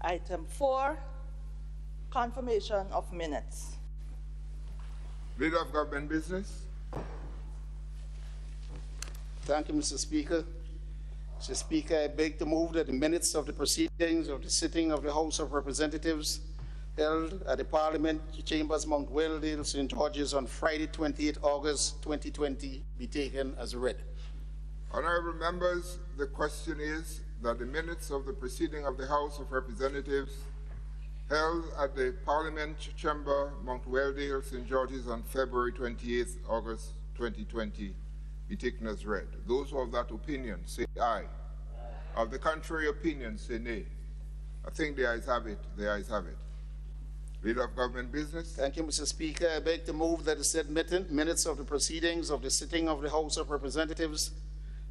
Item 4, confirmation of minutes. Leader of Government Business. Thank you, Mr. Speaker. Mr. Speaker, I beg to move that the minutes of the proceedings of the sitting of the House of Representatives held at the Parliament Chambers, Mount Weldale, St. George's on Friday, 28 August 2020 be taken as read. Honorable members, the question is that the minutes of the proceeding of the House of Representatives held at the Parliament Chamber, Mount Weldale, St. George's on February 28 August 2020 be taken as read. Those who have that opinion say aye. Of the contrary opinion, say nay. I think the ayes have it. The ayes have it. Leader of Government Business. Thank you, Mr. Speaker. I beg to move that the said minutes of the proceedings of the sitting of the House of Representatives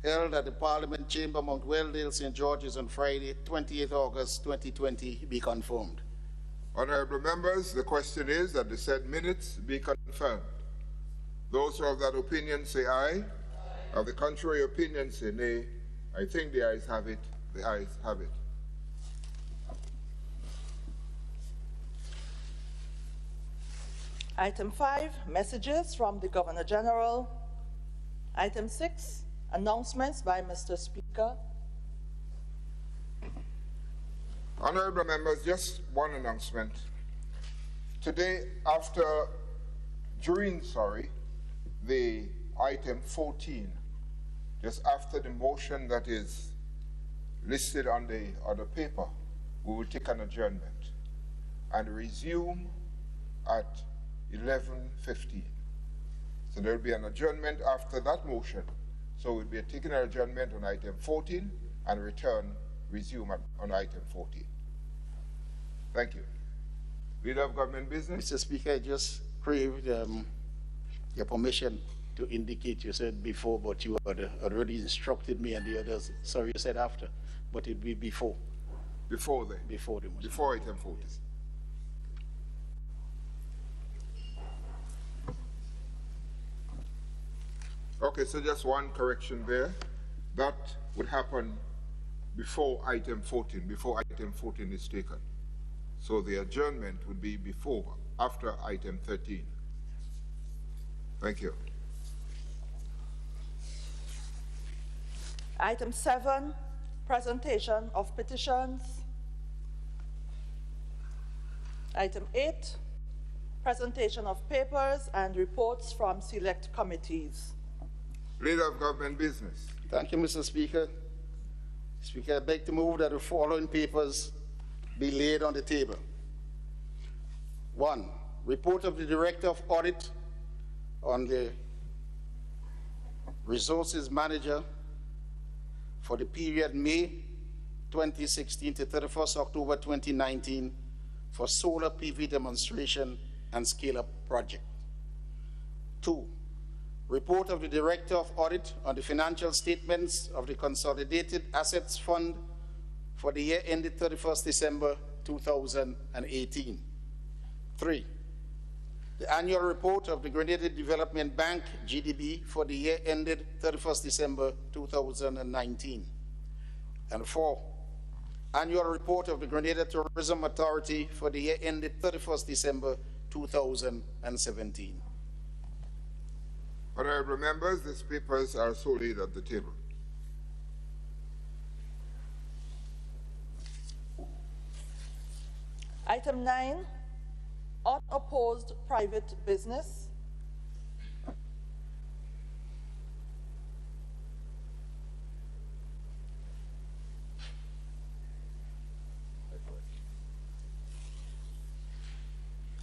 held at the Parliament Chamber, Mount Weldale, St. George's on Friday, 28 August 2020 be confirmed. Honorable members, the question is that the said minutes be confirmed. Those who have that opinion say aye. Of the contrary opinion, say nay. I think the ayes have it. The ayes have it. Item 5, messages from the Governor General. Item 6, announcements by Mr. Speaker. Honorable members, just one announcement. Today, during the item 14, just after the motion that is listed on the paper, we will take an adjournment and resume at 11:15. So there will be an adjournment after that motion. So we'll be taking an adjournment on item 14 and resume on item 14. Thank you. Leader of Government Business. Mr. Speaker, I just crave your permission to indicate you said before, but you had already instructed me and the others. Sorry, you said after, but it will be before. Before then? Before the motion. Before item 14. Okay, so just one correction there. That would happen before item 14, before item 14 is taken. So the adjournment would be after item 13. Thank you. Item 7, presentation of petitions. Item 8, presentation of papers and reports from select committees. Leader of Government Business. Thank you, Mr. Speaker. Speaker, I beg to move that the following papers be laid on the table. 1, report of the Director of Audit on the Resources Manager for the period May 2016 to 31st October 2019 for solar PV demonstration and scale-up project. 2, report of the Director of Audit on the financial statements of the Consolidated Assets Fund for the year ended 31st December 2018. 3, the annual report of the Grenada Development Bank, GDB, for the year ended 31st December 2019. And 4, annual report of the Grenada Tourism Authority for the year ended 31st December 2017. Honorable members, these papers are so laid at the table. Item 9, unopposed private business.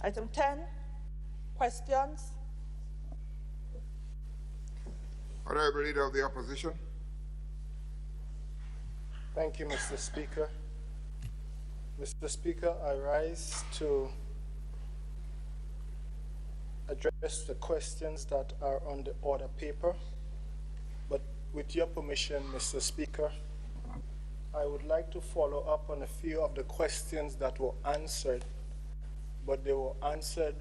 Item 10, questions. Honorable Leader of the Opposition. Thank you, Mr. Speaker. Mr. Speaker, I rise to address the questions that are on the order paper, but with your permission, Mr. Speaker, I would like to follow up on a few of the questions that were answered, but they were answered,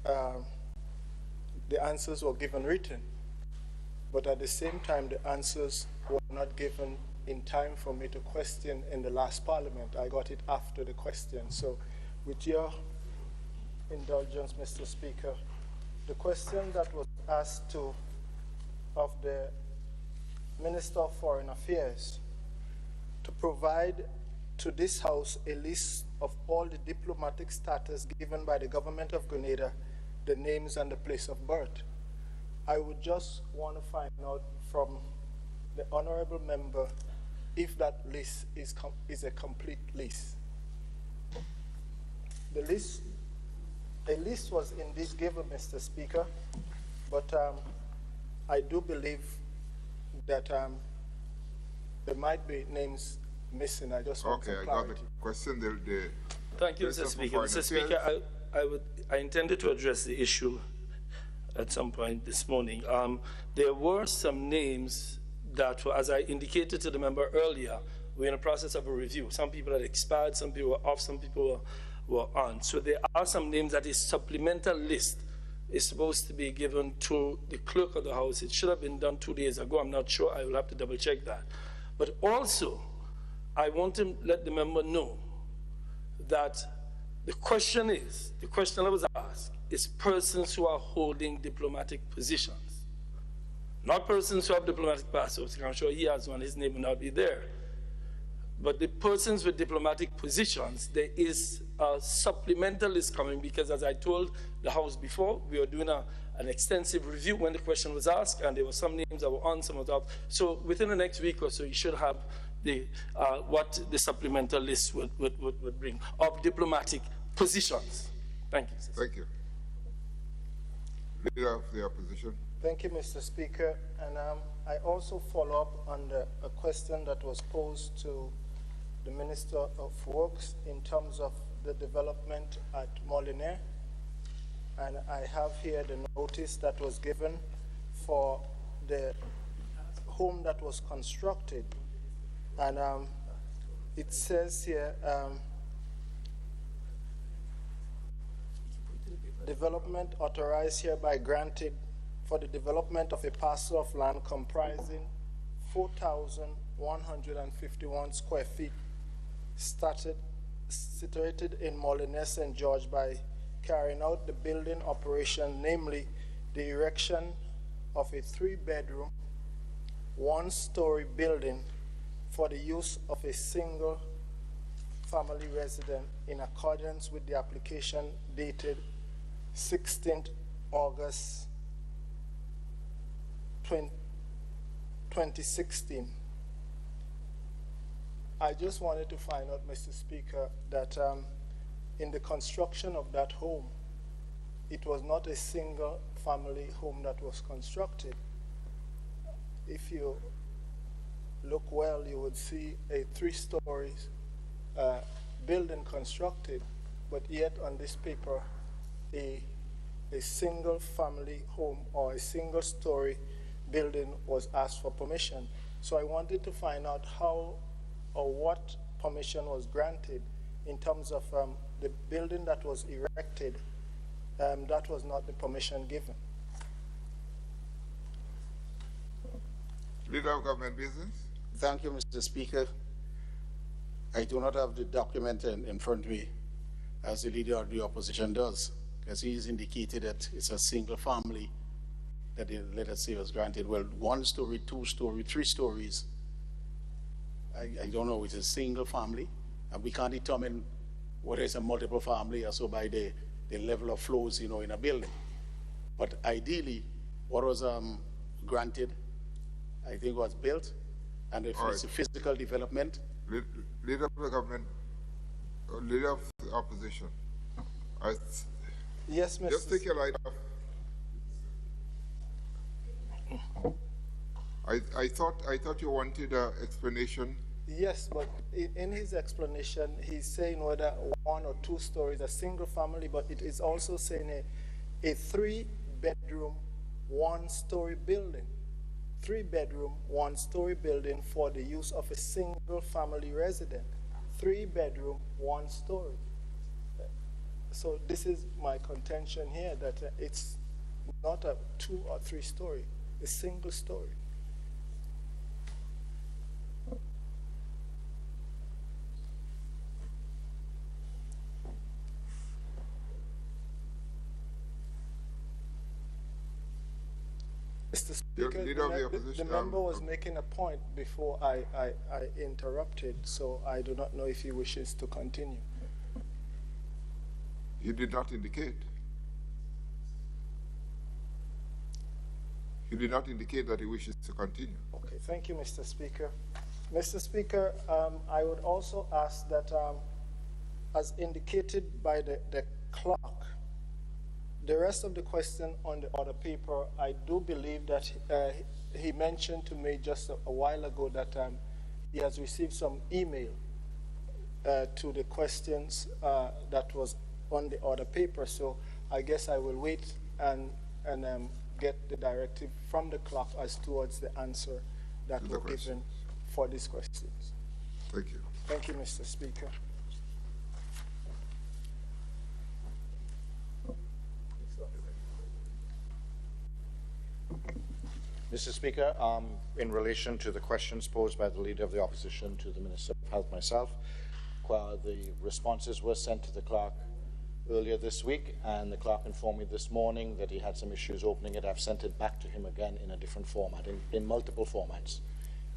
the answers were given written, but at the same time, the answers were not given in time for me to question in the last parliament. I got it after the question. So with your indulgence, Mr. Speaker, the question that was asked of the Minister of Foreign Affairs to provide to this House a list of all the diplomatic status given by the government of Grenada, the names and the place of birth. I would just want to find out from the honorable member if that list is a complete list. A list was indeed given, Mr. Speaker, but I do believe that there might be names missing. I just want some Okay, I got clarity. the question. Thank you, Mr. Speaker. Mr. Speaker, I intended to address the issue at some point this morning. There were some names that, as I indicated to the member earlier, we're in a process of a review. Some people had expired, some people were off, some people were on. So there are some names that a supplemental list is supposed to be given to the clerk of the House. It should have been done 2 days ago. I'm not sure. I will have to double check that. But also, I want to let the member know that the question that was asked is persons who are holding diplomatic positions. Not persons who have diplomatic passports. I'm sure he has one, his name will not be there. But the persons with diplomatic positions, there is a supplemental list coming because, as I told the House before, we were doing an extensive review when the question was asked, and there were some names that were on, some of that. So within the next week or so, you should have what the supplemental list would bring of diplomatic positions. Thank you. Thank you. Leader of the Opposition. Thank you, Mr. Speaker. And I also follow up on a question that was posed to the Minister of Works in terms of the development at Molinaire. And I have here the notice that was given for the home that was constructed. And it says here, development authorized hereby granted for the development of a parcel of land comprising 4,151 square feet situated in Molinaire, St. George, by carrying out the building operation, namely the erection of a 3-bedroom, 1-story building for the use of a single family resident in accordance with the application dated 16th August 2016. I just wanted to find out, Mr. Speaker, that in the construction of that home, it was not a single family home that was constructed. If you look well, you would see a 3-story building constructed, but yet on this paper, a single family home or a single story building was asked for permission. So I wanted to find out how or what permission was granted in terms of the building that was erected. That was not the permission given. Leader of Government Business. Thank you, Mr. Speaker. I do not have the document in front of me, as the Leader of the Opposition does, because he's indicated that it's a single family that the letter C was granted. Well, 1-story, 2-story, 3 stories. I don't know, it's a single family, and we can't determine whether it's a multiple family or so by the level of floors, in a building. But ideally, what was granted, I think was built, and if it's a physical development. Leader of the Government, Leader of the Opposition. Yes, Mr. Just take your light off. I thought you wanted an explanation. Yes, but in his explanation, he's saying whether 1 or 2 stories, a single family, but it is also saying a 3-bedroom, 1-story building. 3-bedroom, 1-story building for the use of a single family resident. 3-bedroom, 1-story. So this is my contention here, that it's not a 2 or 3 story, a single story. Mr. Speaker, Leader of the opposition, the member was making a point before I interrupted, so I do not know if he wishes to continue. He did not indicate. He did not indicate that he wishes to continue. Okay, thank you, Mr. Speaker. Mr. Speaker, I would also ask that, as indicated by the clerk, the rest of the question on the order paper, I do believe that he mentioned to me just a while ago that he has received some email to the questions that was on the order paper. So I guess I will wait and get the directive from the clerk as towards the answer that were given for these questions. Thank you. Thank you, Mr. Speaker. Mr. Speaker, in relation to the questions posed by the Leader of the Opposition to the Minister of Health, myself, the responses were sent to the clerk earlier this week, and the clerk informed me this morning that he had some issues opening it. I've sent it back to him again in a different format, in multiple formats,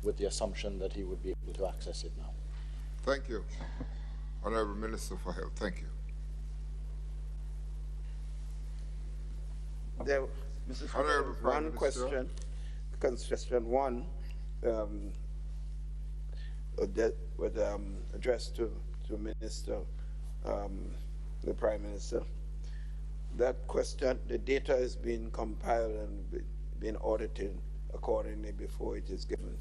with the assumption that he would be able to access it now. Thank you. Honorable Minister for Health, thank you. There, Mr. Speaker, Honorable Prime one Minister. question one that was addressed to Minister, the Prime Minister. That question, the data is being compiled and being audited accordingly before it is given.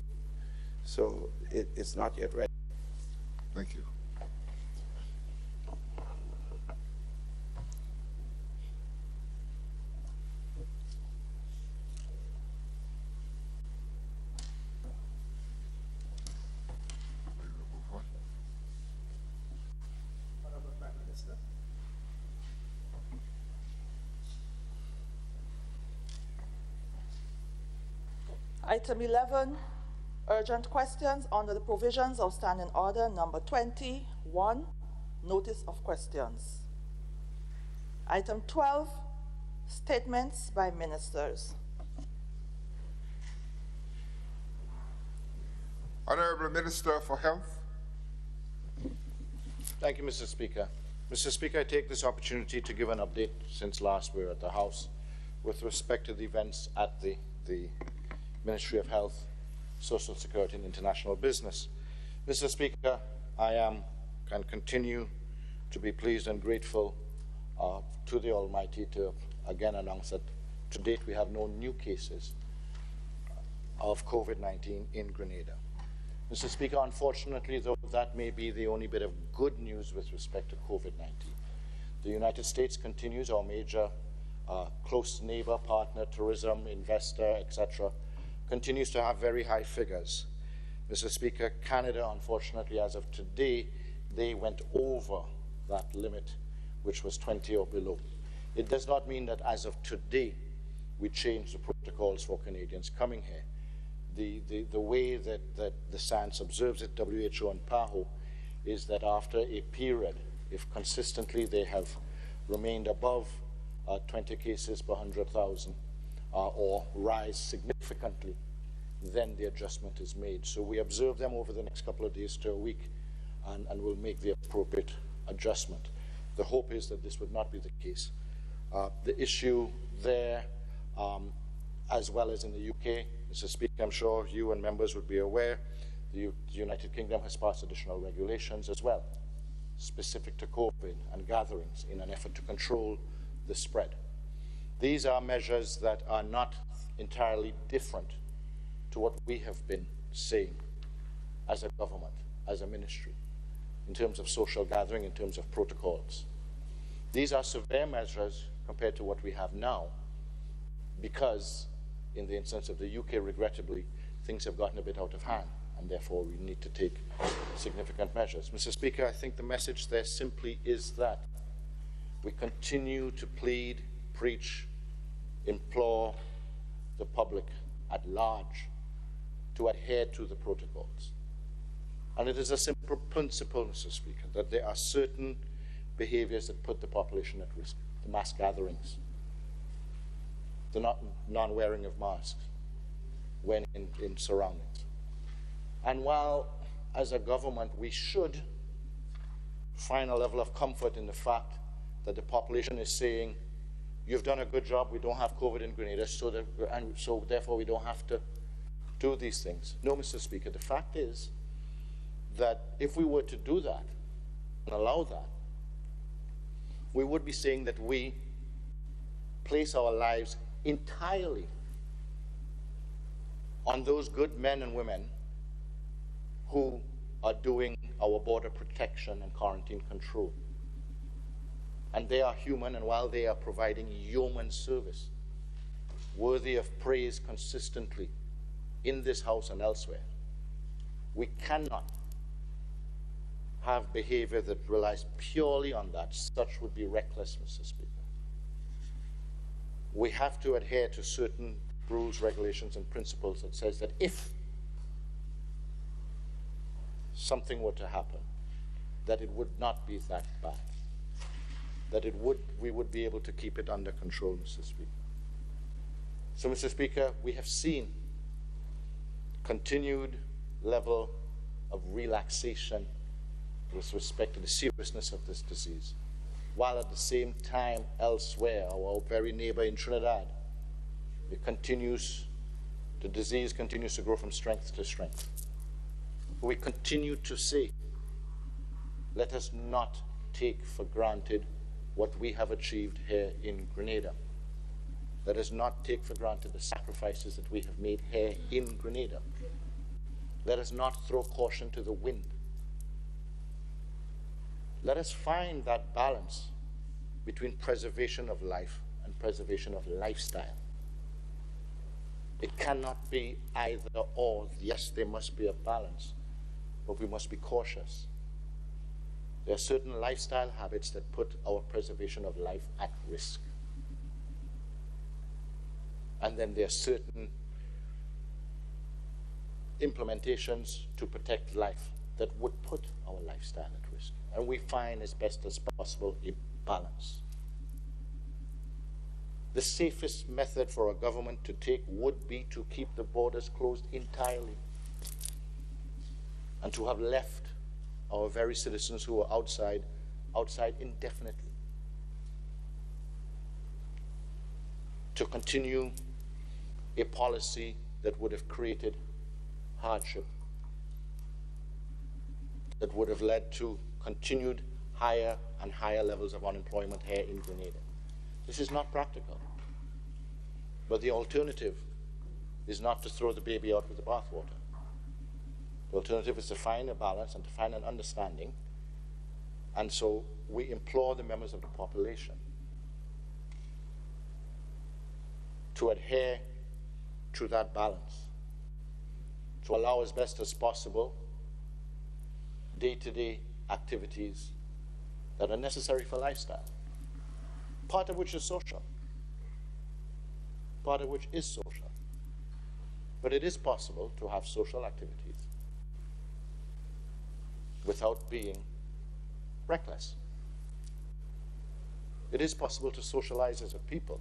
So it's not yet ready. Thank you. Item 11, urgent questions under the provisions of Standing Order number 21, notice of questions. Item 12, statements by ministers. Honorable Minister for Health. Thank you, Mr. Speaker. Mr. Speaker, I take this opportunity to give an update since last we were at the House with respect to the events at the Ministry of Health, Social Security and International Business. Mr. Speaker, I am and continue to be pleased and grateful to the Almighty to again announce that to date we have no new cases of COVID-19 in Grenada. Mr. Speaker, unfortunately, though that may be the only bit of good news with respect to COVID-19, the United States continues, our major close neighbor, partner, tourism, investor, etc., continues to have very high figures. Mr. Speaker, Canada, unfortunately, as of today, they went over that limit, which was 20 or below. It does not mean that as of today, we change the protocols for Canadians coming here. The way that the SANS observes it, WHO and PAHO, is that after a period, if consistently they have remained above 20 cases per 100,000 or rise significantly, then the adjustment is made. So we observe them over the next couple of days to a week and we'll make the appropriate adjustment. The hope is that this would not be the case. The issue there, as well as in the UK, Mr. Speaker, I'm sure you and members would be aware, the United Kingdom has passed additional regulations as well, specific to COVID and gatherings in an effort to control the spread. These are measures that are not entirely different to what we have been saying as a government, as a ministry, in terms of social gathering, in terms of protocols. These are severe measures compared to what we have now, because in the instance of the UK, regrettably, things have gotten a bit out of hand, and therefore we need to take significant measures. Mr. Speaker, I think the message there simply is that we continue to plead, preach, implore the public at large to adhere to the protocols. And it is a simple principle, Mr. Speaker, that there are certain behaviors that put the population at risk, the mass gatherings, the non-wearing of masks when in surroundings. And while, as a government, we should find a level of comfort in the fact that the population is saying, you've done a good job, we don't have COVID in Grenada, so therefore we don't have to do these things. No, Mr. Speaker, the fact is that if we were to do that and allow that, we would be saying that we place our lives entirely on those good men and women who are doing our border protection and quarantine control. And they are human, and while they are providing yeoman service, worthy of praise consistently in this House and elsewhere, we cannot have behavior that relies purely on that. Such would be reckless, Mr. Speaker. We have to adhere to certain rules, regulations, and principles that says that if something were to happen, that it would not be that bad, that we would be able to keep it under control, Mr. Speaker. So, Mr. Speaker, we have seen continued level of relaxation with respect to the seriousness of this disease, while at the same time elsewhere, our very neighbor in Trinidad, the disease continues to grow from strength to strength. We continue to say, let us not take for granted what we have achieved here in Grenada. Let us not take for granted the sacrifices that we have made here in Grenada. Let us not throw caution to the wind. Let us find that balance between preservation of life and preservation of lifestyle. It cannot be either or. Yes, there must be a balance, but we must be cautious. There are certain lifestyle habits that put our preservation of life at risk. And then there are certain implementations to protect life that would put our lifestyle at risk. And we find as best as possible a balance. The safest method for a government to take would be to keep the borders closed entirely and to have left our very citizens who are outside indefinitely. To continue a policy that would have created hardship, that would have led to continued higher and higher levels of unemployment here in Grenada. This is not practical. But the alternative is not to throw the baby out with the bathwater. The alternative is to find a balance and to find an understanding. And so we implore the members of the population to adhere to that balance, to allow as best as possible day-to-day activities that are necessary for lifestyle, part of which is social. Part of which is social. But it is possible to have social activities without being reckless. It is possible to socialize as a people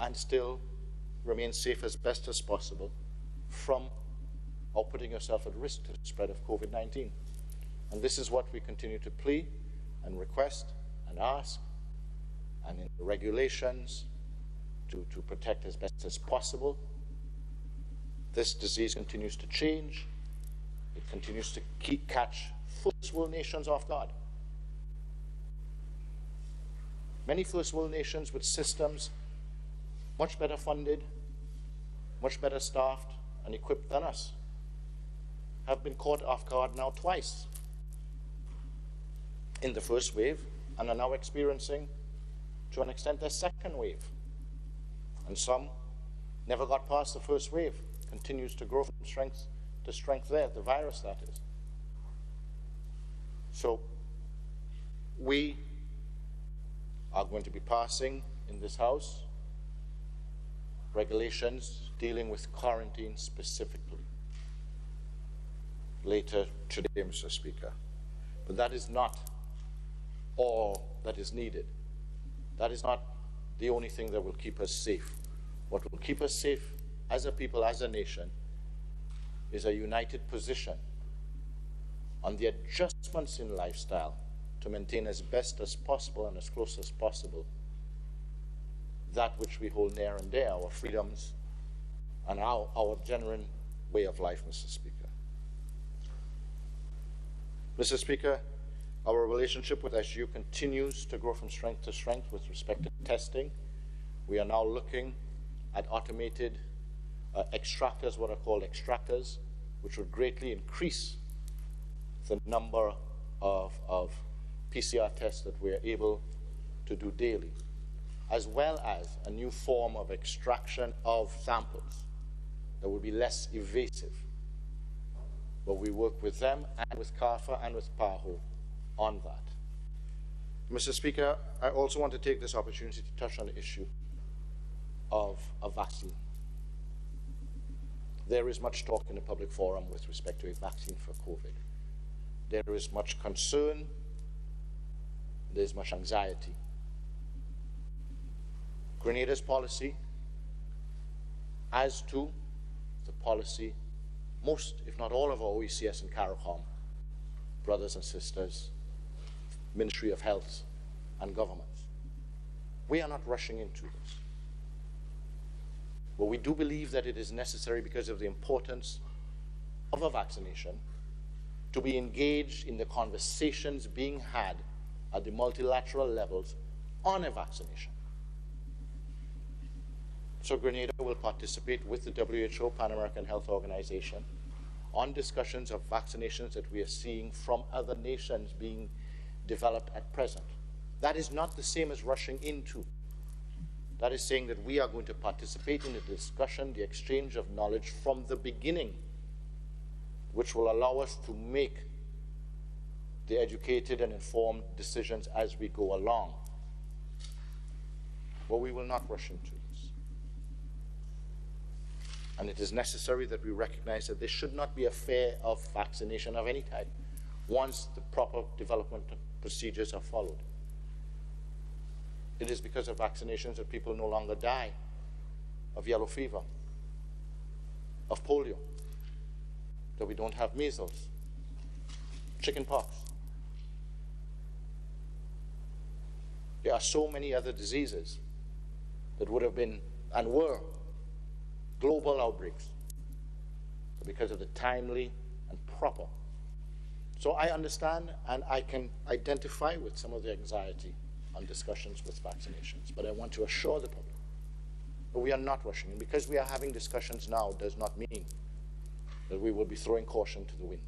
and still remain safe as best as possible from or putting yourself at risk to the spread of COVID-19. And this is what we continue to plead and request and ask, and in the regulations to protect as best as possible. This disease continues to change. It continues to catch first world nations off guard. Many first world nations with systems much better funded, much better staffed and equipped than us have been caught off guard now twice in the first wave and are now experiencing, to an extent, their second wave. And some never got past the first wave, continues to grow from strength to strength there, the virus that is. So we are going to be passing in this House regulations dealing with quarantine specifically later today, Mr. Speaker. But that is not all that is needed. That is not the only thing that will keep us safe. What will keep us safe as a people, as a nation, is a united position on the adjustments in lifestyle to maintain as best as possible and as close as possible that which we hold near and dear, our freedoms and our genuine way of life, Mr. Speaker. Mr. Speaker, our relationship with SGU continues to grow from strength to strength with respect to testing. We are now looking at automated extractors, what are called extractors, which would greatly increase the number of PCR tests that we are able to do daily, as well as a new form of extraction of samples that would be less invasive. But we work with them and with CARPHA and with PAHO on that. Mr. Speaker, I also want to take this opportunity to touch on the issue of a vaccine. There is much talk in the public forum with respect to a vaccine for COVID. There is much concern, there is much anxiety. Grenada's policy, as to the policy, most, if not all of our OECS and CARICOM brothers and sisters, Ministry of Health and governments. We are not rushing into this. But we do believe that it is necessary, because of the importance of a vaccination, to be engaged in the conversations being had at the multilateral levels on a vaccination. So Grenada will participate with the WHO, Pan American Health Organization, on discussions of vaccinations that we are seeing from other nations being developed at present. That is not the same as rushing into. That is saying that we are going to participate in the discussion, the exchange of knowledge from the beginning, which will allow us to make the educated and informed decisions as we go along. But we will not rush into this. And it is necessary that we recognize that there should not be a fear of vaccination of any type once the proper development procedures are followed. It is because of vaccinations that people no longer die of yellow fever, of polio, that we don't have measles, chicken pox. There are so many other diseases that would have been and were global outbreaks because of the timely and proper. So I understand and I can identify with some of the anxiety on discussions with vaccinations, but I want to assure the public that we are not rushing. And because we are having discussions now does not mean that we will be throwing caution to the wind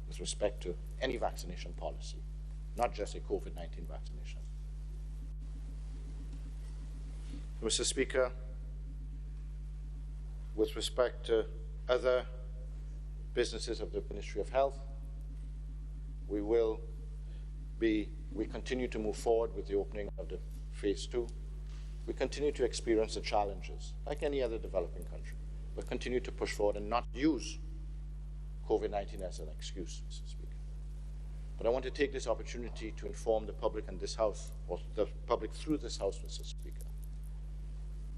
with respect to any vaccination policy, not just a COVID-19 vaccination. Mr. Speaker, with respect to other businesses of the Ministry of Health, we continue to move forward with the opening of the phase 2. We continue to experience the challenges, like any other developing country, but continue to push forward and not use COVID-19 as an excuse, Mr. Speaker. But I want to take this opportunity to inform the public in this House, or the public through this House, Mr. Speaker,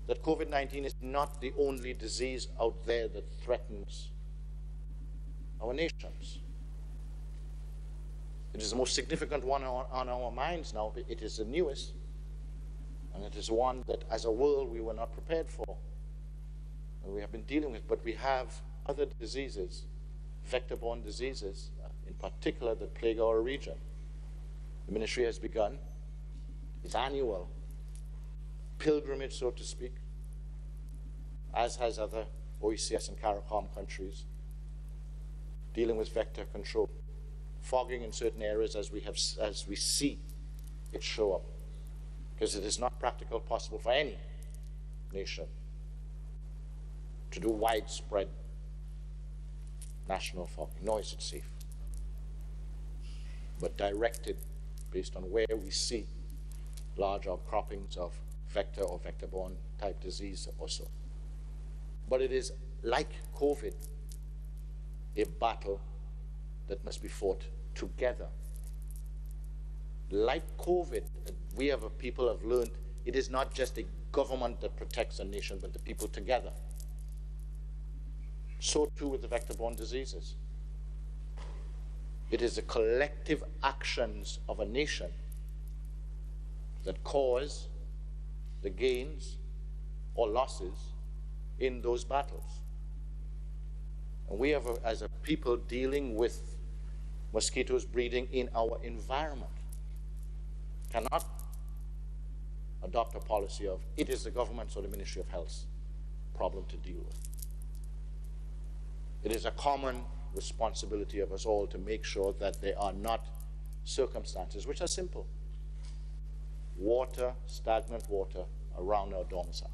that COVID-19 is not the only disease out there that threatens our nations. It is the most significant one on our minds now. It is the newest, and it is one that as a world we were not prepared for, and we have been dealing with. But we have other diseases, vector-borne diseases, in particular that plague our region. The ministry has begun its annual pilgrimage, so to speak, as has other OECS and CARICOM countries, dealing with vector control. Fogging in certain areas as we see it show up, because it is not practical possible for any nation to do widespread national fogging, nor is it safe, but directed based on where we see large outcroppings of vector or vector-borne type disease also. But it is, like COVID, a battle that must be fought together like COVID, we people have learned it is not just a government that protects a nation, but the people together. So too with the vector-borne diseases. It is the collective actions of a nation that cause the gains or losses in those battles. And we have, as a people, dealing with mosquitoes breeding in our environment, cannot adopt a policy of it is the government's or the Ministry of Health's problem to deal with. It is a common responsibility of us all to make sure that there are not circumstances which are simple. Water, stagnant water around our domiciles.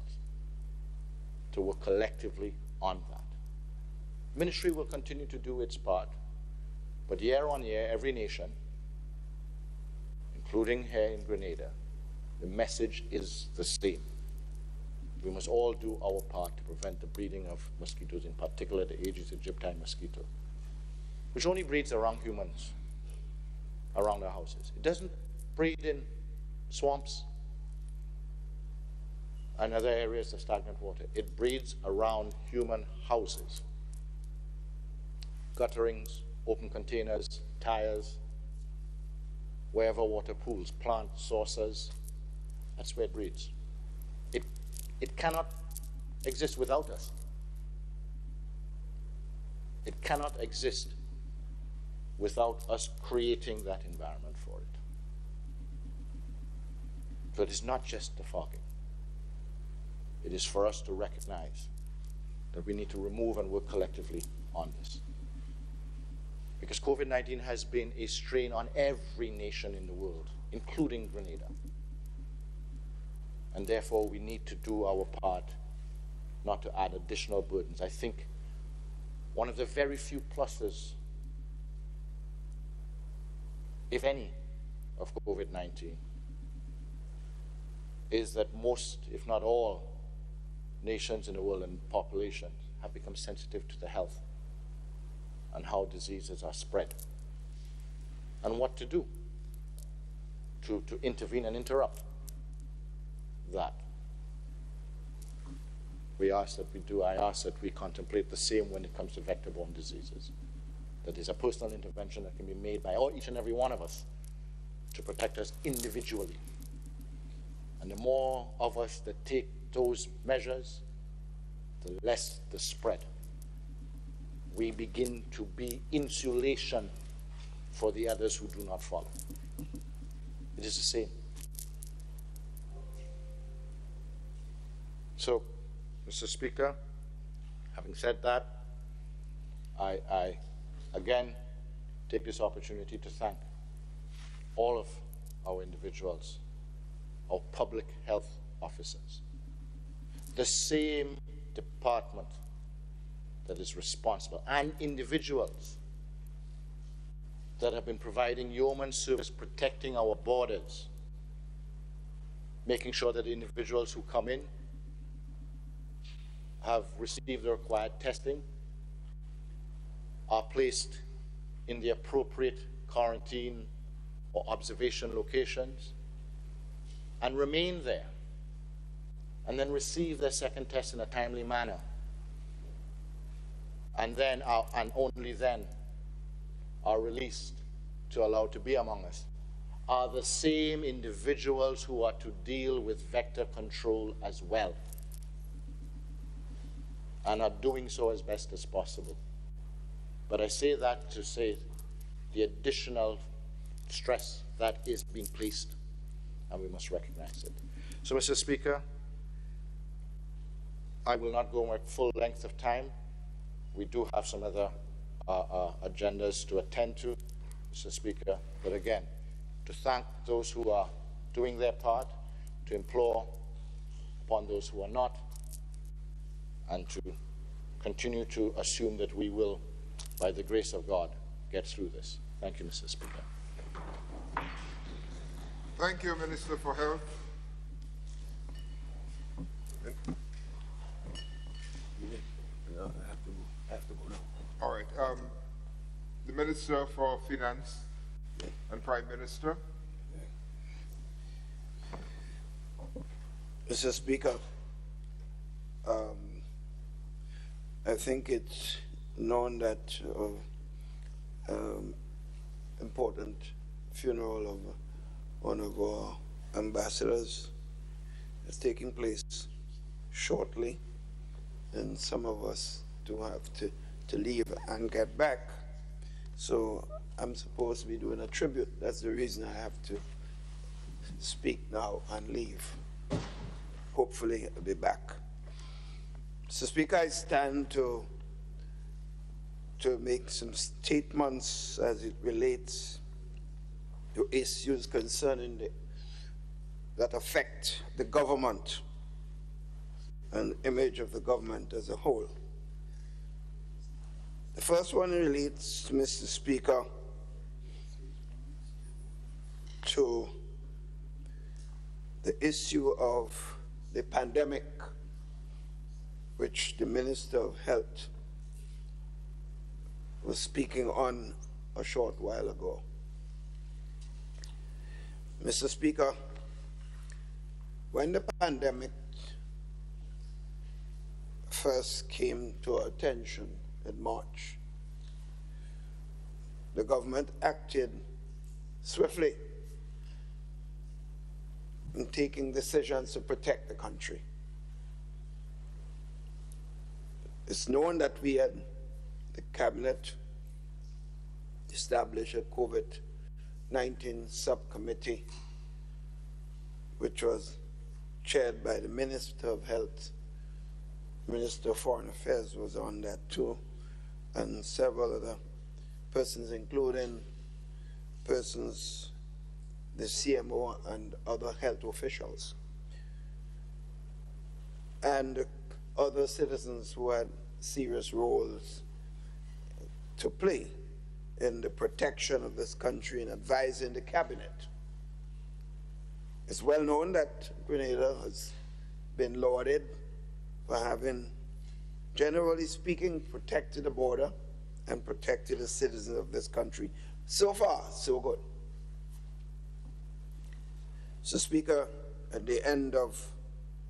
To work collectively on that. Ministry will continue to do its part, but year on year, every nation, including here in Grenada, the message is the same. We must all do our part to prevent the breeding of mosquitoes, in particular the Aedes aegypti mosquito, which only breeds around humans, around our houses. It doesn't breed in swamps and other areas of stagnant water. It breeds around human houses, gutterings, open containers, tires, wherever water pools, plant sources. That's where it breeds. It cannot exist without us. It cannot exist without us creating that environment for it. So it is not just the fogging. It is for us to recognize that we need to remove and work collectively on this. Because COVID-19 has been a strain on every nation in the world, including Grenada. And therefore, we need to do our part not to add additional burdens. I think one of the very few pluses, if any, of COVID-19 is that most, if not all, nations in the world and populations have become sensitive to the health and how diseases are spread and what to do to intervene and interrupt that. I ask that we contemplate the same when it comes to vector-borne diseases. That is a personal intervention that can be made by each and every one of us to protect us individually. And the more of us that take those measures, the less the spread. We begin to be insulation for the others who do not follow. It is the same. So, Mr. Speaker, having said that, I again take this opportunity to thank all of our individuals, our public health officers, the same department that is responsible, and individuals that have been providing yeoman service, protecting our borders, making sure that the individuals who come in have received the required testing, are placed in the appropriate quarantine or observation locations, and remain there, and then receive their second test in a timely manner, and then and only then are released to allow to be among us, are the same individuals who are to deal with vector control as well, and are doing so as best as possible. But I say that to say the additional stress that is being placed, and we must recognize it. So, Mr. Speaker, I will not go my full length of time. We do have some other agendas to attend to, Mr. Speaker, but again, to thank those who are doing their part, to implore upon those who are not, and to continue to assume that we will, by the grace of God, get through this. Thank you, Mr. Speaker. Thank you, Minister for Health. I have to go now. All right. The Minister for Finance and Prime Minister. Mr. Speaker, I think it's known that important funeral of one of our ambassadors is taking place shortly, and some of us do have to leave and get back. So I'm supposed to be doing a tribute. That's the reason I have to speak now and leave. Hopefully I'll be back. Mr. Speaker, I stand to make some statements as it relates to issues concerning that affect the government and the image of the government as a whole. The first one relates, Mr. Speaker, to the issue of the pandemic, which the Minister of Health was speaking on a short while ago. Mr. Speaker, when the pandemic first came to our attention in March, the government acted swiftly in taking decisions to protect the country. It's known that we had the cabinet establish a COVID-19 subcommittee, which was chaired by the Minister of Health. Minister of Foreign Affairs was on that too, and several other persons, including persons, the CMO and other health officials, and other citizens who had serious roles to play in the protection of this country and advising the cabinet. It's well known that Grenada has been lauded for having, generally speaking, protected the border and protected the citizens of this country. So far, so good. So, Speaker, at the end of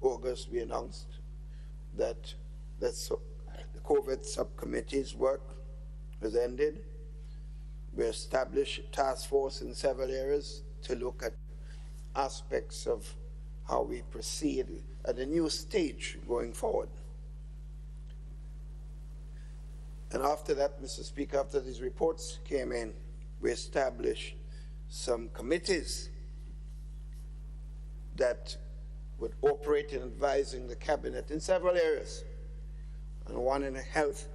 August, we announced that the COVID subcommittee's work was ended. We established a task force in several areas to look at aspects of how we proceed at a new stage going forward. And after that, Mr. Speaker, after these reports came in, we established some committees that would operate in advising the cabinet in several areas. And one in health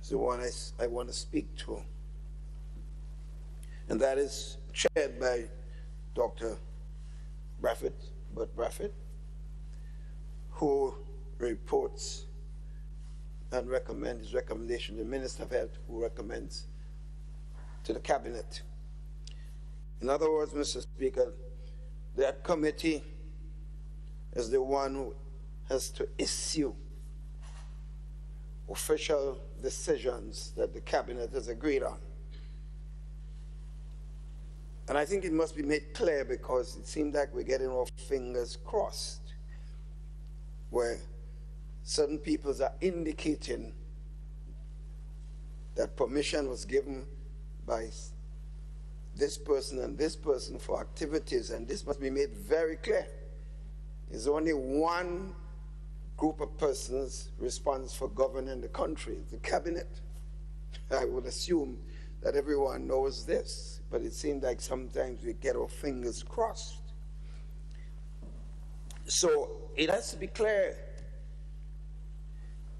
is the one I want to speak to. And that is chaired by Dr. Bradford, who reports and recommends his recommendation to the Minister of Health, who recommends to the cabinet. In other words, Mr. Speaker, that committee is the one who has to issue official decisions that the cabinet has agreed on. And I think it must be made clear, because it seems like we're getting our fingers crossed, where certain peoples are indicating that permission was given by this person and this person for activities, and this must be made very clear. There's only one group of persons responsible for governing the country, the cabinet. I would assume that everyone knows this, but it seems like sometimes we get our fingers crossed. So it has to be clear,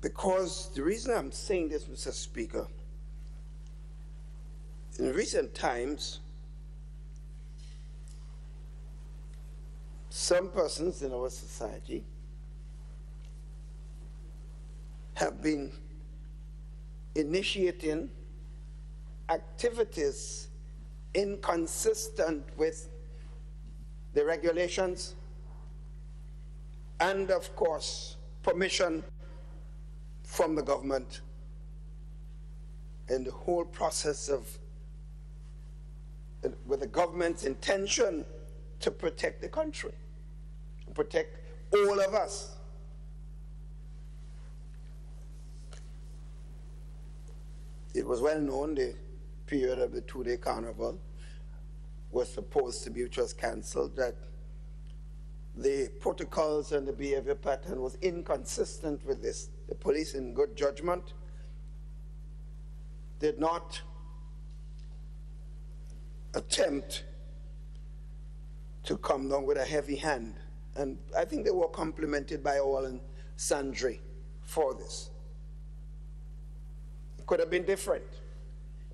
because the reason I'm saying this, Mr. Speaker, in recent times, some persons in our society have been initiating activities inconsistent with the regulations and, of course, permission from the government in the whole process of with the government's intention to protect the country. protect all of us. It was well known the period of the 2-day carnival was supposed to be, which was cancelled, that the protocols and the behavior pattern was inconsistent with this. The police, in good judgment, did not attempt to come down with a heavy hand. And I think they were complimented by all and sundry for this. It could have been different.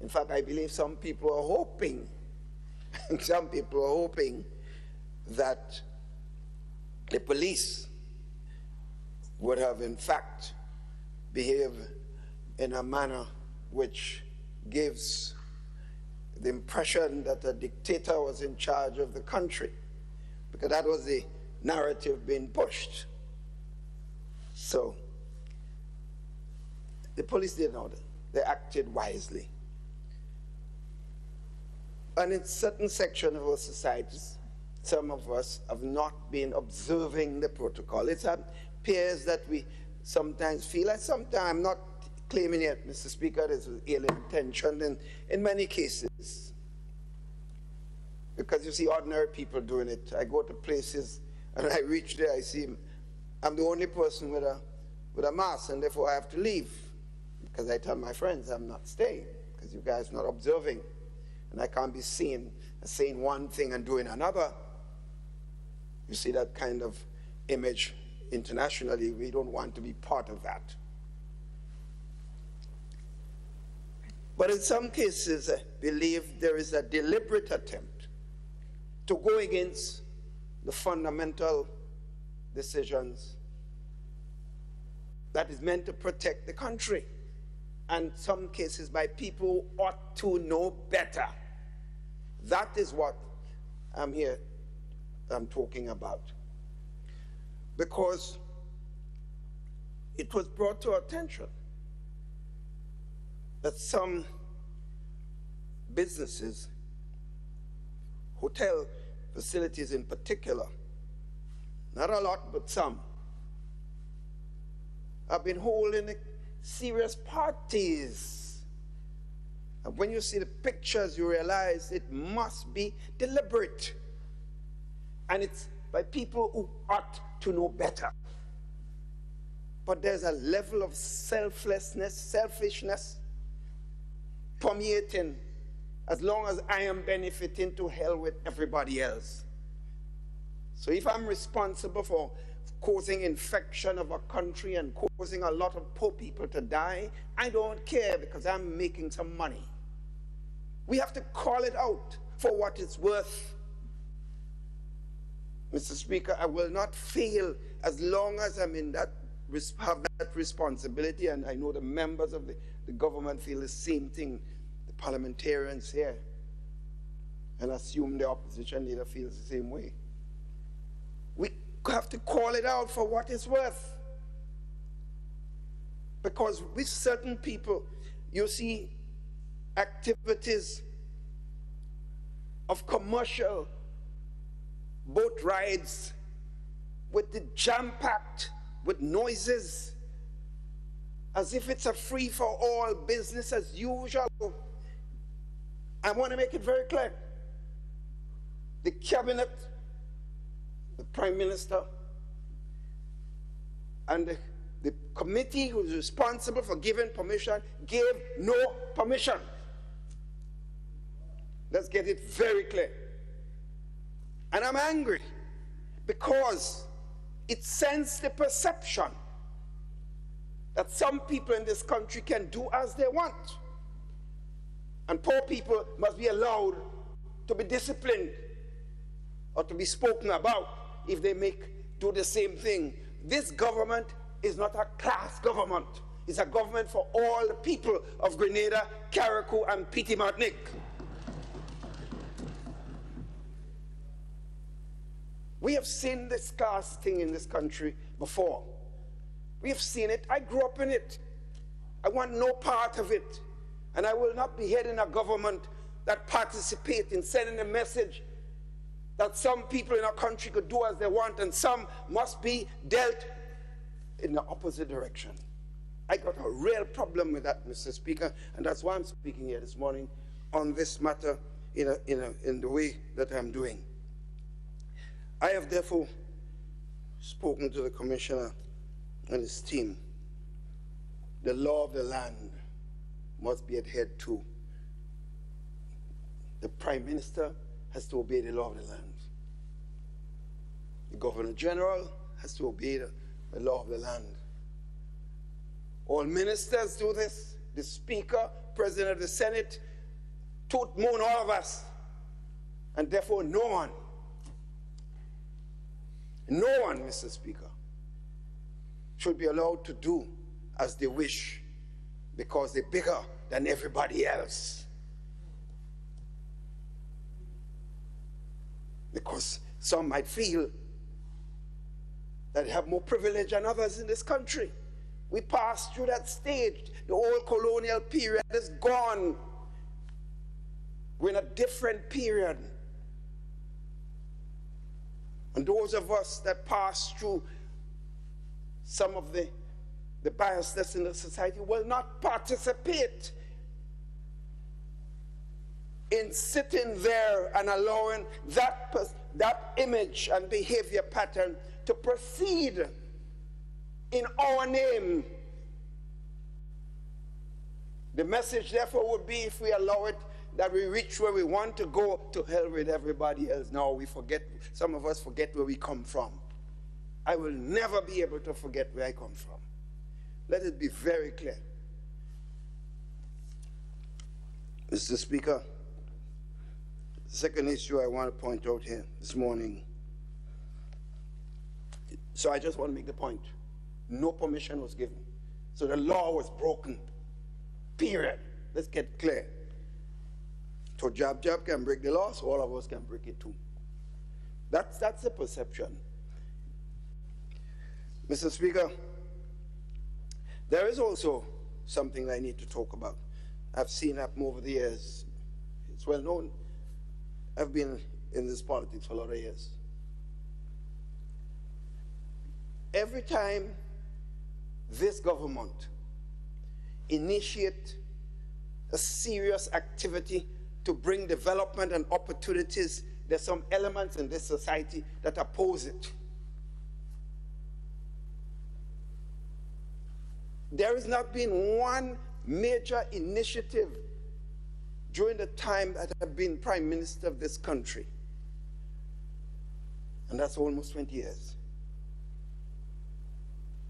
In fact, I believe some people are hoping, that the police would have in fact behaved in a manner which gives the impression that a dictator was in charge of the country, because that was the narrative being pushed. So the police did not. They acted wisely. And in certain sections of our societies, some of us have not been observing the protocol. It appears that we sometimes feel, and sometimes I'm not claiming it, Mr. Speaker, this was ill intention in many cases. Because you see ordinary people doing it. I go to places and I reach there, I see I'm the only person with a mask, and therefore I have to leave. Because I tell my friends I'm not staying, because you guys are not observing. And I can't be seen saying one thing and doing another. You see that kind of image internationally. We don't want to be part of that. But in some cases, I believe there is a deliberate attempt to go against the fundamental decisions that is meant to protect the country. And some cases by people who ought to know better. That is what I'm talking about. Because it was brought to our attention that some businesses, hotel facilities in particular, not a lot, but some, have been holding serious parties. And when you see the pictures, you realize it must be deliberate. And it's by people who ought to know better. But there's a level of selfishness, permeating. As long as I am benefiting, to hell with everybody else. So if I'm responsible for causing infection of a country and causing a lot of poor people to die, I don't care, because I'm making some money. We have to call it out for what it's worth. Mr. Speaker, I will not fail as long as I'm in that, have that responsibility, and I know the members of the government feel the same thing, the parliamentarians here, and assume the opposition leader feels the same way. We have to call it out for what it's worth. Because with certain people, you see activities of commercial boat rides with the jam-packed, with noises, as if it's a free-for-all business as usual. I want to make it very clear. The cabinet, the Prime Minister, and the committee who is responsible for giving permission gave no permission. Let's get it very clear. And I'm angry because it sends the perception that some people in this country can do as they want. And poor people must be allowed to be disciplined or to be spoken about if they do the same thing. This government is not a class government. It's a government for all the people of Grenada, Carriacou, and Petite Martinique. We have seen this caste thing in this country before. We have seen it. I grew up in it. I want no part of it. And I will not be heading a government that participates in sending a message that some people in our country could do as they want and some must be dealt in the opposite direction. I got a real problem with that, Mr. Speaker, and that's why I'm speaking here this morning on this matter in the way that I'm doing. I have therefore spoken to the Commissioner and his team. The law of the land must be adhered to. The Prime Minister has to obey the law of the land. The Governor General has to obey the law of the land. All ministers do this. The Speaker, President of the Senate, tooth moon all of us. And therefore no one, Mr. Speaker, should be allowed to do as they wish because they're bigger than everybody else. Because some might feel that they have more privilege than others in this country. We passed through that stage. The old colonial period is gone. We're in a different period. And those of us that passed through some of the biasness in the society will not participate in sitting there and allowing that image and behavior pattern to proceed in our name. The message therefore would be, if we allow it, that we reach where we want to go, to hell with everybody else. Now we forget, some of us forget where we come from. I will never be able to forget where I come from. Let it be very clear. Mr. Speaker, the second issue I want to point out here this morning. So I just want to make the point. No permission was given. So the law was broken. Period. Let's get clear. So Jab can break the law, so all of us can break it too. That's the perception. Mr. Speaker, there is also something I need to talk about. I've seen happen over the years. It's well known. I've been in this politics for a lot of years. Every time this government initiates a serious activity to bring development and opportunities, there's some elements in this society that oppose it. There has not been one major initiative during the time that I've been Prime Minister of this country, and that's almost 20 years,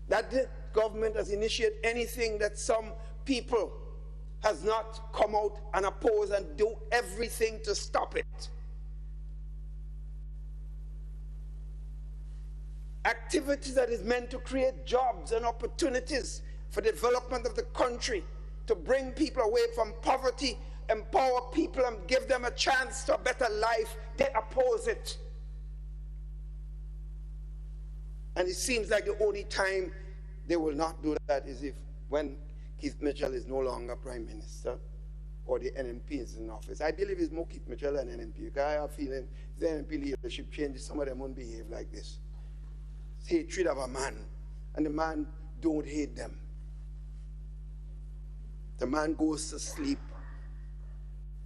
that the government has initiated anything that some people has not come out and oppose and do everything to stop it. Activities that is meant to create jobs and opportunities for the development of the country, to bring people away from poverty, empower people and give them a chance to a better life, they oppose it. And it seems like the only time they will not do that is if when Keith Mitchell is no longer Prime Minister or the NNP is in office. I believe it's more Keith Mitchell than NNP, because I have a feeling if the NNP leadership changes, some of them won't behave like this. It's hatred of a man, and the man don't hate them. The man goes to sleep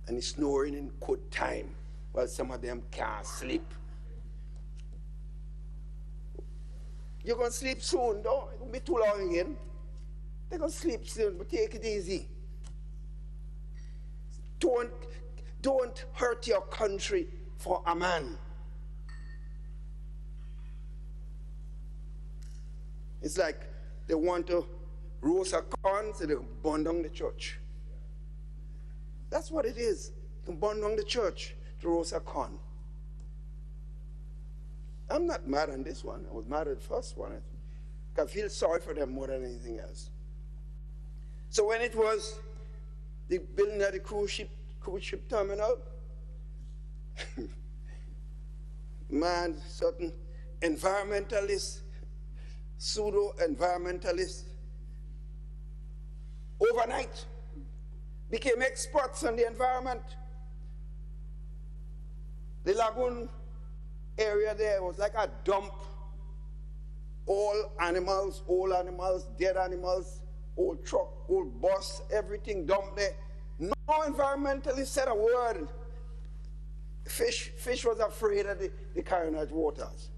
and he's snoring in good time while some of them can't sleep. You're going to sleep soon, though. It won't be too long again. They're going to sleep soon, but take it easy. Don't hurt your country for a man. It's like they want to roast a corn, so they can burn down the church. That's what it is. You can burn down the church to roast a corn. I'm not mad on this one. I was mad at the first one. I feel sorry for them more than anything else. So when it was the building of the cruise ship terminal, man, certain environmentalists, pseudo-environmentalists, overnight became experts on the environment. The lagoon area there was like a dump. All animals, old animals, dead animals, old truck, old bus, everything dumped there. No environmentalist said a word. Fish was afraid of the Carronage waters.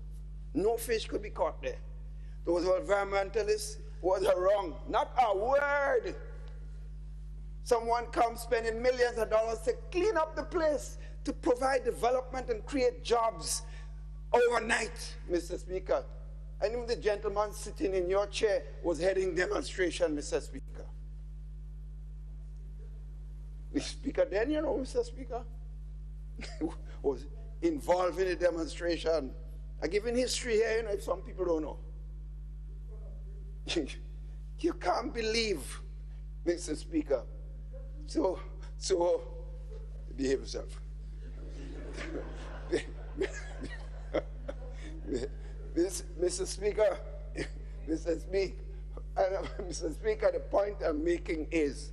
No fish could be caught there. Those environmentalists was wrong. Not a word. Someone comes spending millions of dollars to clean up the place, to provide development and create jobs overnight, Mr. Speaker. And even the gentleman sitting in your chair was heading demonstration, Mr. Speaker. The speaker then, you know, Mr. Speaker, was involved in the demonstration. I'm giving history here, you know, if some people don't know. You can't believe, Mr. Speaker. So behave yourself. Mr. Speaker, Mr. Speaker, the point I'm making is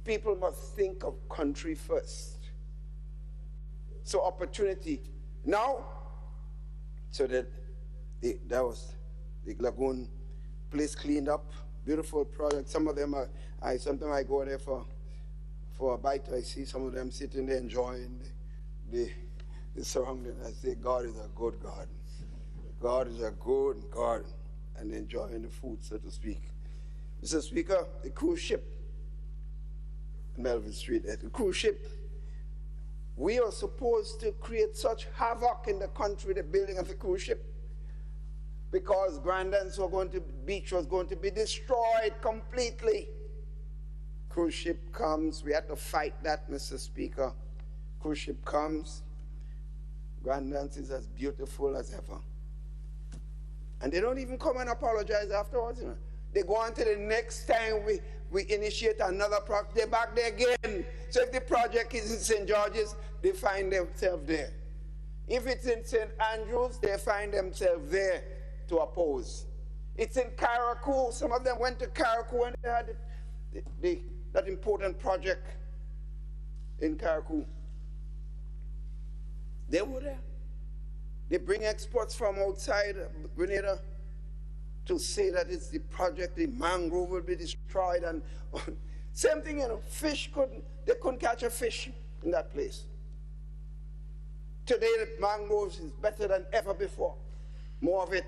people must think of country first. So opportunity. Now, so that was the lagoon place cleaned up, beautiful project. Some of them sometimes I go there for a bite. I see some of them sitting there enjoying the surrounding. I say, God is a good God. God is a good God, and enjoying the food, so to speak. Mr. Speaker, the cruise ship, Melville Street, the cruise ship, we are supposed to create such havoc in the country, the building of the cruise ship, because Grandins beach was going to be destroyed completely. Cruise ship comes, we had to fight that, Mr. Speaker. Cruise ship comes, Grandins is as beautiful as ever. And they don't even come and apologize afterwards, you know. They go on to the next time we initiate another project, they're back there again. So if the project is in St. George's, they find themselves there. If it's in St. Andrews, they find themselves there to oppose. It's in Carriacou. Some of them went to Carriacou and they had that important project in Carriacou. They were there. They bring experts from outside Grenada to say that it's the project, the mangrove will be destroyed, and same thing, you know, they couldn't catch a fish in that place. Today the mangroves is better than ever before. More of it,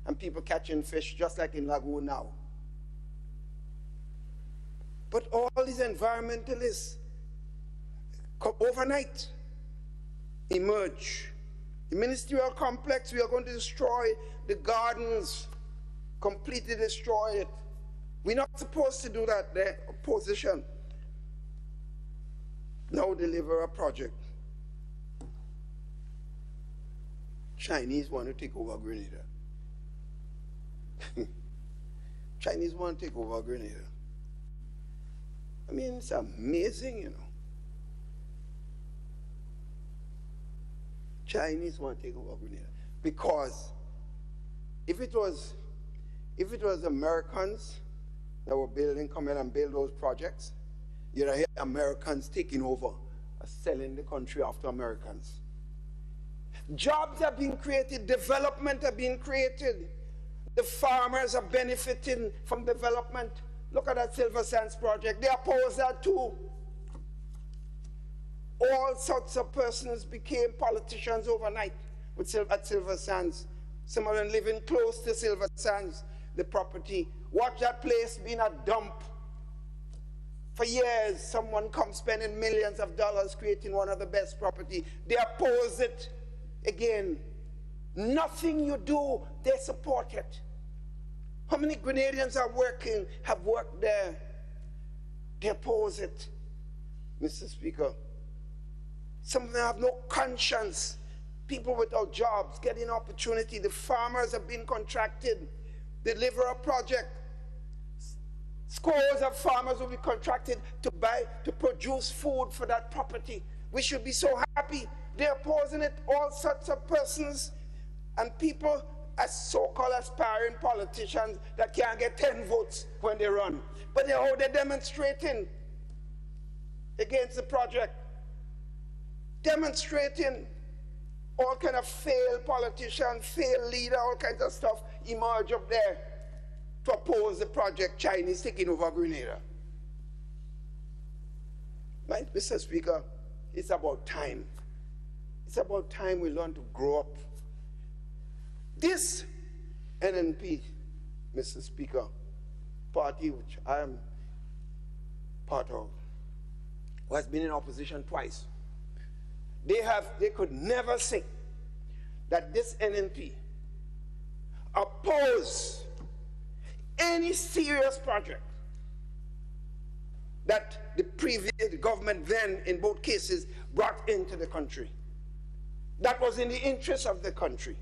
and people catching fish just like in Lagoon now. But all these environmentalists overnight emerge. The ministerial complex, we are going to destroy the gardens, completely destroy it. We're not supposed to do that. The opposition now deliver a project. Chinese want to take over Grenada. Chinese want to take over Grenada. I mean, it's amazing, you know. Chinese want to take over Grenada. Because if it was Americans that were come in and build those projects, you'd hear Americans taking over, selling the country after Americans. Jobs are being created, development are being created. The farmers are benefiting from development. Look at that Silver Sands project. They oppose that too. All sorts of persons became politicians overnight at Silver Sands. Some of them living close to Silver Sands, the property. Watch that place being a dump. For years, someone comes spending millions of dollars creating one of the best property. They oppose it again. Nothing you do, they support it. How many Grenadians have worked there? They oppose it, Mr. Speaker. Some of them have no conscience. People without jobs getting opportunity. The farmers have been contracted. Deliver a project. Scores of farmers will be contracted to produce food for that property. We should be so happy. They're opposing it. All sorts of persons and people as so-called aspiring politicians that can't get 10 votes when they run. But they're demonstrating against the project. Demonstrating. all kind of failed politician, failed leader, all kinds of stuff emerge up there to oppose the project Chinese taking over Grenada. Right, Mr. Speaker, it's about time. It's about time we learn to grow up. This NNP, Mr. Speaker, party which I am part of, who has been in opposition twice, they could never say that this NNP oppose any serious project that the previous government then, in both cases, brought into the country. That was in the interest of the country.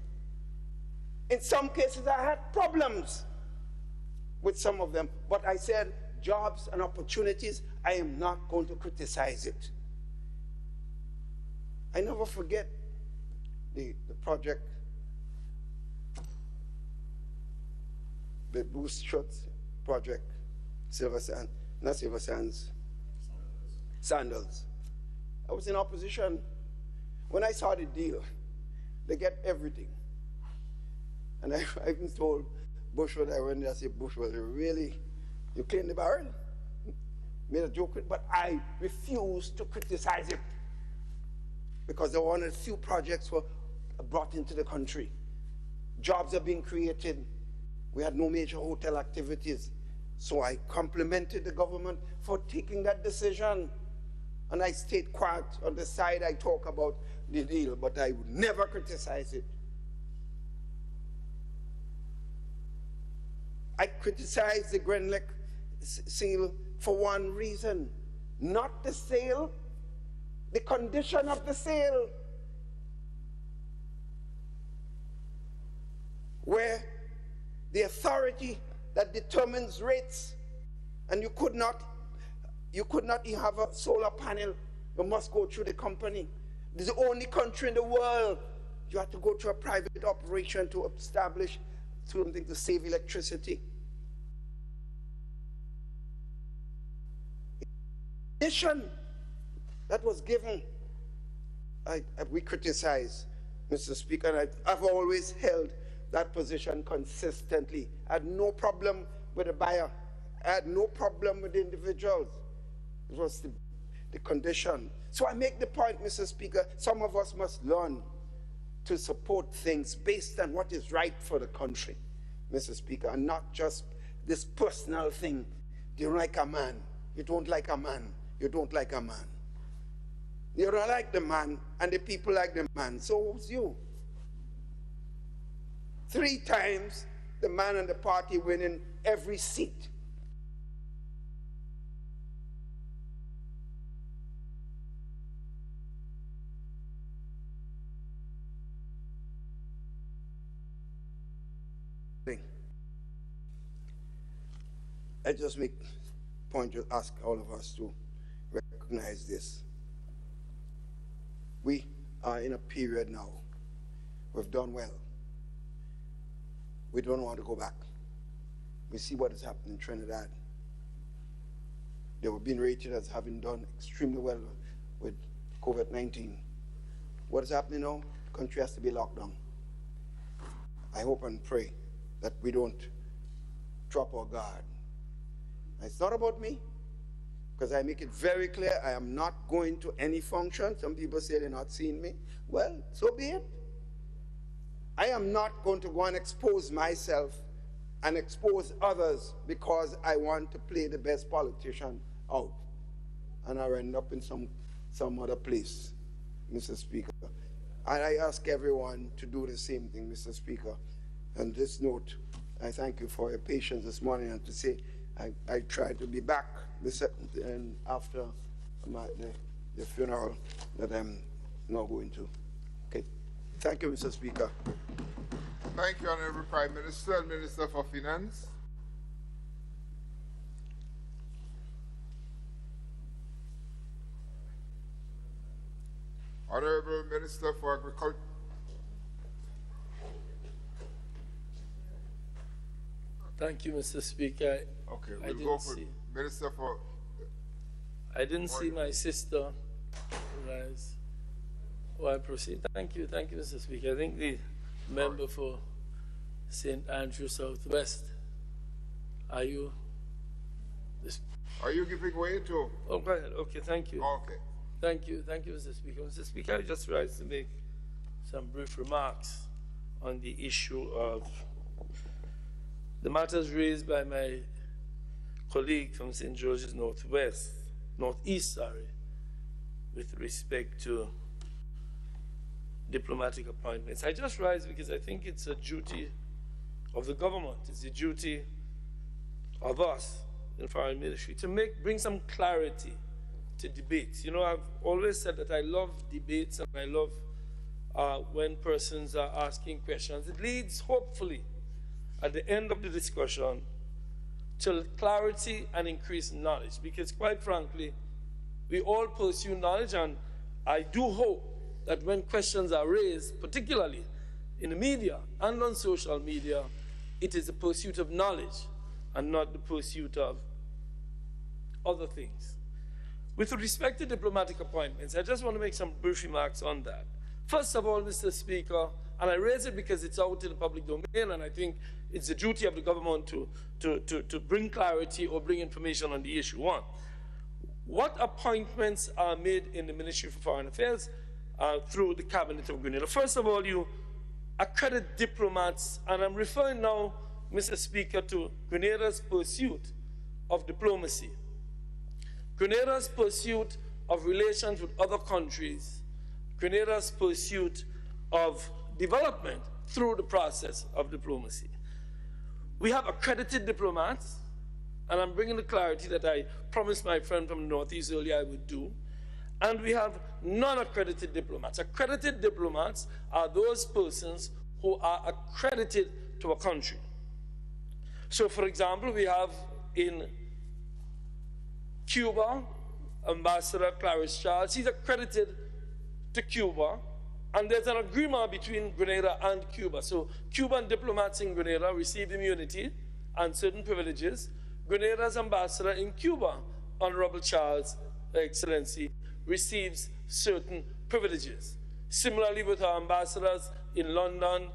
In some cases, I had problems with some of them, but I said, jobs and opportunities, I am not going to criticize it. I never forget the project, the Bruce Schutz project, Sandals. I was in opposition. When I saw the deal, they get everything. And I even told Bushwood, I went there and said, Bushwood, really, you clean the barrel? Made a joke with it, but I refused to criticize it because they were one of the few projects were brought into the country. Jobs are being created. We had no major hotel activities. So I complimented the government for taking that decision. And I stayed quiet on the side. I talk about the deal, but I would never criticize it. I criticized the Grenlec sale for one reason, not the sale, the condition of the sale, where the authority that determines rates, and you could not even have a solar panel, you must go through the company. This is the only country in the world you have to go through a private operation to establish something to save electricity. Condition that was given, we criticize, Mr. Speaker, and I've always held that position consistently. I had no problem with the buyer. I had no problem with the individuals. It was the condition. So I make the point, Mr. Speaker, some of us must learn to support things based on what is right for the country, Mr. Speaker, and not just this personal thing. You don't like a man. You don't like a man. You don't like a man. You don't like the man, and the people like the man. So who's you? 3 times the man and the party winning every seat. I just make point to ask all of us to recognize this. We are in a period now. We've done well. We don't want to go back. We see what has happened in Trinidad. They were being rated as having done extremely well with COVID-19. What is happening now? The country has to be locked down. I hope and pray that we don't drop our guard. It's not about me, because I make it very clear I am not going to any function. Some people say they're not seeing me. Well, so be it. I am not going to go and expose myself and expose others because I want to play the best politician out. And I end up in some other place, Mr. Speaker. And I ask everyone to do the same thing, Mr. Speaker. On this note, I thank you for your patience this morning, and to say I try to be back and after the funeral that I'm not going to. Okay. Thank you, Mr. Speaker. Thank you, Honorable Prime Minister and Minister for Finance. Honorable Minister for Agriculture. Thank you, Mr. Speaker. Okay, we'll go for Minister for... I didn't see my sister rise. Well, I proceed? Thank you, Mr. Speaker. I think the member for St. Andrew Southwest, are you giving way to? Oh, go ahead. Okay, thank you. Okay. Thank you, Mr. Speaker. Mr. Speaker, I just rise to make some brief remarks on the issue of the matters raised by my colleague from St. George's Northeast, with respect to diplomatic appointments. I just rise because I think it's a duty of the government, it's a duty of us in foreign ministry to bring some clarity to debates. You know, I've always said that I love debates and I love when persons are asking questions. It leads, hopefully, at the end of the discussion, to clarity and increased knowledge. Because quite frankly, we all pursue knowledge, and I do hope that when questions are raised, particularly in the media and on social media, it is the pursuit of knowledge and not the pursuit of other things. With respect to diplomatic appointments, I just want to make some brief remarks on that. First of all, Mr. Speaker, and I raise it because it's out in the public domain, and I think it's the duty of the government to bring clarity or bring information on the issue. One, what appointments are made in the Ministry for Foreign Affairs through the Cabinet of Grenada? First of all, you accredit diplomats, and I'm referring now, Mr. Speaker, to Grenada's pursuit of diplomacy, Grenada's pursuit of relations with other countries, Grenada's pursuit of development through the process of diplomacy. We have accredited diplomats, and I'm bringing the clarity that I promised my friend from the Northeast earlier I would do, and we have non-accredited diplomats. Accredited diplomats are those persons who are accredited to a country. So, for example, we have in Cuba, Ambassador Clarice Charles. He's accredited to Cuba, and there's an agreement between Grenada and Cuba. So Cuban diplomats in Grenada receive immunity and certain privileges. Grenada's ambassador in Cuba, Honorable Charles, Excellency, receives certain privileges. Similarly with our ambassadors in London,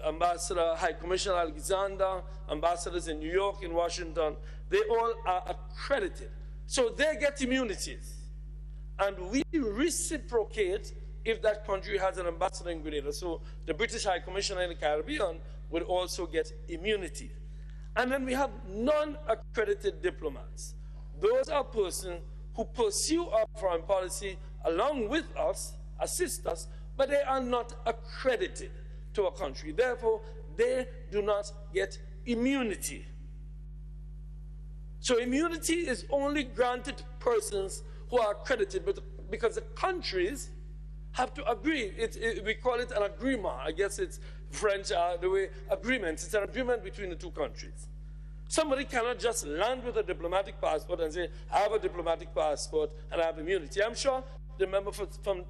Ambassador High Commissioner Alexander, ambassadors in New York, in Washington, they all are accredited. So they get immunities. And we reciprocate if that country has an ambassador in Grenada. So the British High Commissioner in the Caribbean would also get immunity. And then we have non-accredited diplomats. Those are persons who pursue our foreign policy along with us, assist us, but they are not accredited to a country. Therefore, they do not get immunity. So immunity is only granted to persons who are accredited, but because the countries have to agree. We call it an agreement. I guess it's French, the way agreements. It's an agreement between the two countries. Somebody cannot just land with a diplomatic passport and say, I have a diplomatic passport and I have immunity. I'm sure the member from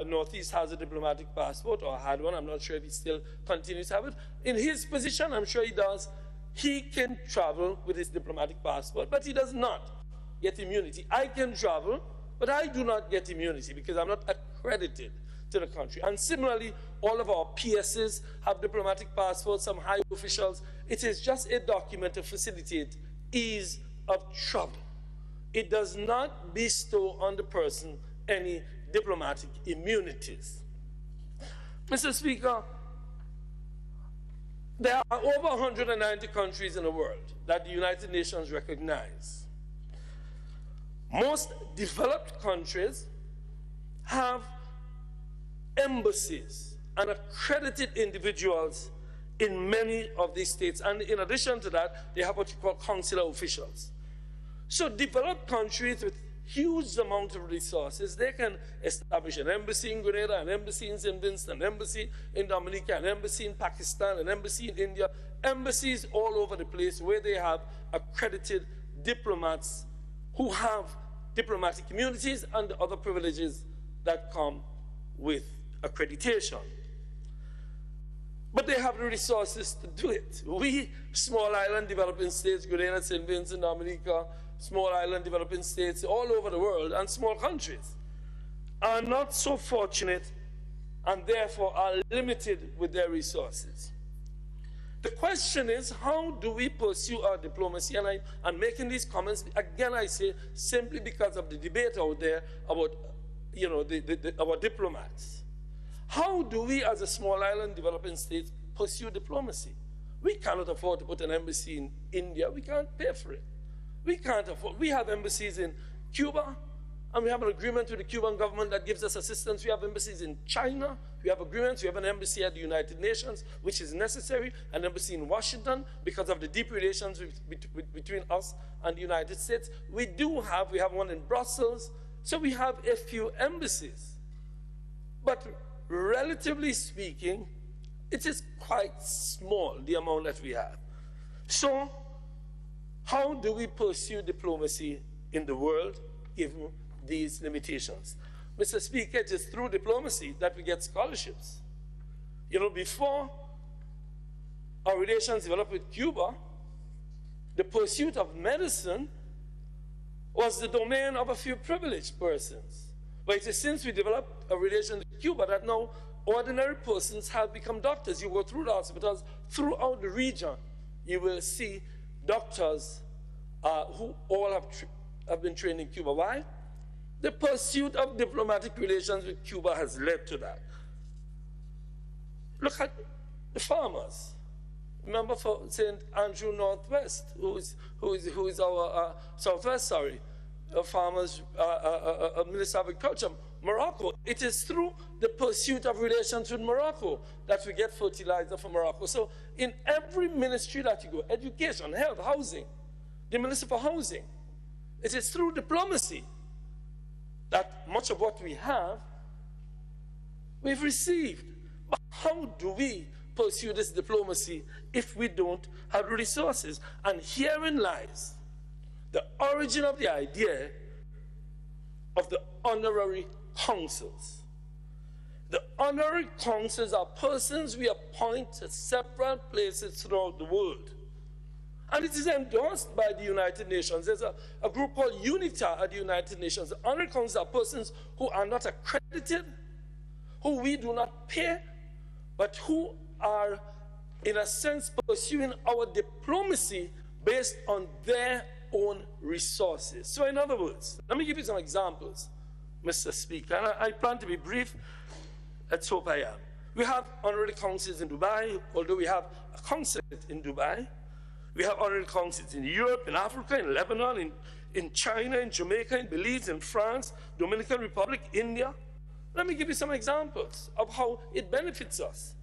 Northeast has a diplomatic passport or had one. I'm not sure if he still continues to have it. In his position, I'm sure he does. He can travel with his diplomatic passport, but he does not get immunity. I can travel, but I do not get immunity because I'm not accredited to the country. And similarly, all of our PSs have diplomatic passports, some high officials. It is just a document to facilitate ease of travel. It does not bestow on the person any diplomatic immunities. Mr. Speaker, there are over 190 countries in the world that the United Nations recognize. Most developed countries have embassies and accredited individuals in many of these states. And in addition to that, they have what you call consular officials. So developed countries with huge amount of resources, they can establish an embassy in Grenada, an embassy in St. Vincent, an embassy in Dominica, an embassy in Pakistan, an embassy in India, embassies all over the place where they have accredited diplomats who have diplomatic immunities and other privileges that come with accreditation. But they have the resources to do it. We, small island developing states, Grenada, St. Vincent, Dominica, small island developing states all over the world, and small countries, are not so fortunate and therefore are limited with their resources. The question is, how do we pursue our diplomacy? And I'm making these comments, again, I say, simply because of the debate out there about, our diplomats. How do we, as a small island developing state, pursue diplomacy? We cannot afford to put an embassy in India. We can't pay for it. We can't afford. We have embassies in Cuba, and we have an agreement with the Cuban government that gives us assistance. We have embassies in China. We have agreements. We have an embassy at the United Nations, which is necessary, an embassy in Washington because of the deep relations between us and the United States. We have one in Brussels. So we have a few embassies. But relatively speaking, it is quite small, the amount that we have. So how do we pursue diplomacy in the world given these limitations? Mr. Speaker, it is through diplomacy that we get scholarships. Before our relations developed with Cuba, the pursuit of medicine was the domain of a few privileged persons. But it is since we developed a relation with Cuba that now ordinary persons have become doctors. You go through the hospitals throughout the region, you will see doctors who all have been trained in Cuba. Why? The pursuit of diplomatic relations with Cuba has led to that. Look at the farmers. Remember for St. Andrew Northwest, who is our Southwest, farmers, Minister of Agriculture, Morocco. It is through the pursuit of relations with Morocco that we get fertilizer from Morocco. So in every ministry that you go, education, health, housing, the Minister for Housing, it is through diplomacy that much of what we have, we've received. But how do we pursue this diplomacy if we don't have resources? And herein lies the origin of the idea of the honorary consuls. The honorary consuls are persons we appoint to several places throughout the world. And it is endorsed by the United Nations. There's a group called UNITA at the United Nations. The honorary consuls are persons who are not accredited, who we do not pay, but who are, in a sense, pursuing our diplomacy based on their own resources. So in other words, let me give you some examples, Mr. Speaker, and I plan to be brief. Let's hope I am. We have honorary consuls in Dubai, although we have a consulate in Dubai. We have honorary consuls in Europe, in Africa, in Lebanon, in China, in Jamaica, in Belize, in France, Dominican Republic, India. Let me give you some examples of how it benefits us.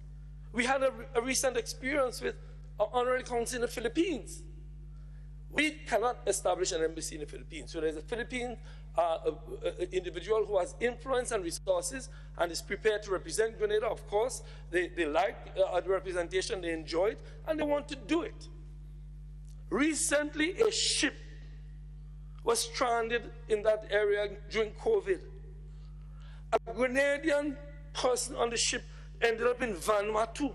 We had a recent experience with an honorary consul in the Philippines. We cannot establish an embassy in the Philippines. So there's a Philippine individual who has influence and resources and is prepared to represent Grenada. Of course, they like the representation, they enjoy it, and they want to do it. Recently, a ship was stranded in that area during COVID. A Grenadian person on the ship ended up in Vanuatu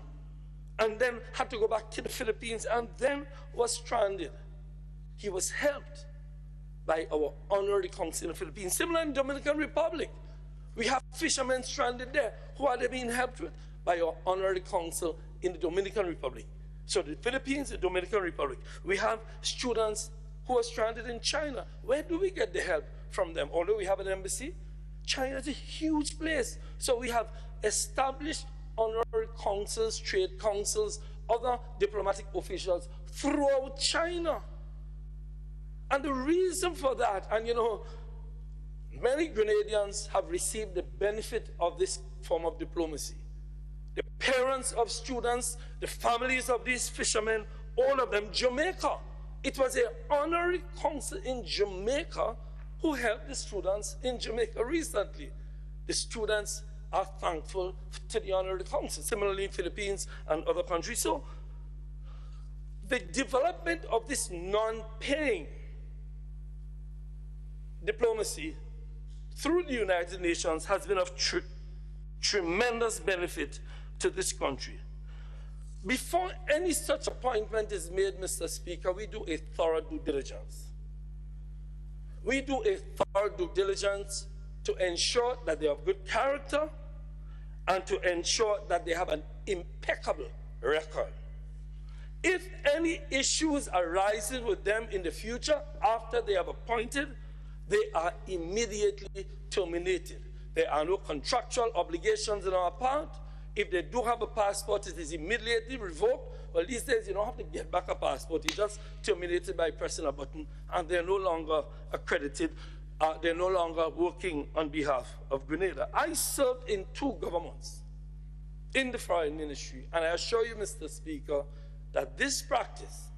and then had to go back to the Philippines and then was stranded. He was helped by our honorary consul in the Philippines. Similar in the Dominican Republic. We have fishermen stranded there. Who are they being helped with? By our honorary consul in the Dominican Republic. So the Philippines, the Dominican Republic. We have students who are stranded in China. Where do we get the help from them? Although we have an embassy, China is a huge place. So we have established honorary consuls, trade consuls, other diplomatic officials throughout China. And the reason for that, and many Grenadians have received the benefit of this form of diplomacy. The parents of students, the families of these fishermen, all of them, Jamaica. It was an honorary consul in Jamaica who helped the students in Jamaica recently. The students are thankful to the honorary consul. Similarly in Philippines and other countries. So the development of this non-paying diplomacy through the United Nations has been of tremendous benefit to this country. Before any such appointment is made, Mr. Speaker, we do a thorough due diligence. We do a thorough due diligence to ensure that they have good character and to ensure that they have an impeccable record. If any issues arising with them in the future after they have appointed, they are immediately terminated. There are no contractual obligations on our part. If they do have a passport, it is immediately revoked. Well, these days, you don't have to get back a passport. You just terminate it by pressing a button, and they're no longer accredited. They're no longer working on behalf of Grenada. I served in 2 governments in the foreign ministry, and I assure you, Mr. Speaker, that this practice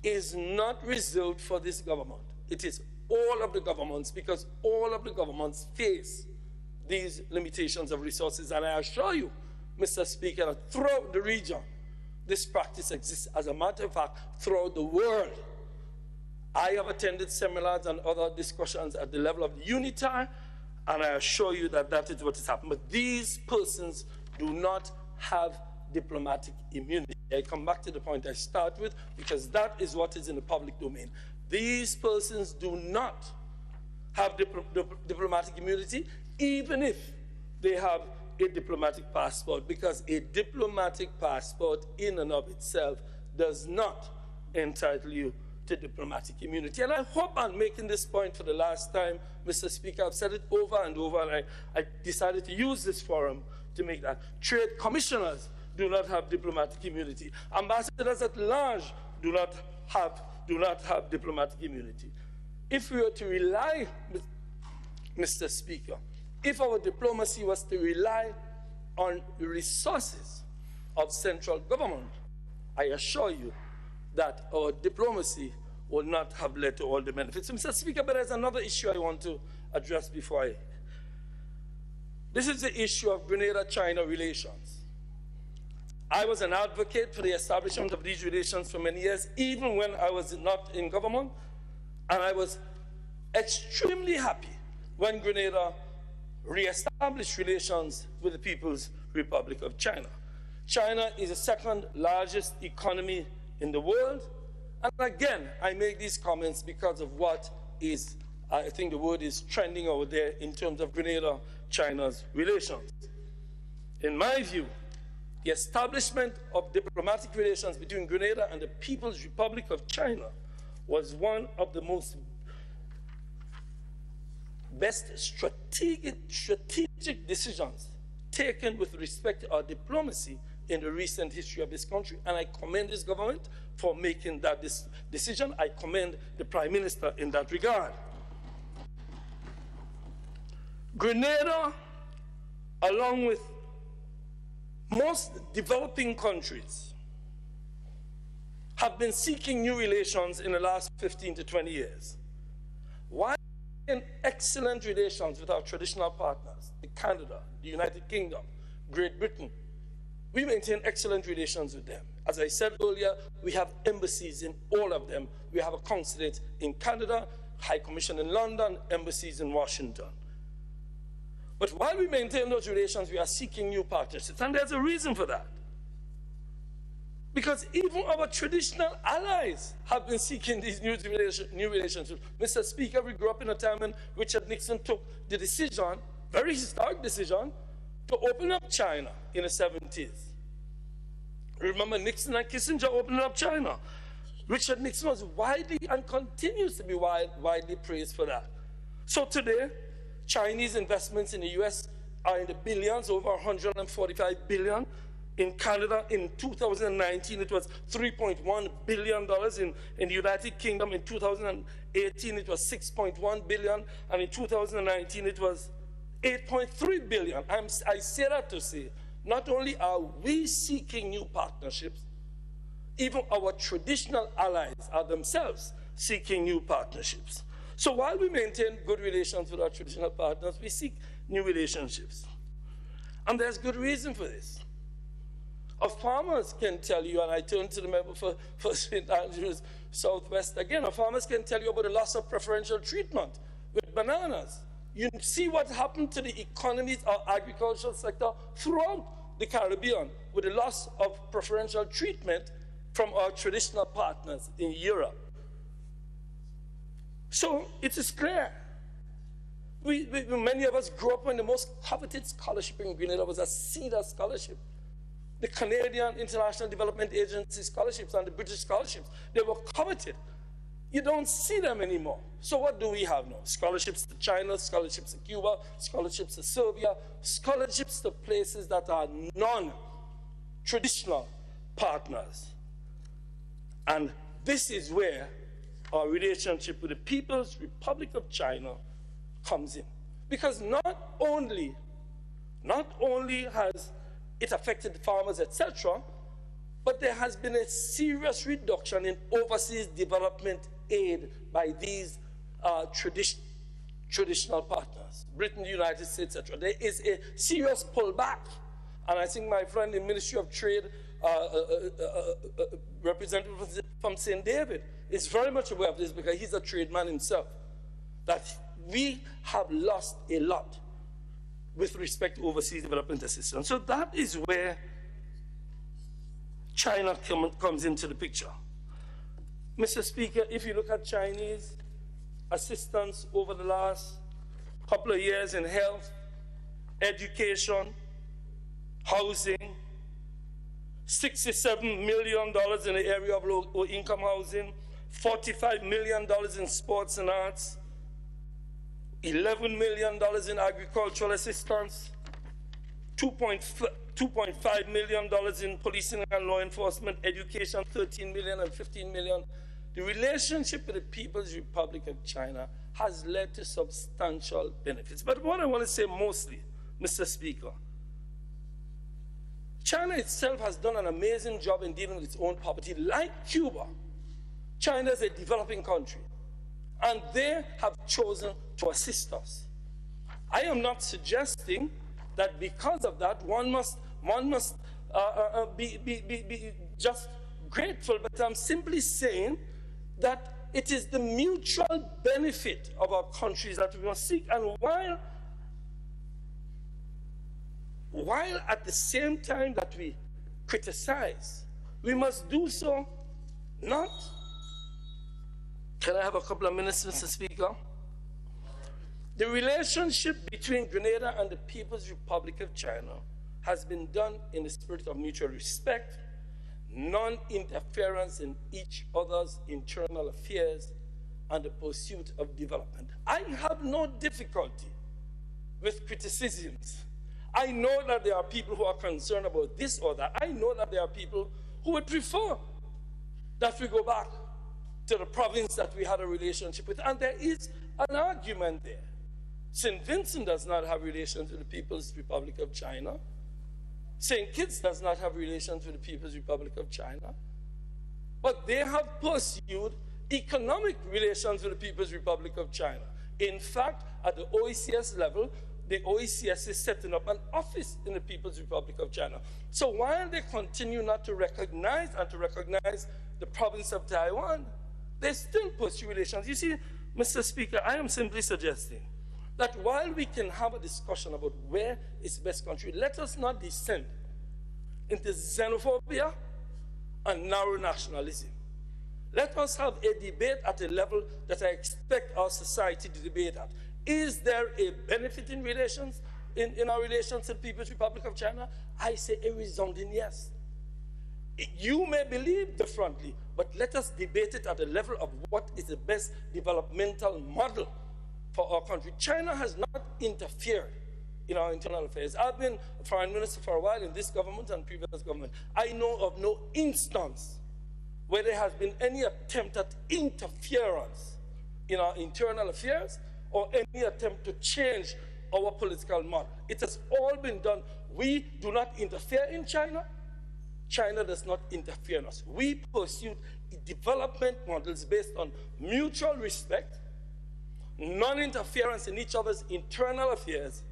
is not reserved for this government. It is all of the governments, because all of the governments face these limitations of resources. And I assure you, Mr. Speaker, that throughout the region, this practice exists. As a matter of fact, throughout the world. I have attended seminars and other discussions at the level of the UNITAR, and I assure you that that is what has happened. But these persons do not have diplomatic immunity. I come back to the point I start with, because that is what is in the public domain. These persons do not have diplomatic immunity, even if they have a diplomatic passport, because a diplomatic passport in and of itself does not entitle you to diplomatic immunity. And I hope I'm making this point for the last time, Mr. Speaker. I've said it over and over, and I decided to use this forum to make that. Trade commissioners do not have diplomatic immunity. Ambassadors at large do not have diplomatic immunity. If we were to rely, Mr. Speaker, if our diplomacy was to rely on the resources of central government, I assure you that our diplomacy will not have led to all the benefits. Mr. Speaker, but there's another issue I want to address before I. This is the issue of Grenada-China relations. I was an advocate for the establishment of these relations for many years, even when I was not in government, and I was extremely happy when Grenada re-established relations with the People's Republic of China. China is the second largest economy in the world, and again, I make these comments because of what is, I think the word is trending over there in terms of Grenada-China's relations. In my view, the establishment of diplomatic relations between Grenada and the People's Republic of China was one of the most best strategic decisions taken with respect to our diplomacy in the recent history of this country. And I commend this government for making that decision. I commend the Prime Minister in that regard. Grenada, along with most developing countries, have been seeking new relations in the last 15 to 20 years. Why in excellent relations with our traditional partners, Canada, the United Kingdom, Great Britain? We maintain excellent relations with them. As I said earlier, we have embassies in all of them. We have a consulate in Canada, High Commission in London, embassies in Washington. But while we maintain those relations, we are seeking new partnerships, and there's a reason for that. Because even our traditional allies have been seeking these new relationships. Mr. Speaker, we grew up in a time when Richard Nixon took the decision, very historic decision, to open up China in the 70s. Remember Nixon and Kissinger opening up China. Richard Nixon was widely and continues to be widely praised for that. So today, Chinese investments in the US are in the billions, over $145 billion. In Canada, in 2019, it was $3.1 billion. In the United Kingdom, in 2018, it was $6.1 billion. And in 2019, it was $8.3 billion. I say that to say, not only are we seeking new partnerships, even our traditional allies are themselves seeking new partnerships. So while we maintain good relations with our traditional partners, we seek new relationships. And there's good reason for this. Our farmers can tell you, and I turn to the member for St. Andrews Southwest again, our farmers can tell you about the loss of preferential treatment with bananas. You see what happened to the economies, our agricultural sector throughout the Caribbean with the loss of preferential treatment from our traditional partners in Europe. So it is clear Many of us grew up when the most coveted scholarship in Grenada was a CEDA scholarship. The Canadian International Development Agency scholarships and the British scholarships, they were coveted. You don't see them anymore. So what do we have now? Scholarships to China, scholarships to Cuba, scholarships to Serbia, scholarships to places that are non-traditional partners. And this is where our relationship with the People's Republic of China comes in. Because not only has it affected the farmers, etc., but there has been a serious reduction in overseas development aid by these traditional partners, Britain, the United States, etc. There is a serious pullback. And I think my friend in the Ministry of Trade, representative from St. David, is very much aware of this because he's a trade man himself, that we have lost a lot with respect to overseas development assistance. So that is where China comes into the picture. Mr. Speaker, if you look at Chinese assistance over the last couple of years in health, education, housing, $67 million in the area of low-income housing, $45 million in sports and arts, $11 million in agricultural assistance, $2.5 million in policing and law enforcement, education, $13 million and $15 million. The relationship with the People's Republic of China has led to substantial benefits. But what I want to say mostly, Mr. Speaker, China itself has done an amazing job in dealing with its own poverty. Like Cuba, China is a developing country, and they have chosen to assist us. I am not suggesting that because of that, one must be just grateful, but I'm simply saying that it is the mutual benefit of our countries that we must seek. And while at the same time that we criticize, we must do so not. Can I have a couple of minutes, Mr. Speaker? The relationship between Grenada and the People's Republic of China has been done in the spirit of mutual respect, non-interference in each other's internal affairs, and the pursuit of development. I have no difficulty with criticisms. I know that there are people who are concerned about this or that. I know that there are people who would prefer that we go back to the province that we had a relationship with. And there is an argument there. St. Vincent does not have relations with the People's Republic of China. St. Kitts does not have relations with the People's Republic of China. But they have pursued economic relations with the People's Republic of China. In fact, at the OECS level, the OECS is setting up an office in the People's Republic of China. So while they continue not to recognize the province of Taiwan, they still pursue relations. You see, Mr. Speaker, I am simply suggesting that while we can have a discussion about where is the best country, let us not descend into xenophobia and narrow nationalism. Let us have a debate at a level that I expect our society to debate at. Is there a benefit in relations, in our relations to the People's Republic of China? I say a resounding yes. You may believe differently, but let us debate it at the level of what is the best developmental model for our country. China has not interfered in our internal affairs. I've been foreign minister for a while in this government and previous government. I know of no instance where there has been any attempt at interference in our internal affairs or any attempt to change our political model. It has all been done. We do not interfere in China. China does not interfere in us. We pursue development models based on mutual respect, non-interference in each other's internal affairs,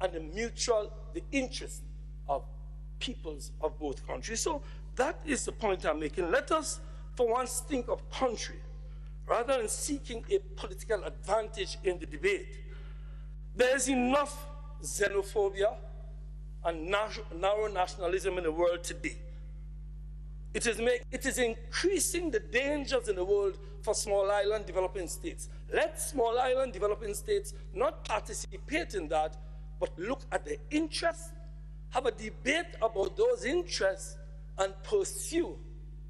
and the interest of peoples of both countries. So that is the point I'm making. Let us, for once, think of country rather than seeking a political advantage in the debate. There is enough xenophobia and narrow nationalism in the world today. It is increasing the dangers in the world for small island developing states. Let small island developing states not participate in that, but look at their interests, have a debate about those interests, and pursue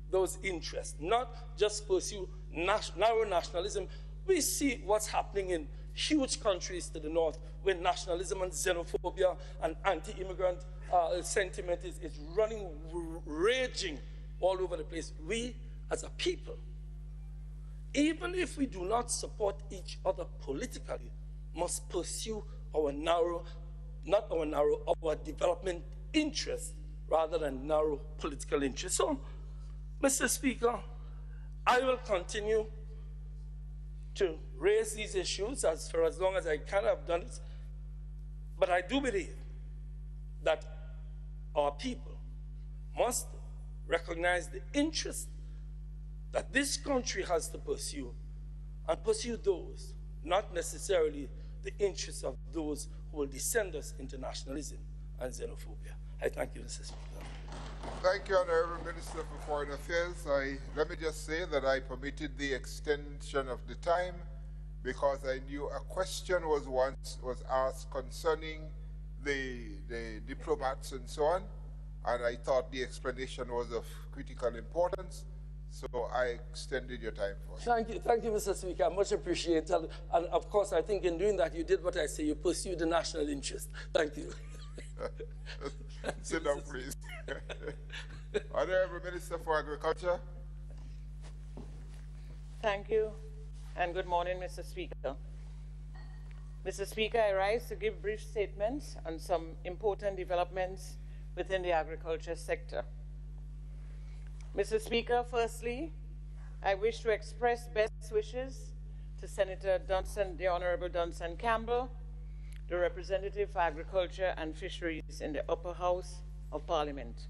those interests, not just pursue narrow nationalism. We see what's happening in huge countries to the north, where nationalism and xenophobia and anti-immigrant sentiment is running, raging all over the place. We, as a people, even if we do not support each other politically, must pursue our our development interests rather than narrow political interests. So, Mr. Speaker, I will continue to raise these issues for as long as I can. Have done it. But I do believe that our people must recognize the interest that this country has to pursue, and pursue those, not necessarily the interests of those who will descend us into nationalism and xenophobia. I thank you, Mr. Speaker. Thank you, Honorable Minister for Foreign Affairs. Let me just say that I permitted the extension of the time because I knew a question was asked concerning the diplomats and so on, and I thought the explanation was of critical importance, so I extended your time for it. Thank you, Mr. Speaker. Much appreciated. And of course, I think in doing that, you did what I say, you pursued the national interest. Thank you. Sit down, please. Honorable Minister for Agriculture. Thank you, and good morning, Mr. Speaker. Mr. Speaker, I rise to give brief statements on some important developments within the agriculture sector. Mr. Speaker, firstly, I wish to express best wishes to Senator Dunson, the Honorable Dunson Campbell, the Representative for Agriculture and Fisheries in the Upper House of Parliament.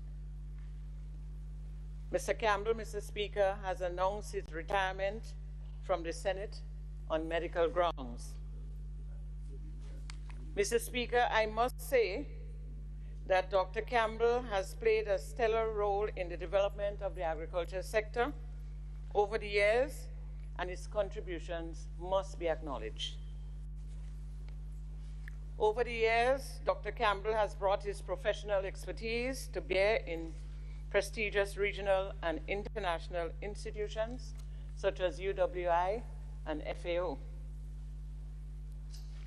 Mr. Campbell, Mr. Speaker, has announced his retirement from the Senate on medical grounds. Mr. Speaker, I must say that Dr. Campbell has played a stellar role in the development of the agriculture sector over the years, and his contributions must be acknowledged. Over the years, Dr. Campbell has brought his professional expertise to bear in prestigious regional and international institutions such as UWI and FAO.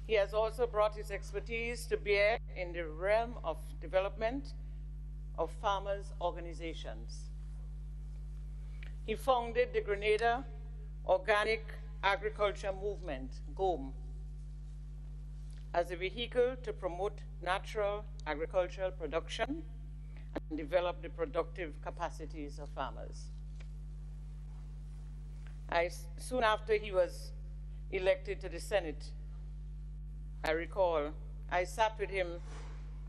He has also brought his expertise to bear in the realm of development of farmers' organizations. He founded the Grenada Organic Agriculture Movement, GOAM, as a vehicle to promote natural agricultural production and develop the productive capacities of farmers. Soon after he was elected to the Senate, I recall, I sat with him,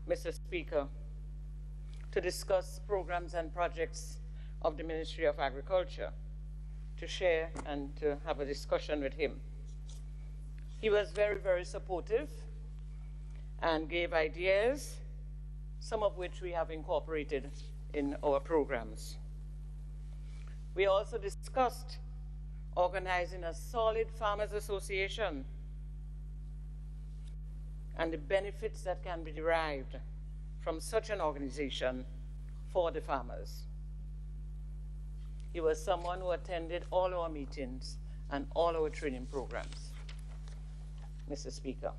Mr. Speaker, to discuss programs and projects of the Ministry of Agriculture, to share and to have a discussion with him. He was very, very supportive and gave ideas, some of which we have incorporated in our programs. We also discussed organizing a solid farmers association and the benefits that can be derived from such an organization for the farmers. He was someone who attended all our meetings and all our training programs, Mr. Speaker.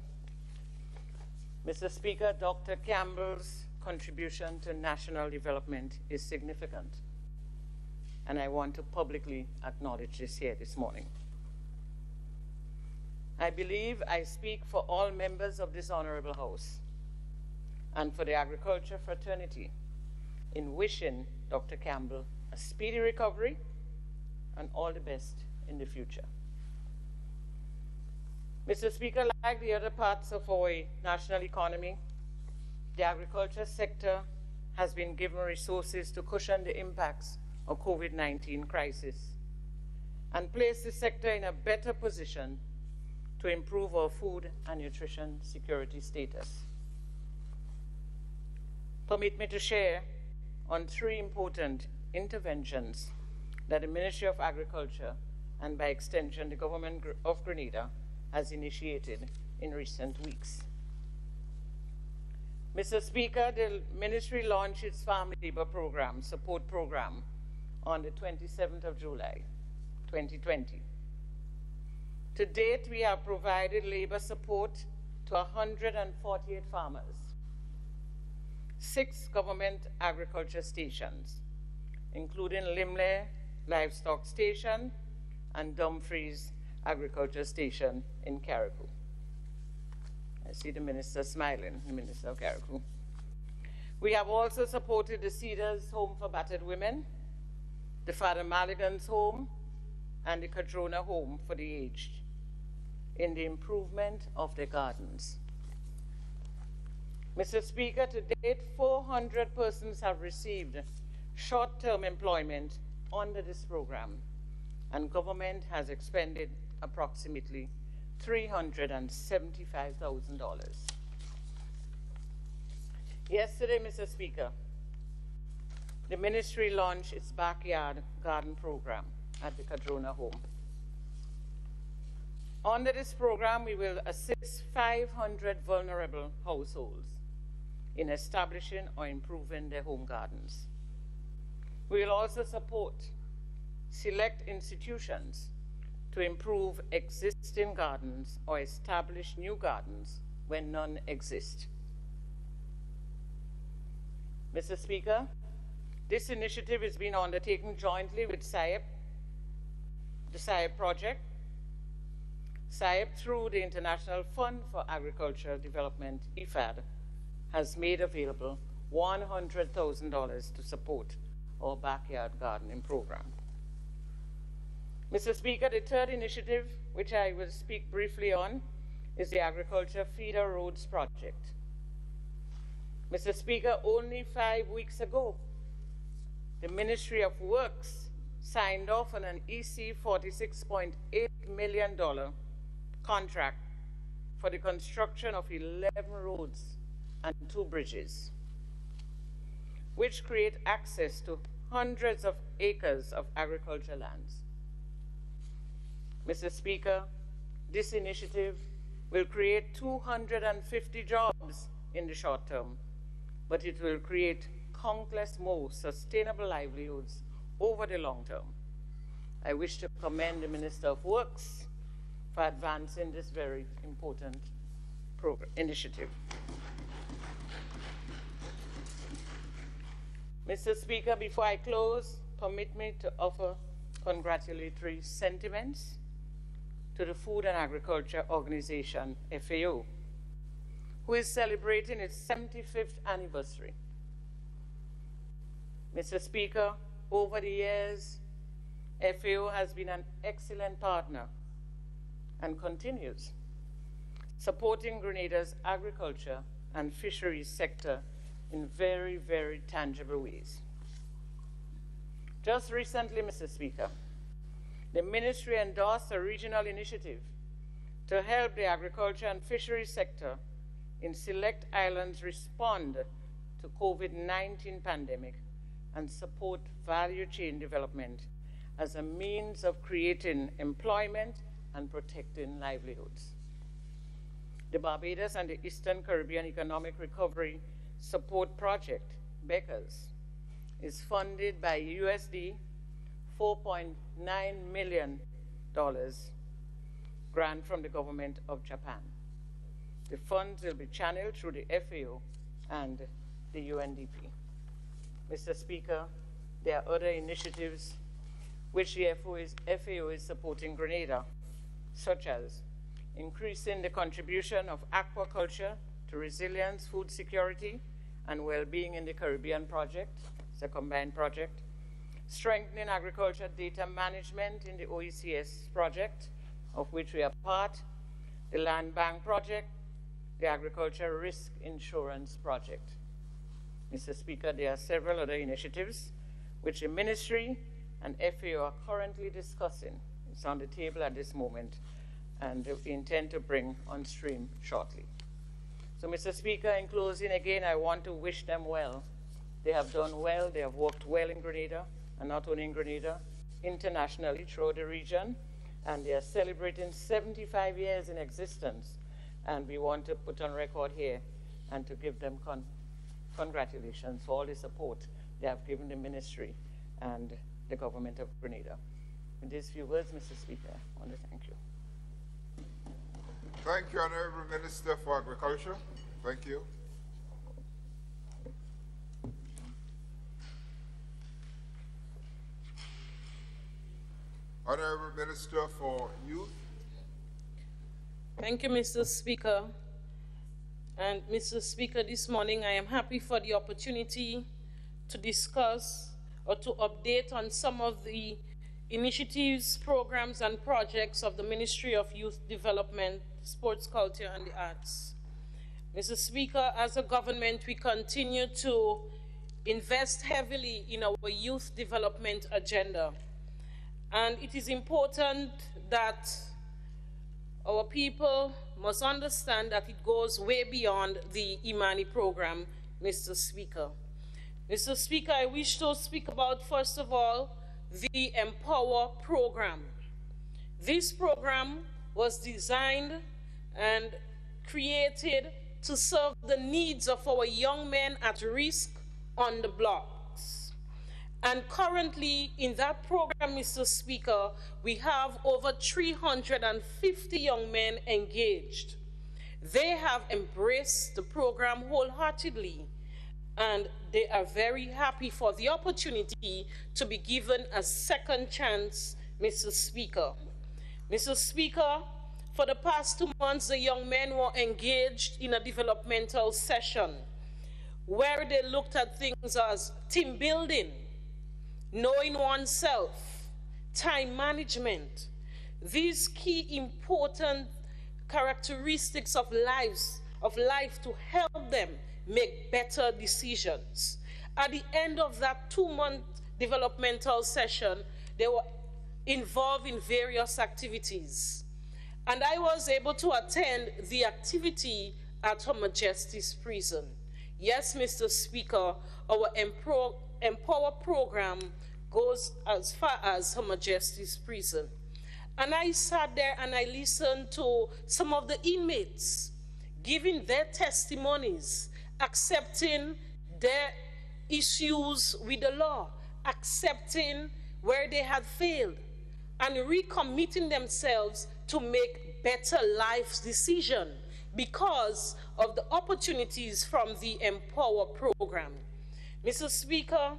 Mr. Speaker, Dr. Campbell's contribution to national development is significant, and I want to publicly acknowledge this here this morning. I believe I speak for all members of this honorable House and for the agriculture fraternity in wishing Dr. Campbell a speedy recovery and all the best in the future. Mr. Speaker, like the other parts of our national economy, the agriculture sector has been given resources to cushion the impacts of COVID-19 crisis and place the sector in a better position to improve our food and nutrition security status. Permit me to share on 3 important interventions that the Ministry of Agriculture and by extension, the government of Grenada has initiated in recent weeks. Mr. Speaker, the ministry launched its Farm Labor Program, support program, on the 27th of July, 2020. To date, we have provided labor support to 148 farmers, 6 government agriculture stations, including Limleh Livestock Station and Dumfries Agriculture Station in Carriacou. I see the minister smiling, the Minister of Carriacou. We have also supported the Cedars Home for Battered Women, the Father Maligan's Home, and the Cadrona Home for the Aged in the improvement of their gardens. Mr. Speaker, to date, 400 persons have received short-term employment under this program, and government has expended approximately $375,000. Yesterday, Mr. Speaker, the ministry launched its backyard garden program at the Cadrona Home. Under this program, we will assist 500 vulnerable households in establishing or improving their home gardens. We will also support select institutions to improve existing gardens or establish new gardens when none exist. Mr. Speaker, this initiative is being undertaken jointly with SIEP, the SIEP project. SIEP, through the International Fund for Agricultural Development, IFAD, has made available $100,000 to support our backyard gardening program. Mr. Speaker, the third initiative, which I will speak briefly on, is the Agriculture Feeder Roads Project. Mr. Speaker, only 5 weeks ago, the Ministry of Works signed off on an EC $46.8 million contract for the construction of 11 roads and 2 bridges, which create access to hundreds of acres of agricultural lands. Mr. Speaker, this initiative will create 250 jobs in the short term, but it will create countless more sustainable livelihoods over the long term. I wish to commend the Minister of Works for advancing this very important initiative. Mr. Speaker, before I close, permit me to offer congratulatory sentiments to the Food and Agriculture Organization, FAO, who is celebrating its 75th anniversary. Mr. Speaker, over the years, FAO has been an excellent partner and continues supporting Grenada's agriculture and fisheries sector in very, very tangible ways. Just recently, Mr. Speaker, the ministry endorsed a regional initiative to help the agriculture and fisheries sector in select islands respond to COVID-19 pandemic and support value chain development as a means of creating employment and protecting livelihoods. The Barbados and the Eastern Caribbean Economic Recovery Support Project, BECAS, is funded by USD $4.9 million grant from the government of Japan. The funds will be channeled through the FAO and the UNDP. Mr. Speaker, there are other initiatives which the FAO is supporting Grenada, such as increasing the contribution of aquaculture to resilience, food security, and well-being in the Caribbean project. It's a combined project. Strengthening agriculture data management in the OECS project, of which we are part, the Land Bank project, the Agriculture Risk Insurance project. Mr. Speaker, there are several other initiatives which the ministry and FAO are currently discussing. It's on the table at this moment, and we intend to bring on stream shortly. So, Mr. Speaker, in closing, again, I want to wish them well. They have done well, they have worked well in Grenada, and not only in Grenada, internationally throughout the region, and they are celebrating 75 years in existence. And we want to put on record here and to give them congratulations for all the support they have given the ministry and the government of Grenada. In these few words, Mr. Speaker, I want to thank you. Thank you, Honorable Minister for Agriculture. Thank you. Honorable Minister for Youth. Thank you, Mr. Speaker. And Mr. Speaker, this morning I am happy for the opportunity to discuss or to update on some of the initiatives, programs, and projects of the Ministry of Youth Development, Sports, Culture, and the Arts. Mr. Speaker, as a government, we continue to invest heavily in our youth development agenda. And it is important that our people must understand that it goes way beyond the Imani program, Mr. Speaker. Mr. Speaker, I wish to speak about, first of all, the Empower program. This program was designed and created to serve the needs of our young men at risk on the blocks. And currently in that program, Mr. Speaker, we have over 350 young men engaged. They have embraced the program wholeheartedly, and they are very happy for the opportunity to be given a second chance, Mr. Speaker. Mr. Speaker, for the past 2 months, the young men were engaged in a developmental session where they looked at things as team building, knowing oneself, time management, these key important characteristics of life to help them make better decisions. At the end of that 2-month developmental session, they were involved in various activities. And I was able to attend the activity at Her Majesty's Prison. Yes, Mr. Speaker, our Empower program goes as far as Her Majesty's Prison. And I sat there and I listened to some of the inmates giving their testimonies, accepting their issues with the law, accepting where they had failed, and recommitting themselves to make better life decisions because of the opportunities from the Empower program. Mr. Speaker,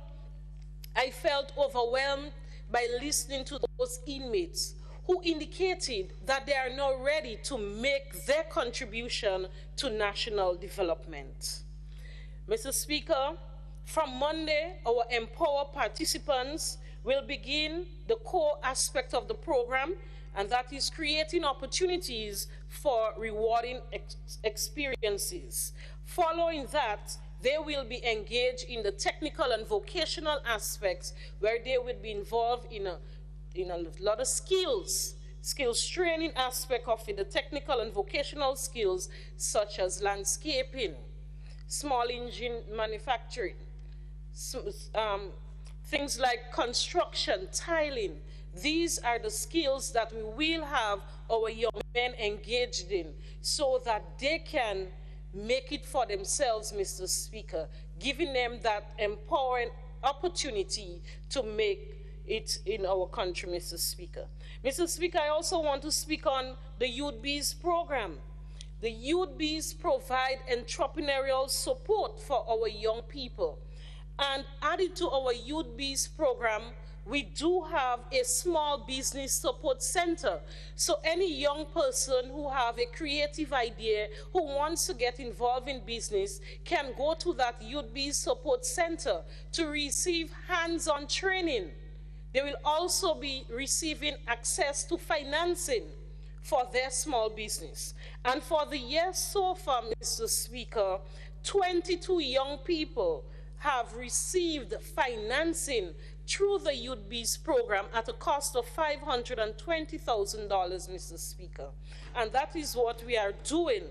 I felt overwhelmed by listening to those inmates who indicated that they are now ready to make their contribution to national development. Mr. Speaker, from Monday, our Empower participants will begin the core aspect of the program, and that is creating opportunities for rewarding experiences. Following that, they will be engaged in the technical and vocational aspects where they will be involved in a lot of skills training aspect of it, the technical and vocational skills such as landscaping, small engine manufacturing, things like construction, tiling. These are the skills that we will have our young men engaged in so that they can make it for themselves, Mr. Speaker, giving them that empowering opportunity to make it in our country, Mr. Speaker. Mr. Speaker, I also want to speak on the Youth Bees program. The Youth Bees provide entrepreneurial support for our young people. And added to our Youth Bees program, we do have a small business support center. So any young person who have a creative idea, who wants to get involved in business, can go to that Youth Bees support center to receive hands-on training. They will also be receiving access to financing for their small business. And for the year so far, Mr. Speaker, 22 young people have received financing through the Youth Bees program at a cost of $520,000, Mr. Speaker. And that is what we are doing,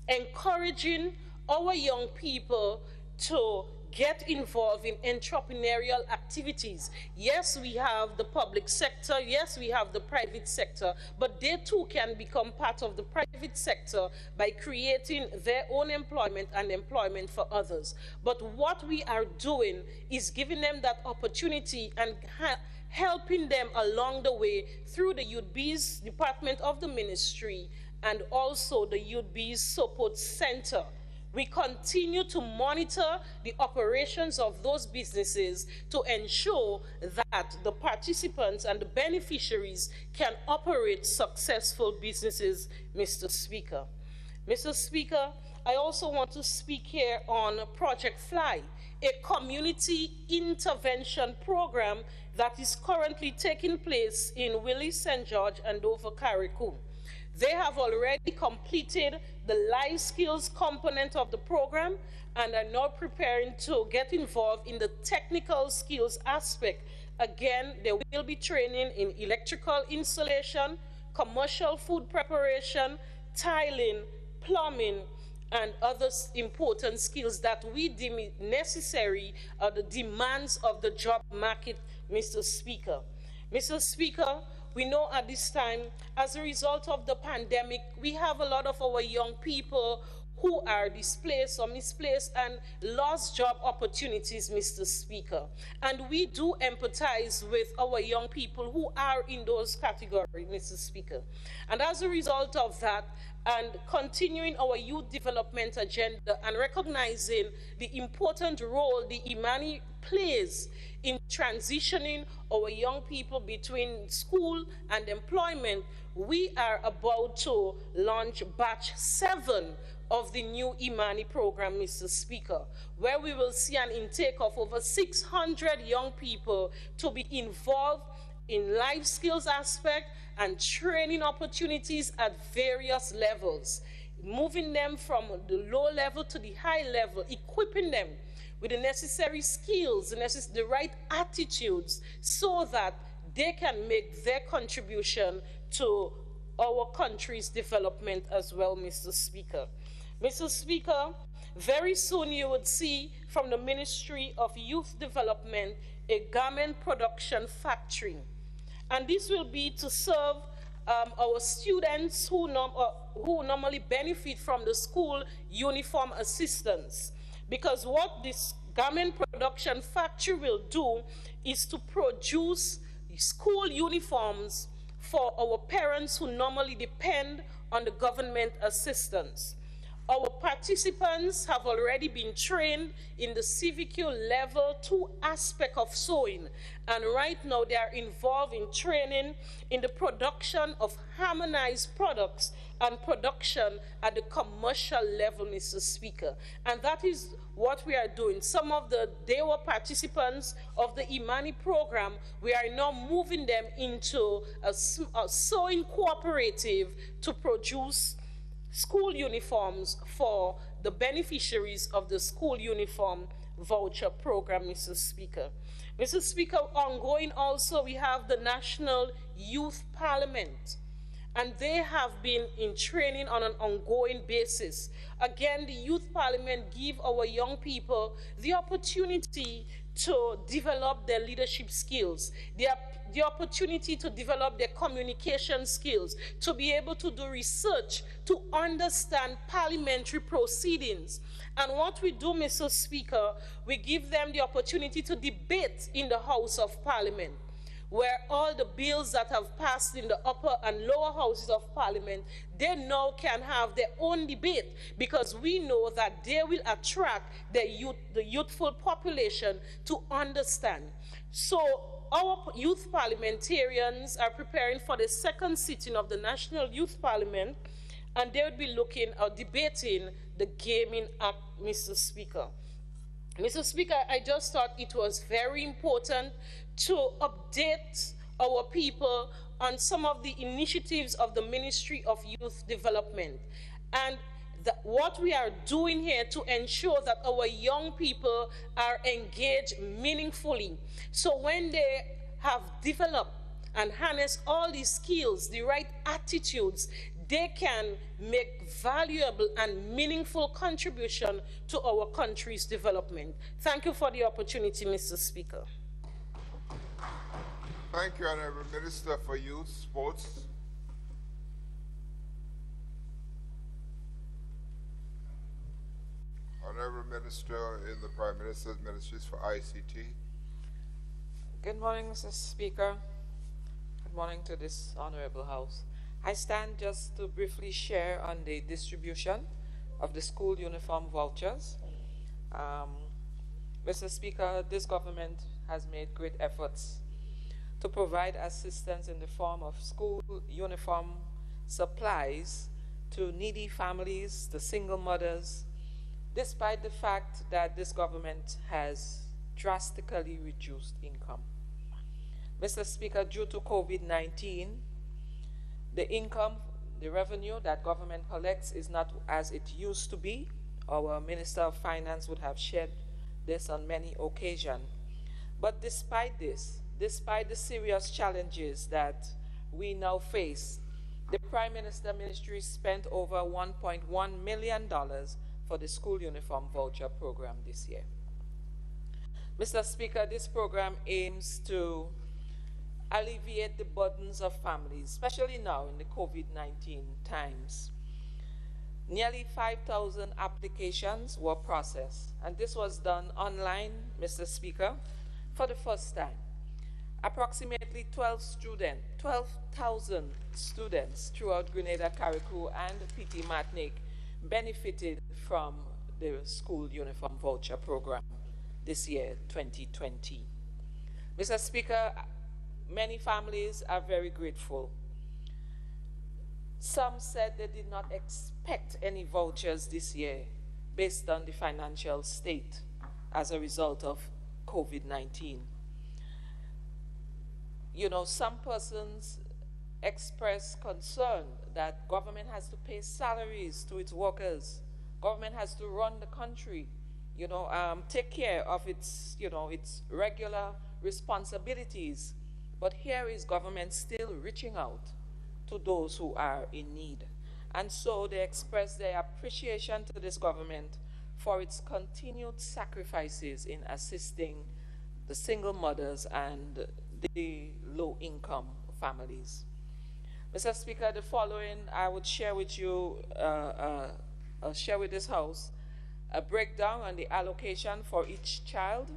encouraging our young people to get involved in entrepreneurial activities. Yes, we have the public sector, yes, we have the private sector, but they too can become part of the private sector by creating their own employment and employment for others. But what we are doing is giving them that opportunity and helping them along the way through the Youth Biz department of the ministry and also the Youth Biz Support Center. We continue to monitor the operations of those businesses to ensure that the participants and the beneficiaries can operate successful businesses, Mr. Speaker. Mr. Speaker, I also want to speak here on Project Fly, a community intervention program that is currently taking place in Willis, St. George, and Dover, Carriacou. They have already completed the life skills component of the program and are now preparing to get involved in the technical skills aspect. Again, they will be training in electrical installation, commercial food preparation, tiling, plumbing, and other important skills that we deem necessary are the demands of the job market, Mr. Speaker. Mr. Speaker, we know at this time, as a result of the pandemic, we have a lot of our young people who are displaced or misplaced and lost job opportunities, Mr. Speaker. And we do empathize with our young people who are in those categories, Mr. Speaker. And as a result of that, and continuing our youth development agenda and recognizing the important role the Imani plays in transitioning our young people between school and employment, we are about to launch batch 7 of the new Imani program, Mr. Speaker, where we will see an intake of over 600 young people to be involved in life skills aspect and training opportunities at various levels, moving them from the low level to the high level, equipping them with the necessary skills, the right attitudes, so that they can make their contribution to our country's development as well, Mr. Speaker. Mr. Speaker, very soon you would see from the Ministry of Youth Development a garment production factory. And this will be to serve our students who normally benefit from the school uniform assistance. Because what this garment production factory will do is to produce school uniforms for our parents who normally depend on the government assistance. Our participants have already been trained in the CVQ level 2 aspect of sewing, and right now they are involved in training in the production of harmonized products and production at the commercial level, Mr. Speaker. And that is what we are doing. Some of they were participants of the Imani program. We are now moving them into a sewing cooperative to produce school uniforms for the beneficiaries of the school uniform voucher program, Mr. Speaker. Mr. Speaker, ongoing also we have the National Youth Parliament, and they have been in training on an ongoing basis. Again, the Youth Parliament give our young people the opportunity to develop their leadership skills, the opportunity to develop their communication skills, to be able to do research, to understand parliamentary proceedings. And what we do, Mr. Speaker, we give them the opportunity to debate in the House of Parliament, where all the bills that have passed in the upper and lower houses of Parliament, they now can have their own debate, because we know that they will attract the youthful population to understand. So our youth parliamentarians are preparing for the second sitting of the National Youth Parliament, and they will be looking or debating the Gaming Act, Mr. Speaker. Mr. Speaker, I just thought it was very important to update our people on some of the initiatives of the Ministry of Youth Development, and what we are doing here to ensure that our young people are engaged meaningfully. So when they have developed and harnessed all these skills, the right attitudes, they can make valuable and meaningful contribution to our country's development. Thank you for the opportunity, Mr. Speaker. Thank you, Honorable Minister for Youth, Sports. Honorable Minister in the Prime Minister's Ministries for ICT. Good morning, Mr. Speaker. Good morning to this Honorable House. I stand just to briefly share on the distribution of the school uniform vouchers. Mr. Speaker, this government has made great efforts to provide assistance in the form of school uniform supplies to needy families, to single mothers, despite the fact that this government has drastically reduced income. Mr. Speaker, due to COVID-19, the income, the revenue that government collects is not as it used to be. Our Minister of Finance would have shared this on many occasions. But despite this, despite the serious challenges that we now face, the Prime Minister Ministry spent over $1.1 million for the school uniform voucher program this year. Mr. Speaker, this program aims to alleviate the burdens of families, especially now in the COVID-19 times. Nearly 5,000 applications were processed, and this was done online, Mr. Speaker, for the first time. Approximately 12,000 students throughout Grenada, Carriacou, and PT Martinique benefited from the school uniform voucher program this year, 2020. Mr. Speaker, many families are very grateful. Some said they did not expect any vouchers this year based on the financial state as a result of COVID-19. You know, some persons express concern that government has to pay salaries to its workers. Government has to run the country, take care of its, its regular responsibilities. But here is government still reaching out to those who are in need. And so they express their appreciation to this government for its continued sacrifices in assisting the single mothers and the low-income families. Mr. Speaker, the following I would share with you, I'll share with this House, a breakdown on the allocation for each child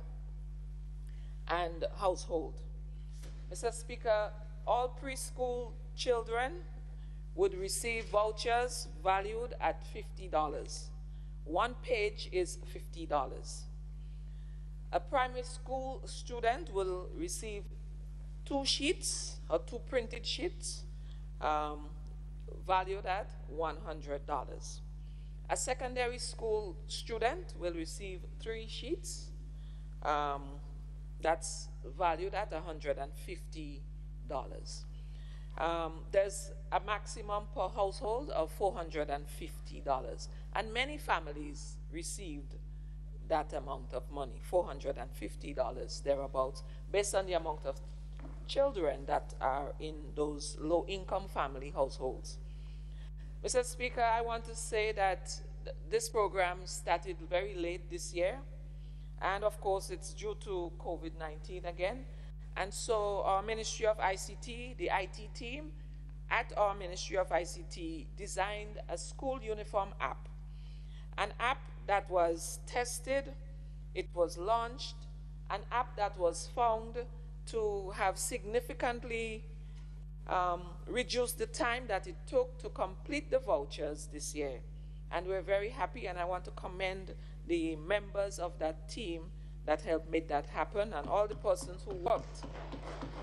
and household. Mr. Speaker, all preschool children would receive vouchers valued at $50. One page is $50. A primary school student will receive 2 sheets or 2 printed sheets valued at $100. A secondary school student will receive 3 sheets that's valued at $150. There's a maximum per household of $450, and many families received that amount of money, $450 thereabouts, based on the amount of children that are in those low-income family households. Mr. Speaker, I want to say that this program started very late this year, and of course it's due to COVID-19 again. And so our Ministry of ICT, the IT team at our Ministry of ICT designed a school uniform app. An app that was tested, it was launched, an app that was found to have significantly reduced the time that it took to complete the vouchers this year. And we're very happy, and I want to commend the members of that team that helped make that happen, and all the persons who worked,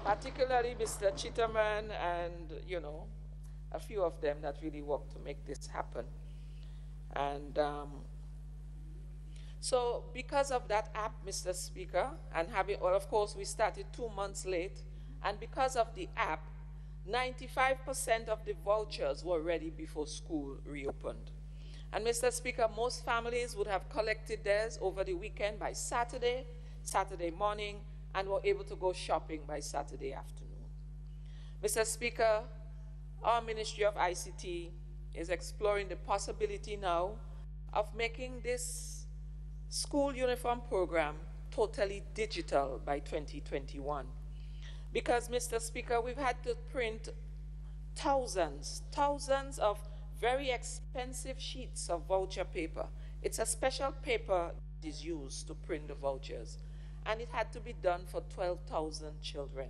particularly Mr. Chitterman and, a few of them that really worked to make this happen. And so because of that app, Mr. Speaker, and of course, we started 2 months late, and because of the app, 95% of the vouchers were ready before school reopened. And Mr. Speaker, most families would have collected theirs over the weekend by Saturday morning, and were able to go shopping by Saturday afternoon. Mr. Speaker, our Ministry of ICT is exploring the possibility now of making this school uniform program totally digital by 2021. Because, Mr. Speaker, we've had to print thousands of very expensive sheets of voucher paper. It's a special paper that is used to print the vouchers. And it had to be done for 12,000 children,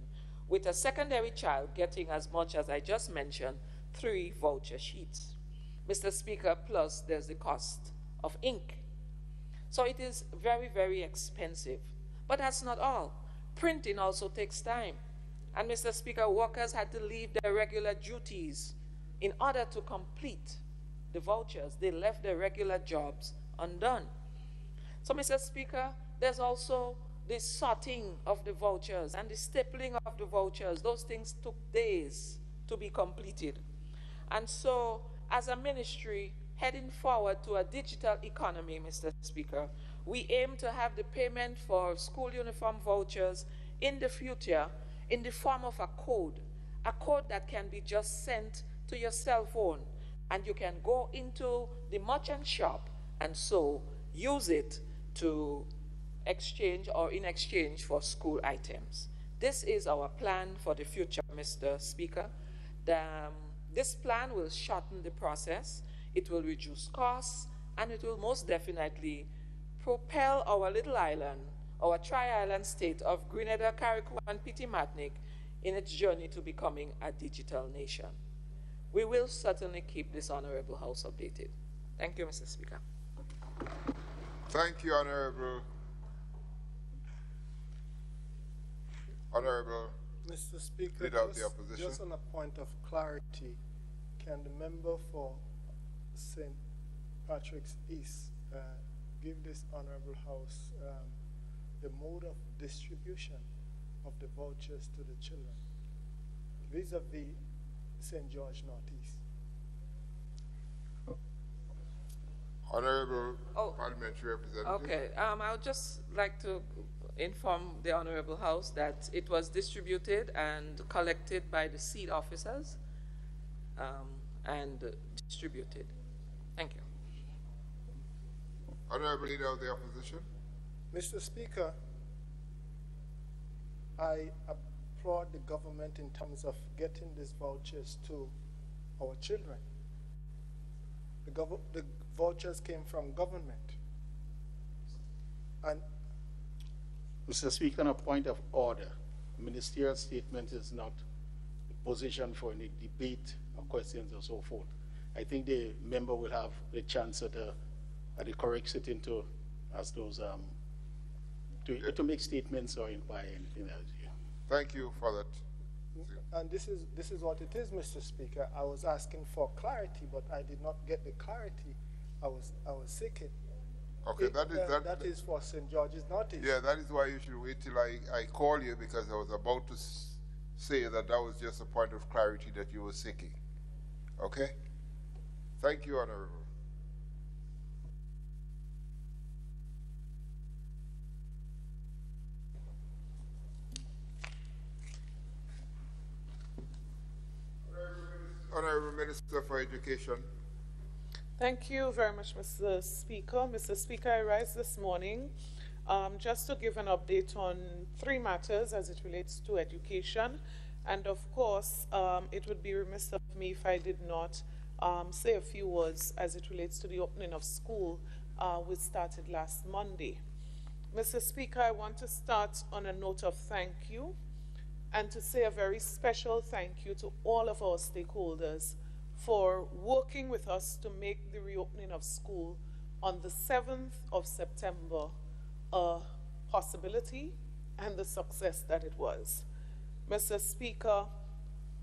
with a secondary child getting as much as I just mentioned, 3 voucher sheets. Mr. Speaker, plus there's the cost of ink. So it is very, very expensive. But that's not all. Printing also takes time. And Mr. Speaker, workers had to leave their regular duties in order to complete the vouchers. They left their regular jobs undone. So, Mr. Speaker, there's also the sorting of the vouchers and the stapling of the vouchers. Those things took days to be completed. And so, as a ministry heading forward to a digital economy, Mr. Speaker, we aim to have the payment for school uniform vouchers in the future in the form of a code that can be just sent to your cell phone, and you can go into the merchant shop and so use it to exchange or in exchange for school items. This is our plan for the future, Mr. Speaker. This plan will shorten the process, it will reduce costs, and it will most definitely propel our little island, our tri-island state of Grenada, Carriacou, and Petit Martinique in its journey to becoming a digital nation. We will certainly keep this Honorable House updated. Thank you, Mr. Speaker. Thank you, Honorable Mr. Speaker, Leader of the Opposition. Just on a point of clarity, can the member for St. Patrick's East give this Honorable House the mode of distribution of the vouchers to the children vis-a-vis St. George Northeast? Honorable Parliamentary Representative. Okay, I would just like to inform the Honorable House that it was distributed and collected by the seed officers and distributed. Thank you. Honorable Leader of the Opposition. Mr. Speaker, I applaud the government in terms of getting these vouchers to our children. The vouchers came from government. And Mr. Speaker, on a point of order, the ministerial statement is not a position for any debate or questions or so forth. I think the member will have the chance at the correct sitting to ask those to make statements or inquire anything else. Yeah. Thank you for that. And this is what it is, Mr. Speaker. I was asking for clarity, but I did not get the clarity I was seeking. Okay, that is for St. George's Northeast. Yeah, that is why you should wait till I call you, because I was about to say that was just a point of clarity that you were seeking. Okay? Thank you, Honorable. Honorable Minister for Education. Thank you very much, Mr. Speaker. Mr. Speaker, I rise this morning just to give an update on 3 matters as it relates to education. And of course, it would be remiss of me if I did not say a few words as it relates to the opening of school, which started last Monday. Mr. Speaker, I want to start on a note of thank you and to say a very special thank you to all of our stakeholders for working with us to make the reopening of school on the 7th of September a possibility and the success that it was. Mr. Speaker,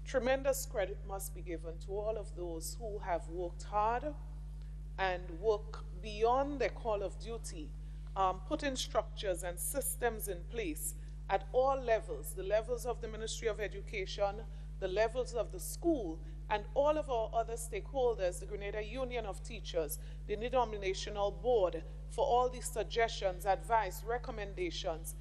tremendous credit must be given to all of those who have worked hard and work beyond their call of duty, putting structures and systems in place at all levels, the levels of the Ministry of Education, the levels of the school, and all of our other stakeholders, the Grenada Union of Teachers, the Denominational Board, for all these suggestions, advice, recommendations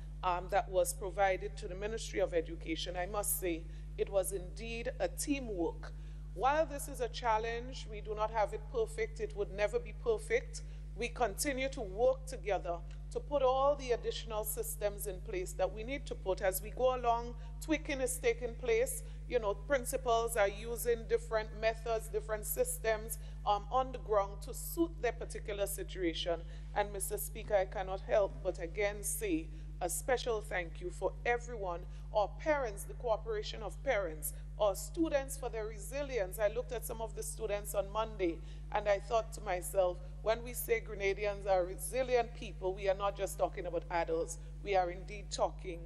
that was provided to the Ministry of Education. I must say, it was indeed a teamwork While this is a challenge, we do not have it perfect. It would never be perfect. We continue to work together to put all the additional systems in place that we need to put. As we go along, tweaking is taking place. You know, principals are using different methods, different systems on the ground to suit their particular situation. And Mr. Speaker, I cannot help but again say a special thank you for everyone, our parents, the cooperation of parents, our students for their resilience. I looked at some of the students on Monday and I thought to myself, when we say Grenadians are resilient people, we are not just talking about adults, we are indeed talking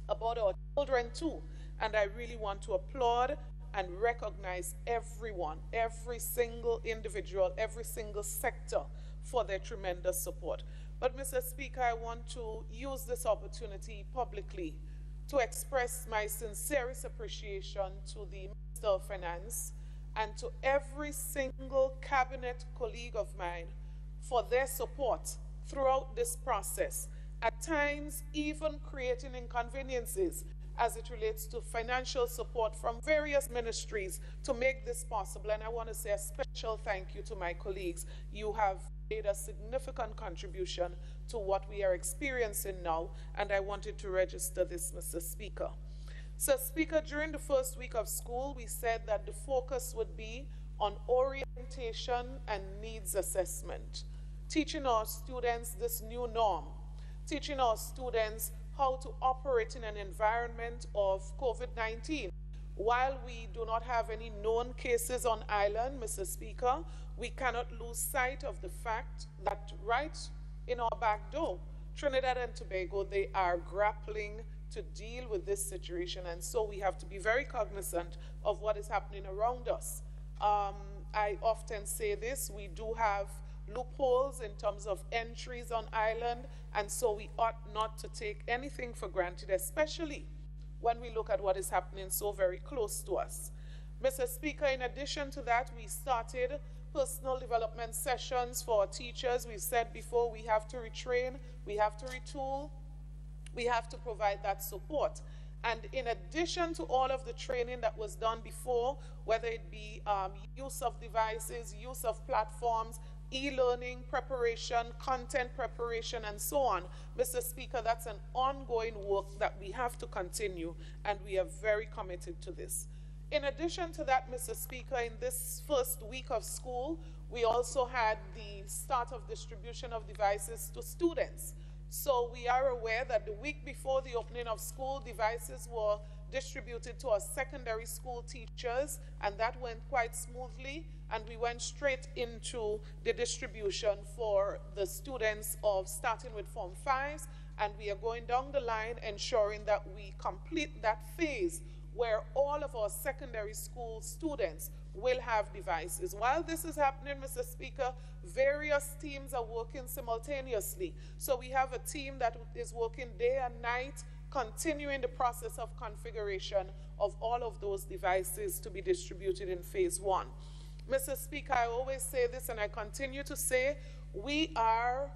about our children too. And I really want to applaud and recognize everyone, every single individual, every single sector for their tremendous support. But Mr. Speaker, I want to use this opportunity publicly to express my sincerest appreciation to the Minister of Finance and to every single cabinet colleague of mine for their support throughout this process, at times even creating inconveniences as it relates to financial support from various ministries to make this possible. And I want to say a special thank you to my colleagues. You have made a significant contribution to what we are experiencing now, and I wanted to register this, Mr. Speaker. So, Speaker, during the first week of school, we said that the focus would be on orientation and needs assessment, teaching our students this new norm, teaching our students how to operate in an environment of COVID-19. While we do not have any known cases on island, Mr. Speaker, we cannot lose sight of the fact that right in our back door, Trinidad and Tobago, they are grappling to deal with this situation, and so we have to be very cognizant of what is happening around us. I often say this, we do have loopholes in terms of entries on island, and so we ought not to take anything for granted, especially when we look at what is happening so very close to us. Mr. Speaker, in addition to that, we started personal development sessions for our teachers. We've said before, we have to retrain, we have to retool, we have to provide that support. And in addition to all of the training that was done before, whether it be use of devices, use of platforms, e-learning preparation, content preparation, and so on, Mr. Speaker, that's an ongoing work that we have to continue, and we are very committed to this. In addition to that, Mr. Speaker, in this first week of school, we also had the start of distribution of devices to students. So we are aware that the week before the opening of school, devices were distributed to our secondary school teachers, and that went quite smoothly, and we went straight into the distribution for the students of starting with Form 5s, and we are going down the line ensuring that we complete that phase where all of our secondary school students will have devices. While this is happening, Mr. Speaker, various teams are working simultaneously. So we have a team that is working day and night, continuing the process of configuration of all of those devices to be distributed in phase 1. Mr. Speaker, I always say this and I continue to say, we are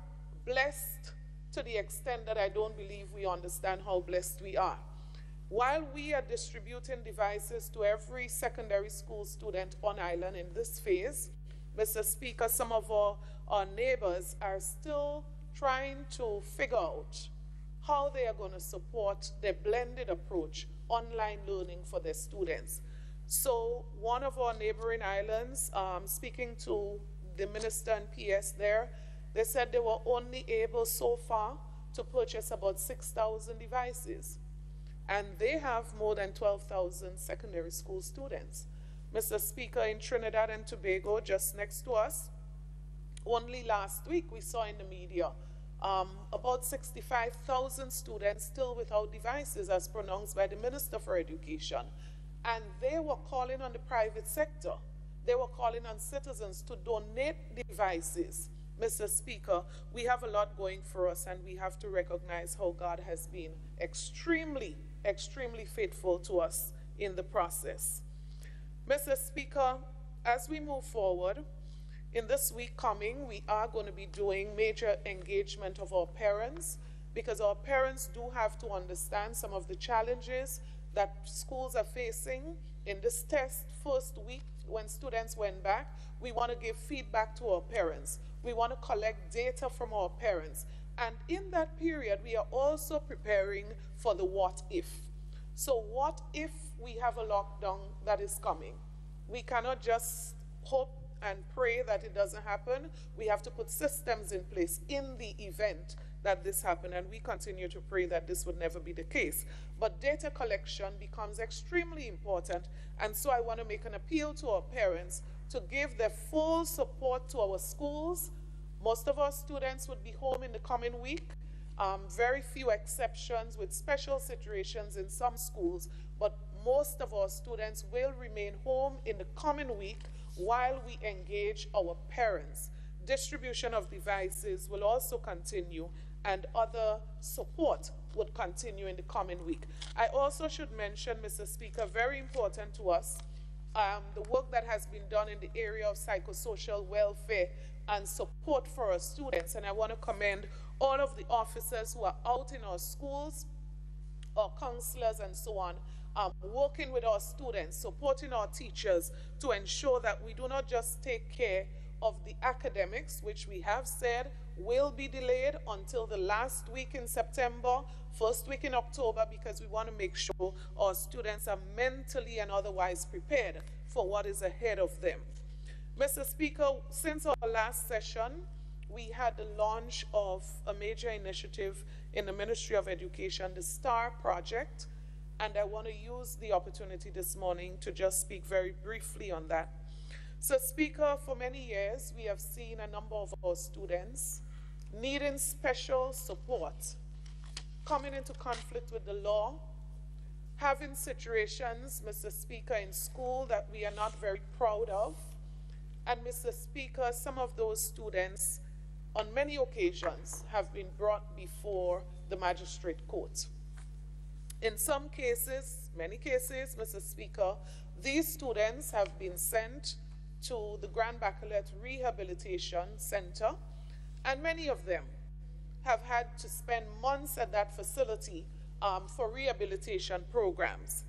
blessed to the extent that I don't believe we understand how blessed we are. While we are distributing devices to every secondary school student on island in this phase, Mr. Speaker, some of our neighbors are still trying to figure out how they are going to support their blended approach, online learning for their students. So one of our neighboring islands, speaking to the minister and PS there, they said they were only able so far to purchase about 6,000 devices. And they have more than 12,000 secondary school students. Mr. Speaker, in Trinidad and Tobago, just next to us, only last week we saw in the media about 65,000 students still without devices, as pronounced by the Minister for Education. And they were calling on the private sector. They were calling on citizens to donate devices. Mr. Speaker, we have a lot going for us, and we have to recognize how God has been extremely faithful to us in the process. Mr. Speaker, as we move forward, in this week coming, we are going to be doing major engagement of our parents, because our parents do have to understand some of the challenges that schools are facing in this test first week when students went back. We want to give feedback to our parents. We want to collect data from our parents. And in that period, we are also preparing for the what if. So what if we have a lockdown that is coming? We cannot just hope and pray that it doesn't happen. We have to put systems in place in the event that this happened, and we continue to pray that this would never be the case. But data collection becomes extremely important, and so I want to make an appeal to our parents to give their full support to our schools. Most of our students would be home in the coming week. Very few exceptions with special situations in some schools, but most of our students will remain home in the coming week while we engage our parents. Distribution of devices will also continue, and other support would continue in the coming week. I also should mention, Mr. Speaker, very important to us, the work that has been done in the area of psychosocial welfare and support for our students. And I want to commend all of the officers who are out in our schools, our counselors and so on, working with our students, supporting our teachers to ensure that we do not just take care of the academics, which we have said will be delayed until the last week in September, first week in October, because we want to make sure our students are mentally and otherwise prepared for what is ahead of them. Mr. Speaker, since our last session, we had the launch of a major initiative in the Ministry of Education, the STAR project, and I want to use the opportunity this morning to just speak very briefly on that. So, Speaker, for many years, we have seen a number of our students needing special support, coming into conflict with the law, having situations, Mr. Speaker, in school that we are not very proud of. And, Mr. Speaker, some of those students, on many occasions, have been brought before the magistrate court. In some cases, many cases, Mr. Speaker, these students have been sent to the Grand Bacolet Rehabilitation Center, and many of them have had to spend months at that facility for rehabilitation programs.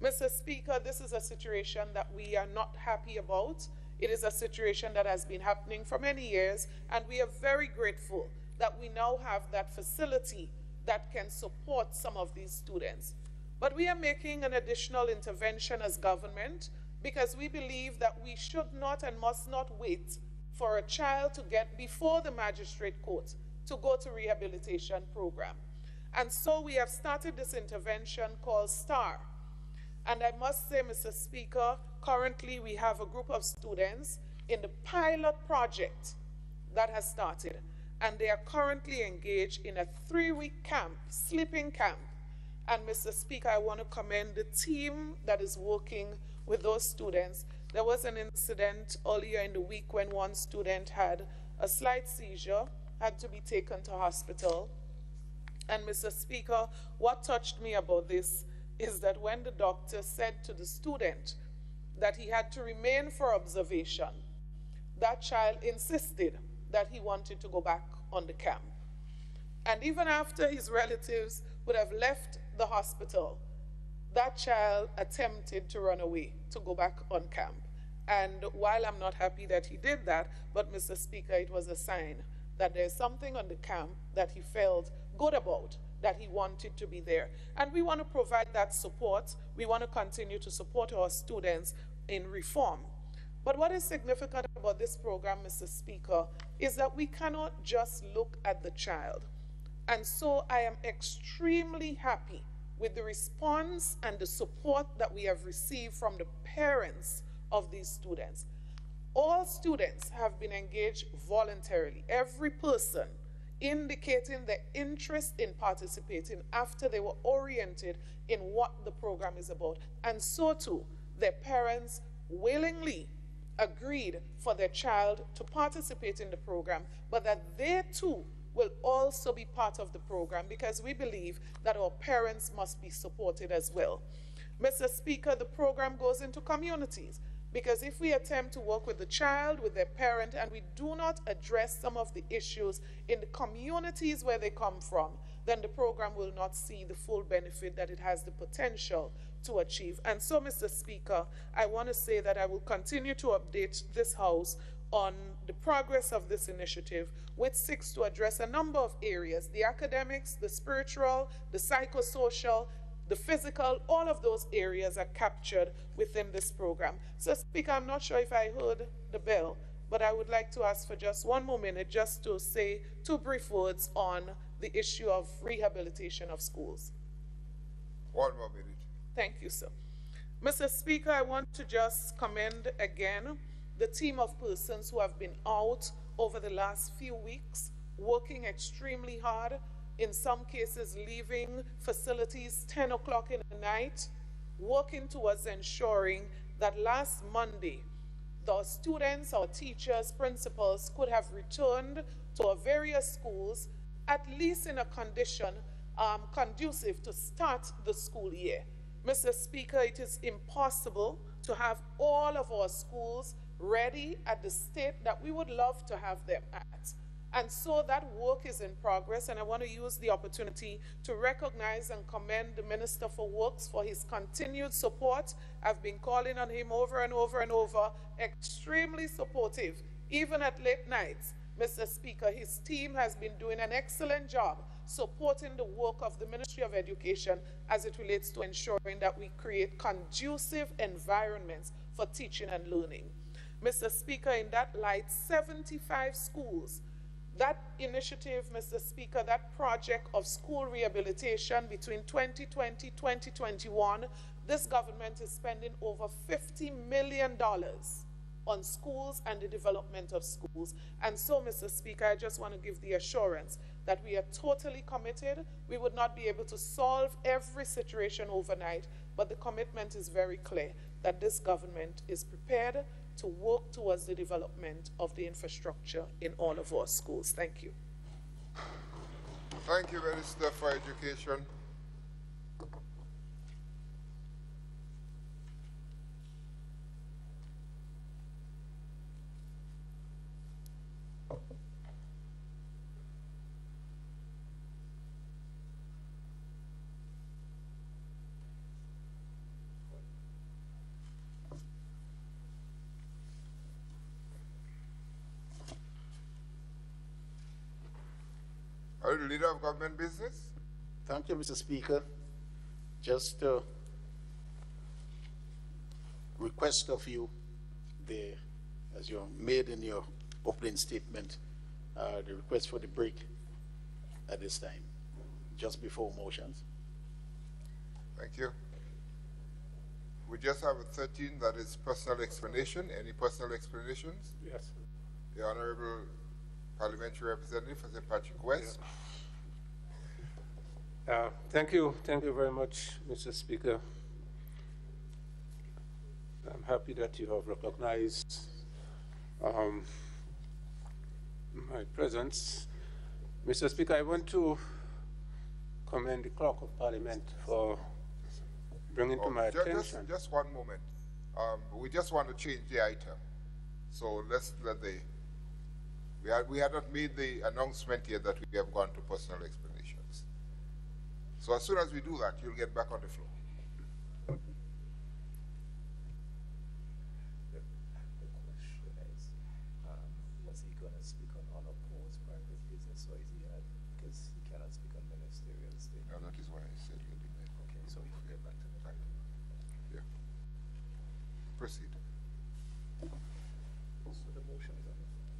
Mr. Speaker, this is a situation that we are not happy about. It is a situation that has been happening for many years, and we are very grateful that we now have that facility that can support some of these students. But we are making an additional intervention as government because we believe that we should not and must not wait for a child to get before the magistrate court to go to rehabilitation program. And so we have started this intervention called STAR. And I must say, Mr. Speaker, currently we have a group of students in the pilot project that has started. And they are currently engaged in a 3-week camp, sleeping camp. And Mr. Speaker, I want to commend the team that is working with those students. There was an incident earlier in the week when one student had a slight seizure, had to be taken to hospital. And Mr. Speaker, what touched me about this is that when the doctor said to the student that he had to remain for observation, that child insisted that he wanted to go back on the camp. And even after his relatives would have left the hospital, that child attempted to run away, to go back on camp. And while I'm not happy that he did that, but Mr. Speaker, it was a sign that there's something on the camp that he felt good about, that he wanted to be there. And we want to provide that support. We want to continue to support our students in reform. But what is significant about this program, Mr. Speaker, is that we cannot just look at the child. And so I am extremely happy with the response and the support that we have received from the parents of these students. All students have been engaged voluntarily. Every person indicating their interest in participating after they were oriented in what the program is about. And so too, their parents willingly agreed for their child to participate in the program, but that they too will also be part of the program because we believe that our parents must be supported as well. Mr. Speaker, the program goes into communities. Because if we attempt to work with the child, with their parent, and we do not address some of the issues in the communities where they come from, then the program will not see the full benefit that it has the potential to achieve. And so, Mr. Speaker, I want to say that I will continue to update this House on the progress of this initiative, which seeks to address a number of areas: the academics, the spiritual, the psychosocial, the physical. All of those areas are captured within this program. So, Speaker, I'm not sure if I heard the bell, but I would like to ask for just one more minute just to say 2 brief words on the issue of rehabilitation of schools. 1 more minute. Thank you, sir. Mr. Speaker, I want to just commend again the team of persons who have been out over the last few weeks, working extremely hard, in some cases leaving facilities 10 o'clock in the night, working towards ensuring that last Monday, the students, our teachers, principals could have returned to our various schools, at least in a condition conducive to start the school year. Mr. Speaker, it is impossible to have all of our schools ready at the state that we would love to have them at. And so that work is in progress, and I want to use the opportunity to recognize and commend the Minister for Works for his continued support. I've been calling on him over and over and over, extremely supportive, even at late nights. Mr. Speaker, his team has been doing an excellent job supporting the work of the Ministry of Education as it relates to ensuring that we create conducive environments for teaching and learning. Mr. Speaker, in that light, 75 schools, that initiative, Mr. Speaker, that project of school rehabilitation between 2020 and 2021, this government is spending over $50 million on schools and the development of schools. And so, Mr. Speaker, I just want to give the assurance that we are totally committed. We would not be able to solve every situation overnight, but the commitment is very clear that this government is prepared to work towards the development of the infrastructure in all of our schools. Thank you. Thank you, Minister for Education. Are you the leader of government business? Thank you, Mr. Speaker. Just to request of you, as you made in your opening statement, the request for the break at this time, just before motions. Thank you. We just have a 13 that is personal explanation. Any personal explanations? Yes. The Honorable Parliamentary Representative for St. Patrick West. Thank you very much, Mr. Speaker. I'm happy that you have recognized my presence. Mr. Speaker, I want to commend the Clerk of Parliament for bringing to my attention. Just one moment. We just want to change the item. So let's let we had not made the announcement yet that we have gone to personal explanations. So as soon as we do that, you'll get back on the floor. The question is, was he going to speak on unopposed private business, or is he because he cannot speak on ministerial statement? No, that is why I said let him in. Okay, so we can get back to the right. Yeah. Proceed. So the motion is on the floor.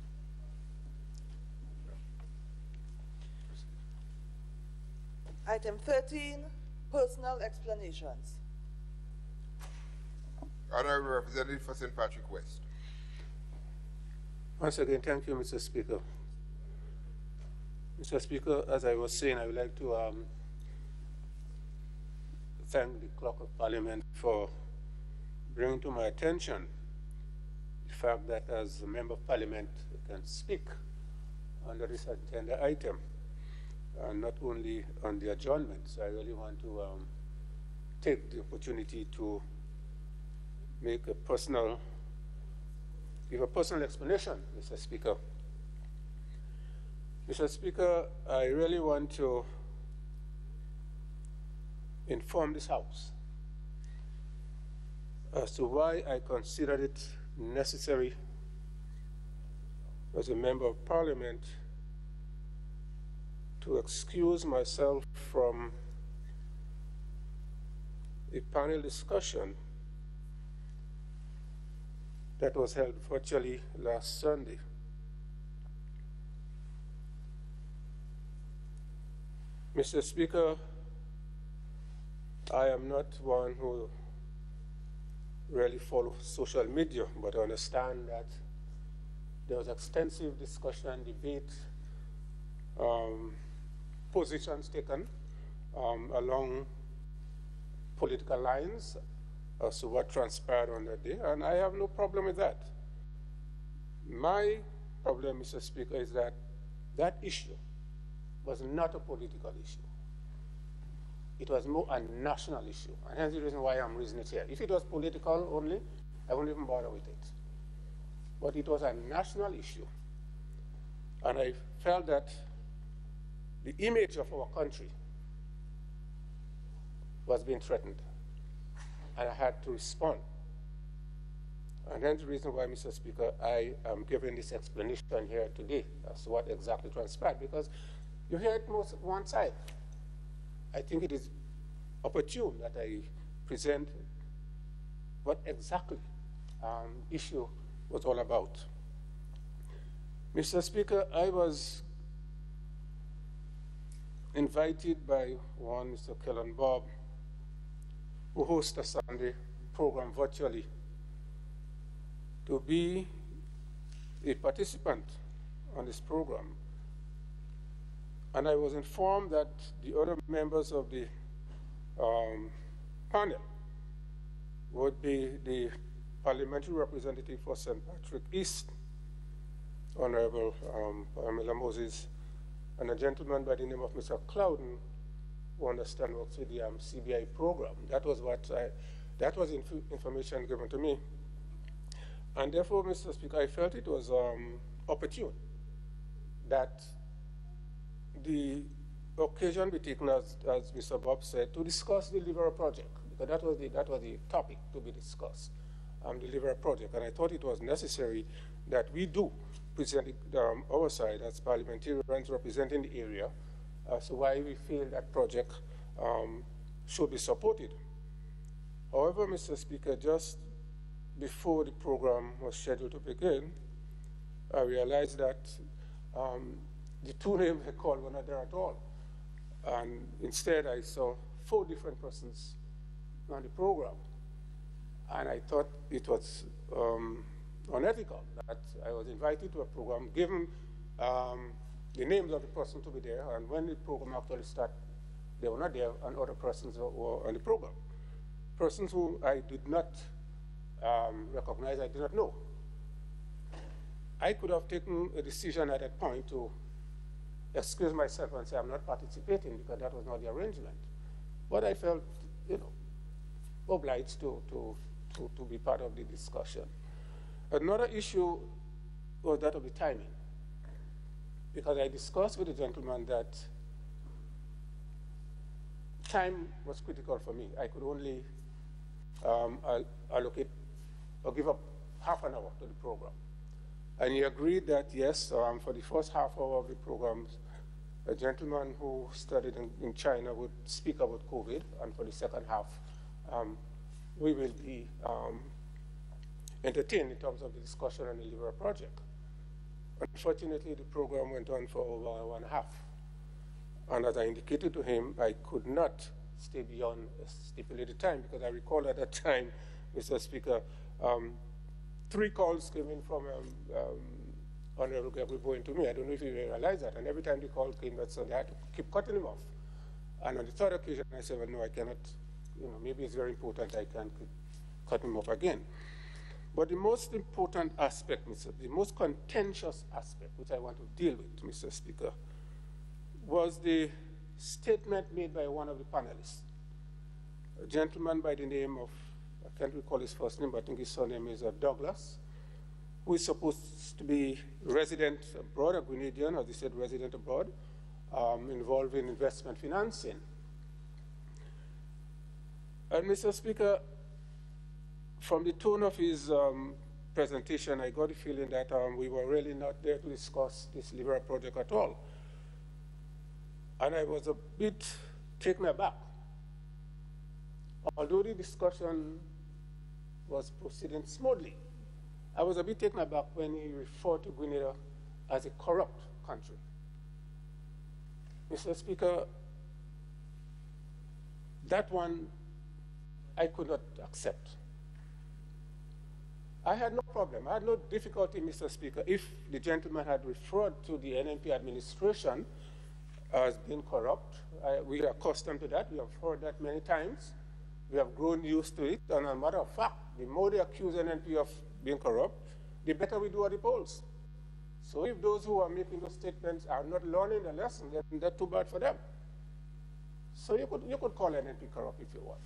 Item 13, personal explanations. Honorable Representative for St. Patrick West. Once again, thank you, Mr. Speaker. Mr. Speaker, as I was saying, I would like to thank the Clerk of Parliament for bringing to my attention the fact that as a Member of Parliament I can speak under this agenda item, not only on the adjournment. So I really want to take the opportunity to make a personal give a personal explanation, Mr. Speaker. Mr. Speaker, I really want to inform this House as to why I considered it necessary as a member of Parliament to excuse myself from a panel discussion that was held virtually last Sunday. Mr. Speaker, I am not one who really follows social media, but I understand that there was extensive discussion, debate, positions taken along political lines as to what transpired on that day, and I have no problem with that. My problem, Mr. Speaker, is that that issue was not a political issue. It was more a national issue, and that's the reason why I'm raising it here. If it was political only, I wouldn't even bother with it. But it was a national issue, and I felt that the image of our country was being threatened, and I had to respond. And that's the reason why, Mr. Speaker, I am giving this explanation here today as to what exactly transpired, because you hear it most one side. I think it is opportune that I present what exactly issue was all about. Mr. Speaker, I was invited by one Mr. Kellen Bob, who hosts a Sunday program virtually, to be a participant on this program. And I was informed that the other members of the panel would be the parliamentary representative for St. Patrick East, Honorable Pamela Moses, and a gentleman by the name of Mr. Clouden, who understands works with the CBI program. That was information given to me. And therefore, Mr. Speaker, I felt it was opportune that the occasion be taken, as Mr. Bob said, to discuss the Livera project, because that was the topic to be discussed, the Livera project. And I thought it was necessary that we do present our side as parliamentarians representing the area as to why we feel that project should be supported. However, Mr. Speaker, just before the program was scheduled to begin, I realized that the two names I called were not there at all. And instead, I saw 4 different persons on the program. And I thought it was unethical that I was invited to a program, given the names of the person to be there, and when the program actually started, they were not there, and other persons were on the program. Persons who I did not recognize, I did not know. I could have taken a decision at that point to excuse myself and say I'm not participating because that was not the arrangement. But I felt, obliged to be part of the discussion. Another issue was that of the timing, because I discussed with the gentleman that time was critical for me. I could only allocate or give up half an hour to the program. And he agreed that, yes, for the first half hour of the program, a gentleman who studied in China would speak about COVID, and for the second half, we will be entertained in terms of the discussion on the Livera project. Unfortunately, the program went on for over 1.5. And as I indicated to him, I could not stay beyond a stipulated time, because I recall at that time, Mr. Speaker, 3 calls came in from Honorable Gregory Bowen to me. I don't know if you realize that. And every time the call came, so they had to keep cutting him off. And on the 3rd occasion, I said, well, no, I cannot. Maybe it's very important I can cut him off again. But the most important aspect, the most contentious aspect, which I want to deal with, Mr. Speaker, was the statement made by one of the panelists, a gentleman by the name of, I can't recall his first name, but I think his surname is Douglas, who is supposed to be resident abroad, a Grenadian, as they said, resident abroad, involved in investment financing. And Mr. Speaker, from the tone of his presentation, I got the feeling that we were really not there to discuss this Libera project at all. And I was a bit taken aback. Although the discussion was proceeding smoothly, I was a bit taken aback when he referred to Grenada as a corrupt country. Mr. Speaker, that one I could not accept. I had no problem, I had no difficulty, Mr. Speaker, if the gentleman had referred to the NNP administration as being corrupt. We are accustomed to that, we have heard that many times. We have grown used to it, and as a matter of fact, the more they accuse NNP of being corrupt, the better we do at the polls. So if those who are making those statements are not learning the lesson, then that's too bad for them. So you could call NNP corrupt if you want.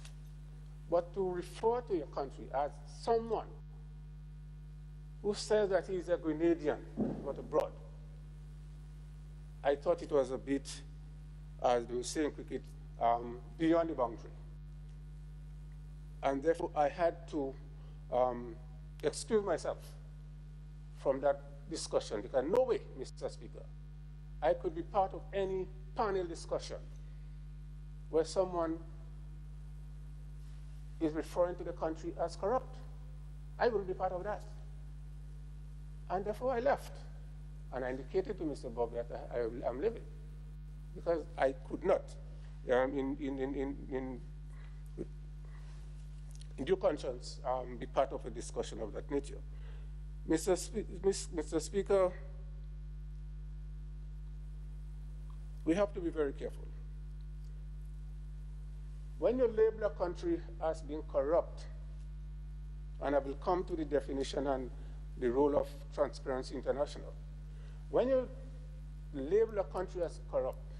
But to refer to your country as someone who says that he's a Grenadian but abroad, I thought it was a bit, as they say in cricket, beyond the boundary. And therefore, I had to excuse myself from that discussion, because no way, Mr. Speaker, I could be part of any panel discussion where someone is referring to the country as corrupt. I wouldn't be part of that. And therefore, I left. And I indicated to Mr. Bob that I'm leaving, because I could not, in due conscience, be part of a discussion of that nature. Mr. Speaker, we have to be very careful. When you label a country as being corrupt, and I will come to the definition and the role of Transparency International, when you label a country as corrupt,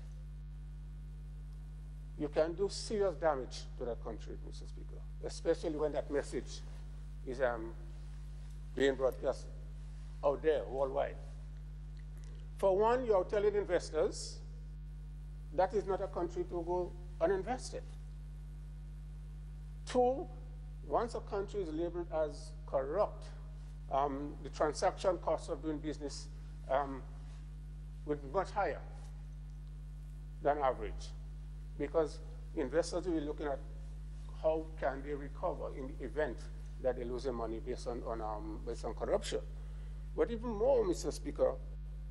you can do serious damage to that country, Mr. Speaker, especially when that message is being broadcast out there worldwide. For one, you are telling investors that is not a country to go uninvested. Two, once a country is labeled as corrupt, the transaction cost of doing business will be much higher than average, because investors will be looking at how can they recover in the event that they lose their money based on corruption. But even more, Mr. Speaker,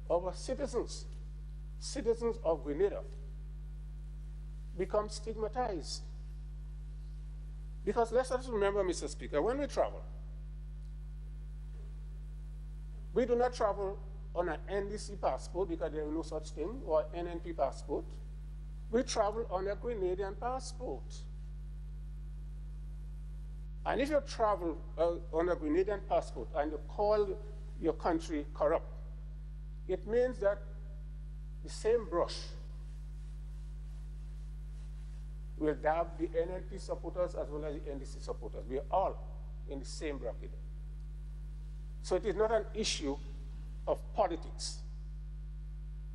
our citizens of Grenada, become stigmatized. Because let's remember, Mr. Speaker, when we travel, we do not travel on an NDC passport, because there is no such thing, or NNP passport. We travel on a Grenadian passport. And if you travel on a Grenadian passport and you call your country corrupt, it means that the same brush will dab the NNP supporters as well as the NDC supporters. We are all in the same bracket. So it is not an issue of politics.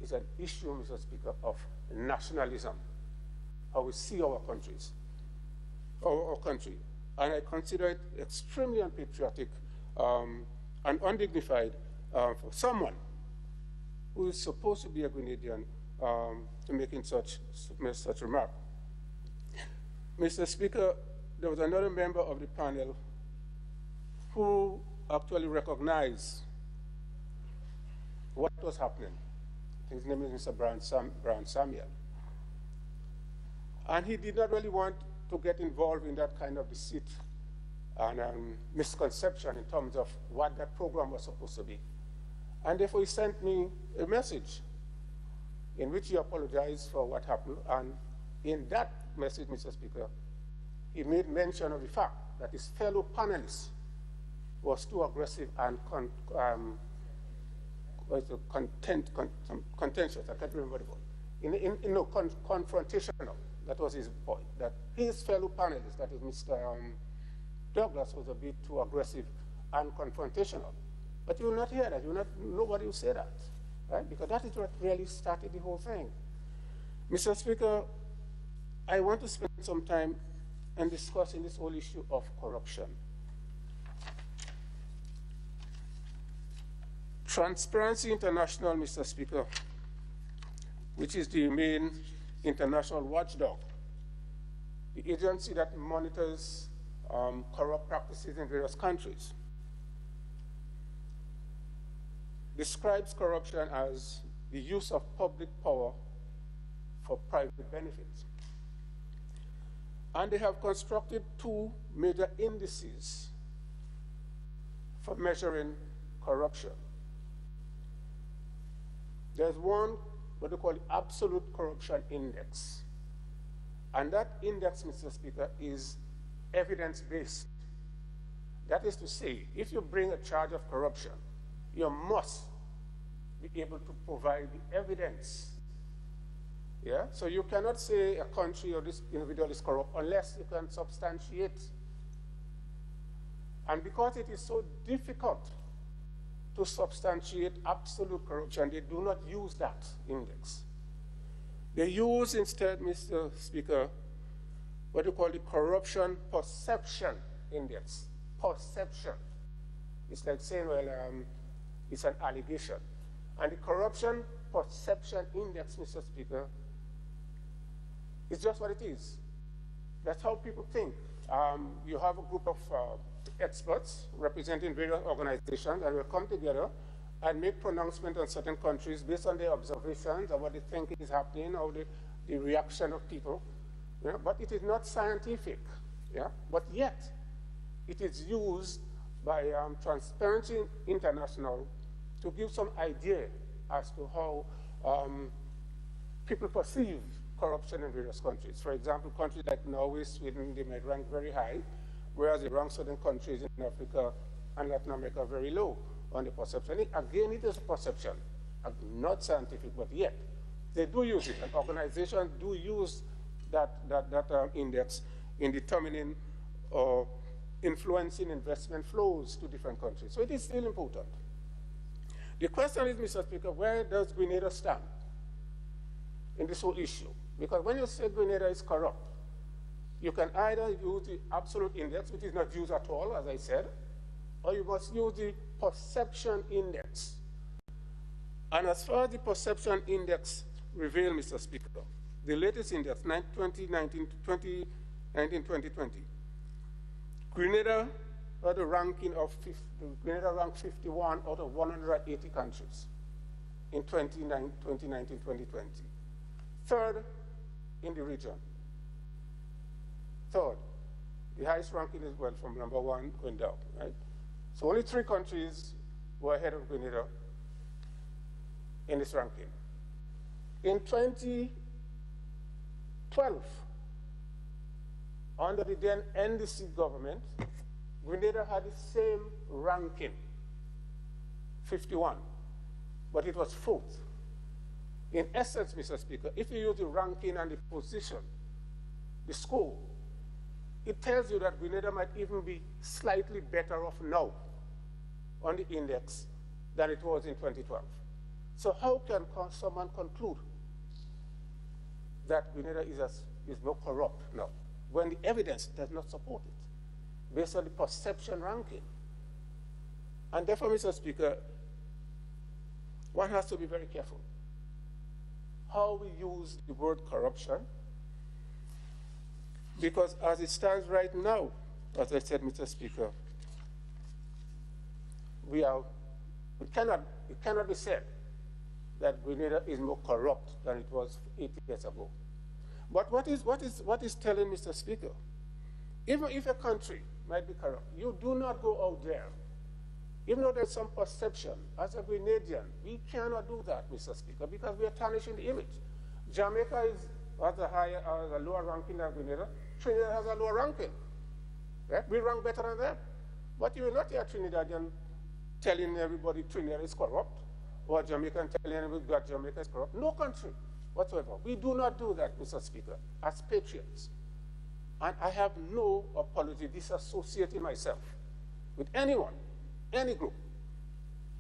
It's an issue, Mr. Speaker, of nationalism, how we see our countries, our country. And I consider it extremely unpatriotic and undignified for someone who is supposed to be a Grenadian to making such remark. Mr. Speaker, there was another member of the panel who actually recognized what was happening. His name is Mr. Brian Samuel. And he did not really want to get involved in that kind of deceit and misconception in terms of what that program was supposed to be. And therefore he sent me a message in which he apologized for what happened. And in that message, Mr. Speaker, he made mention of the fact that his fellow panelists was too aggressive and contentious, I can't remember the word. Confrontational, that was his point, that his fellow panelists, that is Mr. Douglas, was a bit too aggressive and confrontational. But you will not hear that. Nobody will say that, right? Because that is what really started the whole thing. Mr. Speaker, I want to spend some time in discussing this whole issue of corruption. Transparency International, Mr. Speaker, which is the main international watchdog, the agency that monitors corrupt practices in various countries, describes corruption as the use of public power for private benefits. And they have constructed two major indices for measuring corruption. There's one, what they call the Absolute Corruption Index. And that index, Mr. Speaker, is evidence-based. That is to say, if you bring a charge of corruption, you must be able to provide the evidence. Yeah? So you cannot say a country or this individual is corrupt unless you can substantiate. And because it is so difficult to substantiate absolute corruption, they do not use that index. They use instead, Mr. Speaker, what you call the Corruption Perception Index. Perception. It's like saying, well, it's an allegation. And the Corruption Perception Index, Mr. Speaker, is just what it is. That's how people think. You have a group of experts representing various organizations that will come together and make pronouncements on certain countries based on their observations of what they think is happening or the reaction of people. Yeah? But it is not scientific. Yeah? But yet, it is used by Transparency International to give some idea as to how people perceive corruption in various countries. For example, countries like Norway, Sweden, they might rank very high, whereas they rank certain countries in Africa and Latin America very low on the perception. Again, it is a perception, not scientific, but yet they do use it, and organizations do use that index in determining or influencing investment flows to different countries. So it is still important. The question is, Mr. Speaker, where does Grenada stand in this whole issue? Because when you say Grenada is corrupt, you can either use the absolute index, which is not used at all, as I said, or you must use the perception index. And as far as the perception index reveals, Mr. Speaker, the latest index, 2019-2020, Grenada had a ranking of Grenada ranked 51 out of 180 countries in 2019-2020. Third in the region. Third. The highest ranking is, well, from number one going down, right? So only 3 countries were ahead of Grenada in this ranking. In 2012, under the then NDC government, Grenada had the same ranking, 51, but it was 4th. In essence, Mr. Speaker, if you use the ranking and the position, the score, it tells you that Grenada might even be slightly better off now on the index than it was in 2012. So how can someone conclude that Grenada is more corrupt now when the evidence does not support it, based on the perception ranking? And therefore, Mr. Speaker, one has to be very careful how we use the word corruption, because as it stands right now, as I said, Mr. Speaker, it cannot be said that Grenada is more corrupt than it was 80 years ago. But what is telling, Mr. Speaker? Even if a country might be corrupt, you do not go out there. Even though there's some perception, as a Grenadian, we cannot do that, Mr. Speaker, because we are tarnishing the image. Jamaica has a lower ranking than Grenada. Trinidad has a lower ranking. Right? We rank better than them. But you will not hear Trinidadian telling everybody Trinidad is corrupt, or Jamaican telling everybody that Jamaica is corrupt. No country whatsoever. We do not do that, Mr. Speaker, as patriots. And I have no apology disassociating myself with anyone, any group,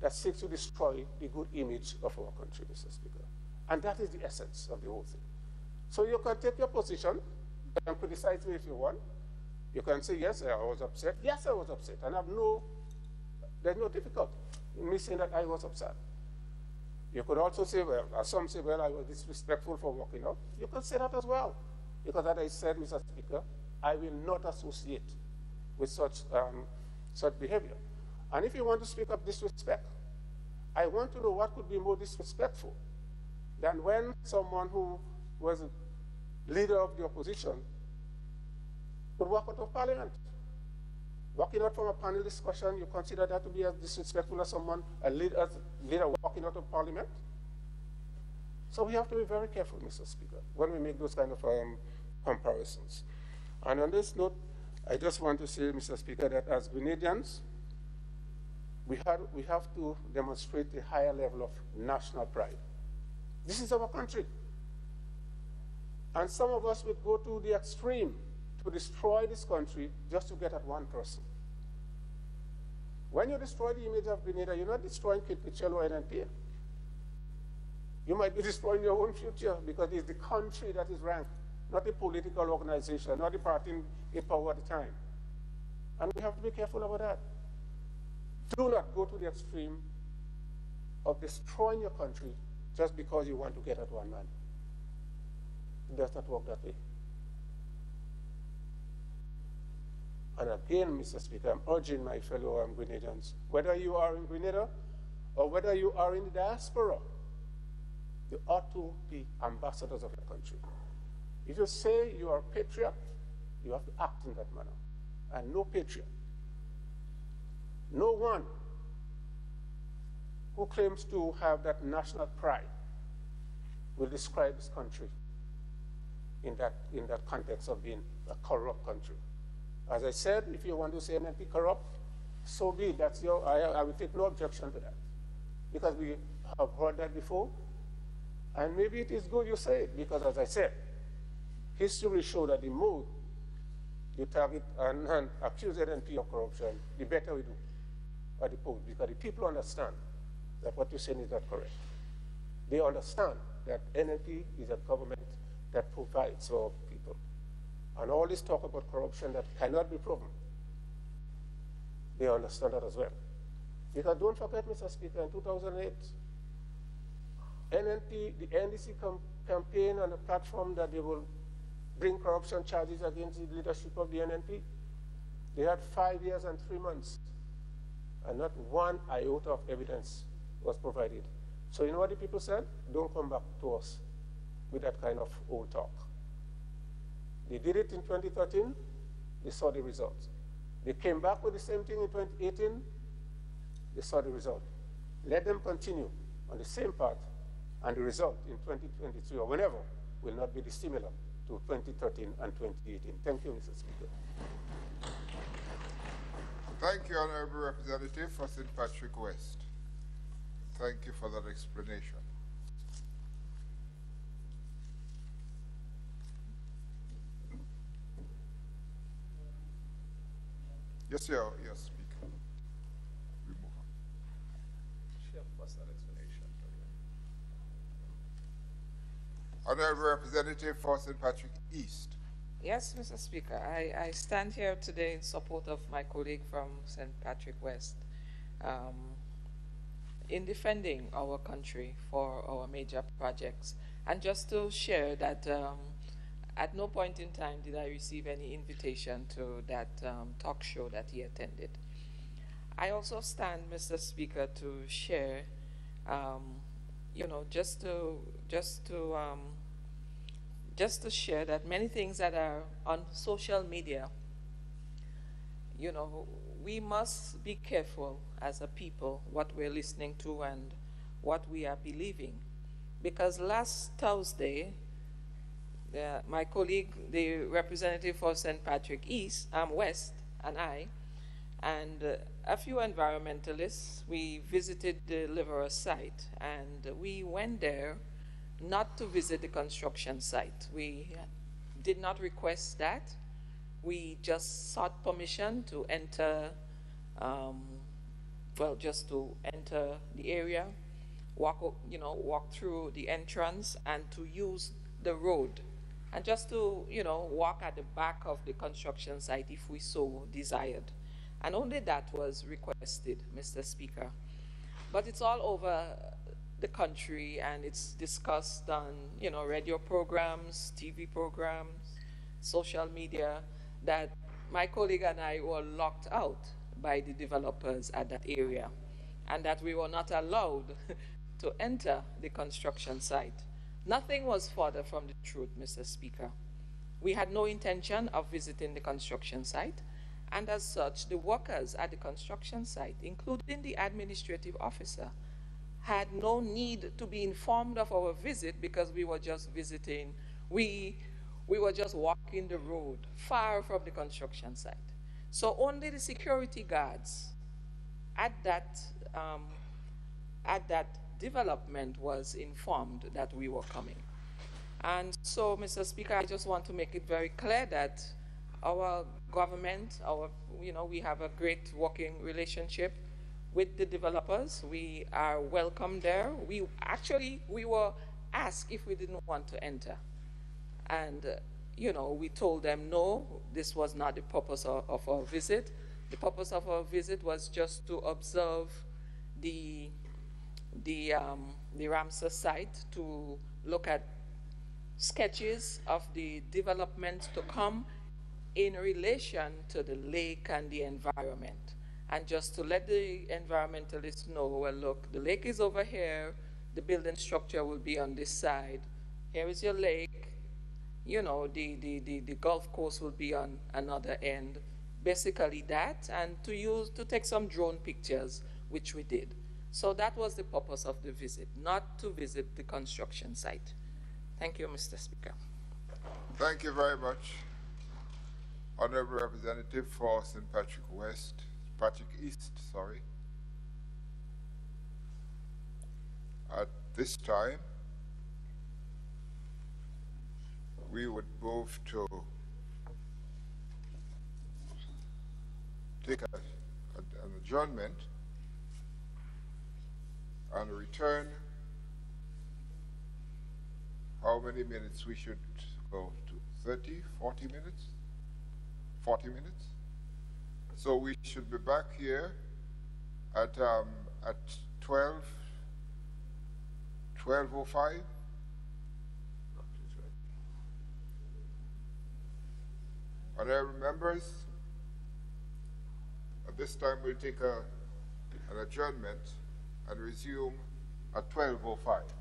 that seeks to destroy the good image of our country, Mr. Speaker. And that is the essence of the whole thing. So you can take your position, you can criticize me if you want. You can say, yes, I was upset. Yes, I was upset. And there's no difficulty in me saying that I was upset. You could also say, well, as some say, well, I was disrespectful for walking out. You can say that as well. Because as I said, Mr. Speaker, I will not associate with such behavior. And if you want to speak of disrespect, I want to know what could be more disrespectful than when someone who was a leader of the opposition could walk out of Parliament. Walking out from a panel discussion, you consider that to be as disrespectful as a leader walking out of Parliament? So we have to be very careful, Mr. Speaker, when we make those kind of comparisons. And on this note, I just want to say, Mr. Speaker, that as Grenadians, we have to demonstrate a higher level of national pride. This is our country. And some of us would go to the extreme to destroy this country just to get at one person. When you destroy the image of Grenada, you're not destroying Kitchell or NNP. You might be destroying your own future because it's the country that is ranked, not the political organization, not the party in power at the time. And we have to be careful about that. Do not go to the extreme of destroying your country just because you want to get at one man. It does not work that way. And again, Mr. Speaker, I'm urging my fellow Grenadians, whether you are in Grenada or whether you are in the diaspora, you ought to be ambassadors of your country. If you say you are a patriot, you have to act in that manner. And no patriot, no one who claims to have that national pride will describe this country in that context of being a corrupt country. As I said, if you want to say NNP corrupt, so be it. I will take no objection to that. Because we have heard that before. And maybe it is good you say it, because as I said, history will show that the more you target and accuse NNP of corruption, the better we do at the polls, because the people understand that what you're saying is not correct. They understand that NNP is a government that provides for people. And all this talk about corruption that cannot be proven, they understand that as well. Because don't forget, Mr. Speaker, in 2008, NNP, the NDC campaign on the platform that they will bring corruption charges against the leadership of the NNP, they had 5 years and 3 months, and not one iota of evidence was provided. So you know what the people said? Don't come back to us with that kind of old talk. They did it in 2013, they saw the results. They came back with the same thing in 2018, they saw the result. Let them continue on the same path, and the result in 2023 or whenever will not be dissimilar to 2013 and 2018. Thank you, Mr. Speaker. Thank you, Honorable Representative for St. Patrick West. Thank you for that explanation. Yes, your speaker. We move on. Sure, what's that explanation? Honorable Representative for St. Patrick East. Yes, Mr. Speaker. I stand here today in support of my colleague from St. Patrick West in defending our country for our major projects. And just to share that at no point in time did I receive any invitation to that talk show that he attended. I also stand, Mr. Speaker, to share, just to share that many things that are on social media, we must be careful as a people what we're listening to and what we are believing. Because last Thursday, my colleague, the representative for St. Patrick West, and I, and a few environmentalists, we visited the Liverpool site, and we went there not to visit the construction site. We did not request that. We just sought permission to enter well, just to enter the area, walk through the entrance and to use the road. And just to, walk at the back of the construction site if we so desired. And only that was requested, Mr. Speaker. But it's all over the country, and it's discussed on, radio programs, TV programs, social media, that my colleague and I were locked out by the developers at that area, and that we were not allowed to enter the construction site. Nothing was further from the truth, Mr. Speaker. We had no intention of visiting the construction site, and as such, the workers at the construction site, including the administrative officer, had no need to be informed of our visit because we were just visiting. We were just walking the road far from the construction site. So only the security guards at that development was informed that we were coming. And so, Mr. Speaker, I just want to make it very clear that our government, we have a great working relationship with the developers. We are welcome there. We were asked if we didn't want to enter. And, we told them, no, this was not the purpose of our visit. The purpose of our visit was just to observe the Ramsar site, to look at sketches of the development to come in relation to the lake and the environment. And just to let the environmentalists know, well, look, the lake is over here, the building structure will be on this side. Here is your lake, the golf course will be on another end. Basically that, and to take some drone pictures, which we did. So that was the purpose of the visit, not to visit the construction site. Thank you, Mr. Speaker. Thank you very much, Honorable Representative for St. Patrick East. At this time, we would move to take an adjournment and return. How many minutes we should go to? 30, 40 minutes? 40 minutes? So we should be back here at 12:05. Honorable members, at this time we'll take an adjournment and resume at 12:05.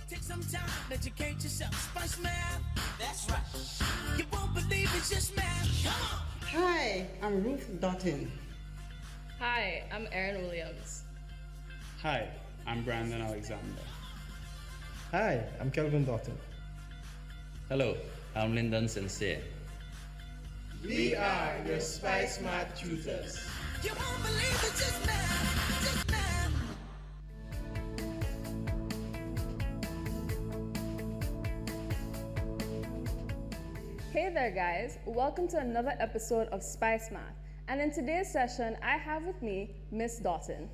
Take some time, educate yourself. Spice Math, that's right. You won't believe it's just math. Come on. Hi, I'm Ruth Doughton. Hi, I'm Aaron Williams. Hi, I'm Brandon Alexander. Hi, I'm Kelvin Doughton. Hello, I'm Lyndon Sincere. We are your Spice Math tutors. You won't believe it's just math. Just math. Hey there guys, welcome to another episode of Spice Math. And in today's session, I have with me Miss Doughton.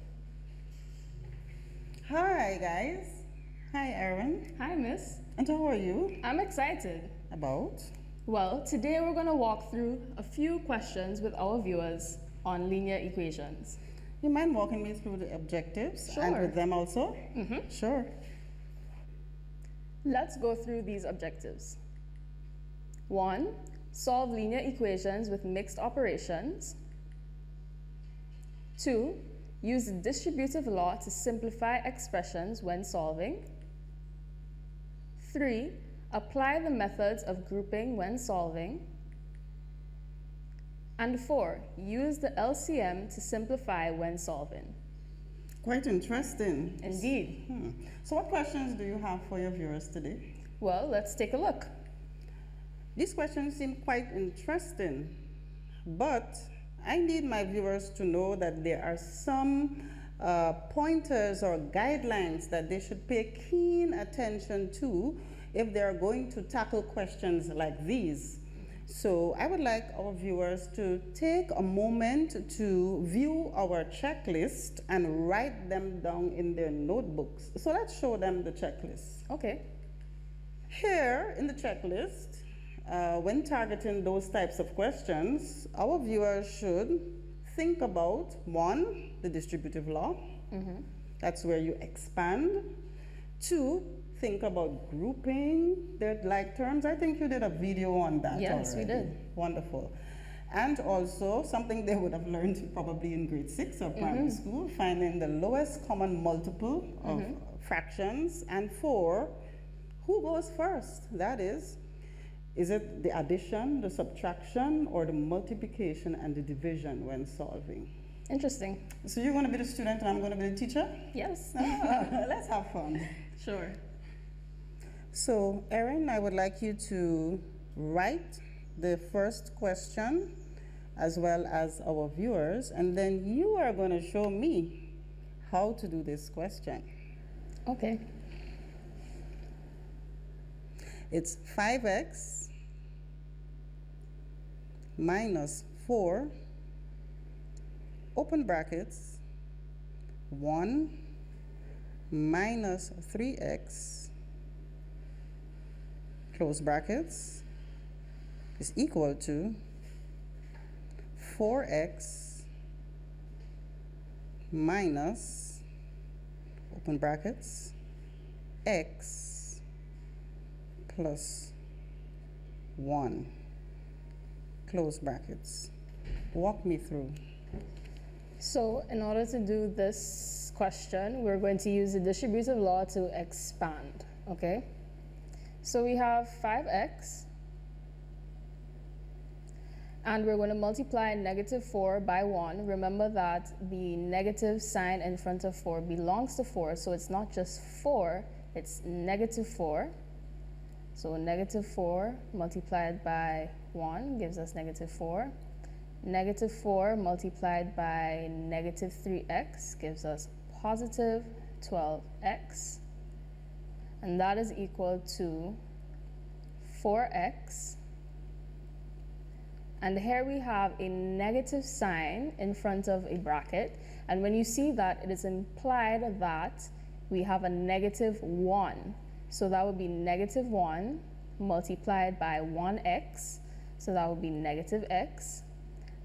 Hi guys. Hi Aaron. Hi Miss. And how are you? I'm excited. About? Well, today we're going to walk through a few questions with our viewers. on linear equations. You mind walking me through the objectives and Sure. with them also? Sure. Let's go through these objectives. 1, solve linear equations with mixed operations. 2, use the distributive law to simplify expressions when solving. 3, apply the methods of grouping when solving. And 4, use the LCM to simplify when solving. Quite interesting. Indeed. So what questions do you have for your viewers today? Well, let's take a look. These questions seem quite interesting, but I need my viewers to know that there are some pointers or guidelines that they should pay keen attention to if they are going to tackle questions like these. So I would like our viewers to take a moment to view our checklist and write them down in their notebooks. So let's show them the checklist. Okay. Here in the checklist, when targeting those types of questions, our viewers should think about 1, the distributive law. That's where you expand. 2, think about grouping their like terms. I think you did a video on that. Yes, we already. did. Wonderful. And also something they would have learned probably in grade 6 or primary school, finding the lowest common multiple of fractions. And 4, who goes first? That is it the addition, the subtraction, or the multiplication and the division when solving? Interesting. So you're going to be the student and I'm going to be the teacher? Yes. Let's have fun. Sure. So, Erin, I would like you to write the first question as well as our viewers, and then you are going to show me how to do this question. Okay. It's 5x minus 4, open brackets, 1 minus 3x, close brackets, is equal to 4x minus, open brackets, x plus 1, close brackets. Walk me through. So in order to do this question, we're going to use the distributive law to expand, okay? So we have 5x, and we're going to multiply negative 4 by 1. Remember that the negative sign in front of 4 belongs to 4, so it's not just 4, it's negative 4. So negative 4 multiplied by 1 gives us negative 4. Negative 4 multiplied by negative 3x gives us positive 12x. And that is equal to 4x. And here we have a negative sign in front of a bracket. And when you see that, it is implied that we have a negative 1. So that would be negative 1 multiplied by 1x. So that would be negative x.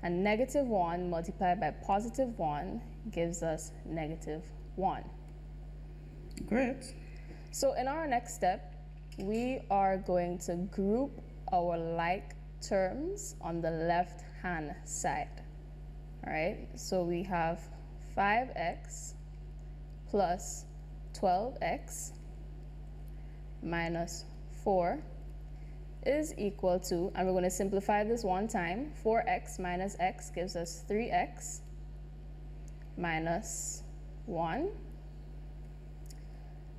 And negative 1 multiplied by positive 1 gives us negative 1. Great. So in our next step, we are going to group our like terms on the left-hand side. All right, so we have 5x plus 12x minus 4 is equal to, and we're going to simplify this one time, 4x minus x gives us 3x minus 1.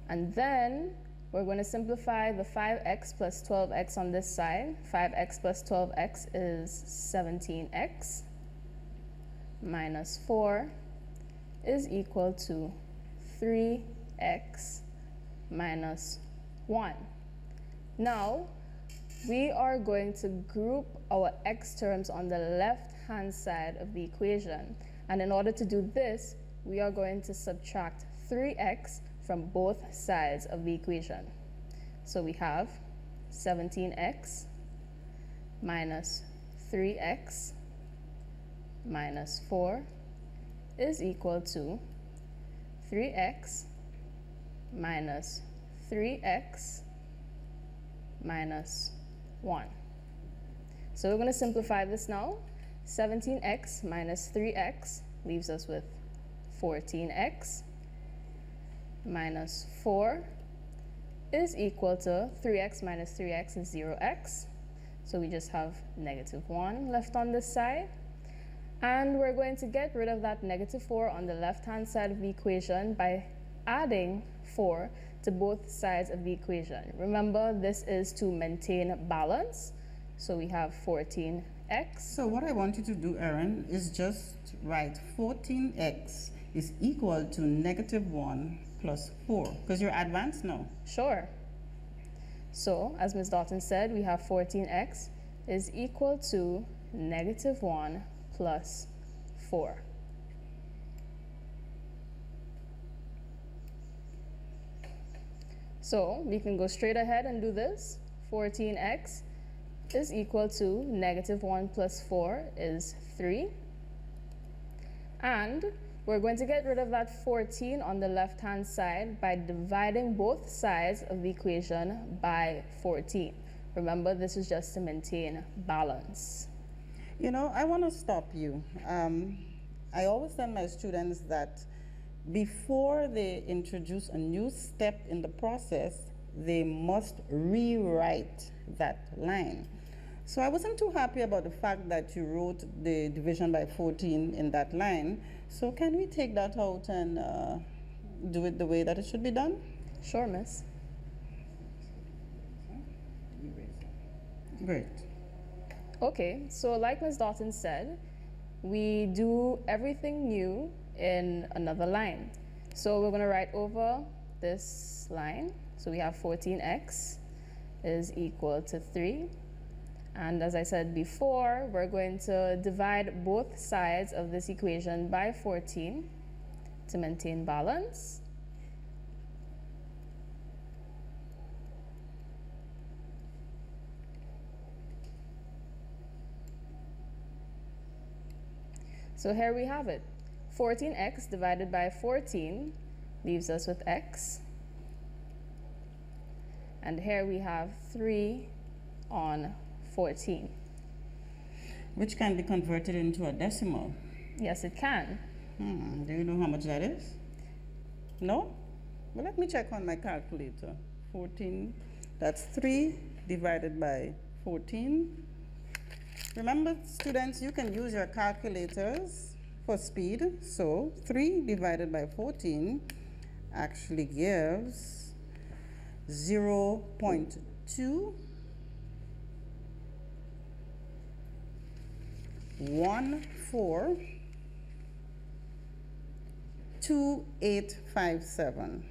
And then we're going to simplify the 5x plus 12x on this side. 5x plus 12x is 17x minus 4 is equal to 3x minus 1. Now, we are going to group our x terms on the left-hand side of the equation. And in order to do this, we are going to subtract 3x from both sides of the equation. So we have 17x minus 3x minus 4 is equal to 3x minus 3x minus 1. So we're going to simplify this now. 17x minus 3x leaves us with 14x minus 4 is equal to 3x minus 3x is 0x. So we just have negative 1 left on this side. And we're going to get rid of that negative 4 on the left-hand side of the equation by adding 4 to both sides of the equation. Remember, this is to maintain balance. So we have 14x. So what I want you to do, Aaron, is just write 14x is equal to negative 1 plus 4, because you're advanced now. Sure. So, as Ms. Dalton said, we have 14x is equal to negative 1 plus 4. So, we can go straight ahead and do this. 14x is equal to negative 1 plus 4 is 3. And we're going to get rid of that 14 on the left-hand side by dividing both sides of the equation by 14. Remember, this is just to maintain balance. You know, I want to stop you. I always tell my students that before they introduce a new step in the process, they must rewrite that line. So I wasn't too happy about the fact that you wrote the division by 14 in that line. So can we take that out and do it the way that it should be done? Sure, miss. Great. Okay, so like Ms. Dalton said, we do everything new in another line. So we're going to write over this line. So we have 14x is equal to 3. And as I said before, we're going to divide both sides of this equation by 14 to maintain balance. So here we have it. 14x divided by 14 leaves us with x. And here we have 3 on 14. Which can be converted into a decimal. Yes, it can. Do you know how much that is? No? Well, let me check on my calculator. 14, that's 3 divided by 14. Remember, students, you can use your calculators for speed. So 3 divided by 14 actually gives 0.2 142857.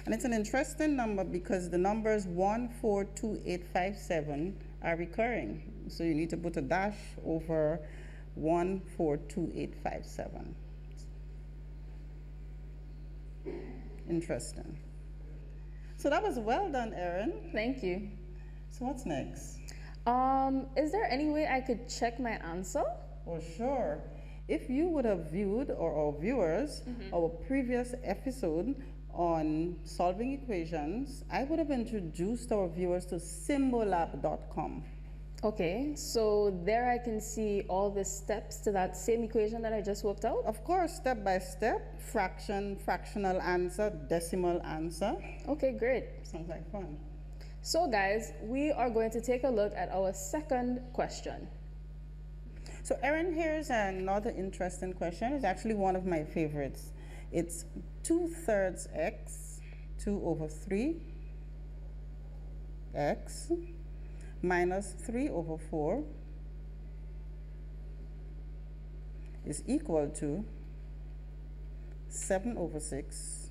And it's an interesting number because the numbers 142857 are recurring. So you need to put a dash over 142857. Interesting. So that was well done, Erin. Thank you. So what's next? Is there any way I could check my answer? Oh, sure. If you would have viewed, or our viewers, our previous episode on solving equations, I would have introduced our viewers to Symbolab.com. Okay, so there I can see all the steps to that same equation that I just worked out? Of course, step by step, fraction, fractional answer, decimal answer. Okay, great. Sounds like fun. So guys, we are going to take a look at our second question. So Erin, here's another interesting question. It's actually one of my favorites. It's 2/3 x, 2 over 3 x, minus 3 over 4 is equal to 7 over 6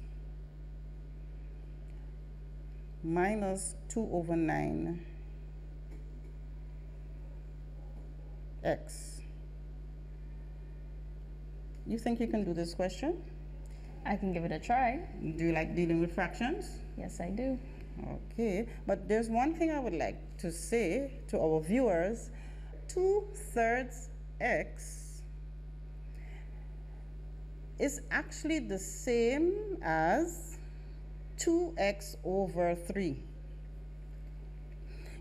minus 2 over 9 x. You think you can do this question? I can give it a try. Do you like dealing with fractions? Yes, I do. Okay, but there's one thing I would like to say to our viewers. 2/3 x is actually the same as 2x over 3.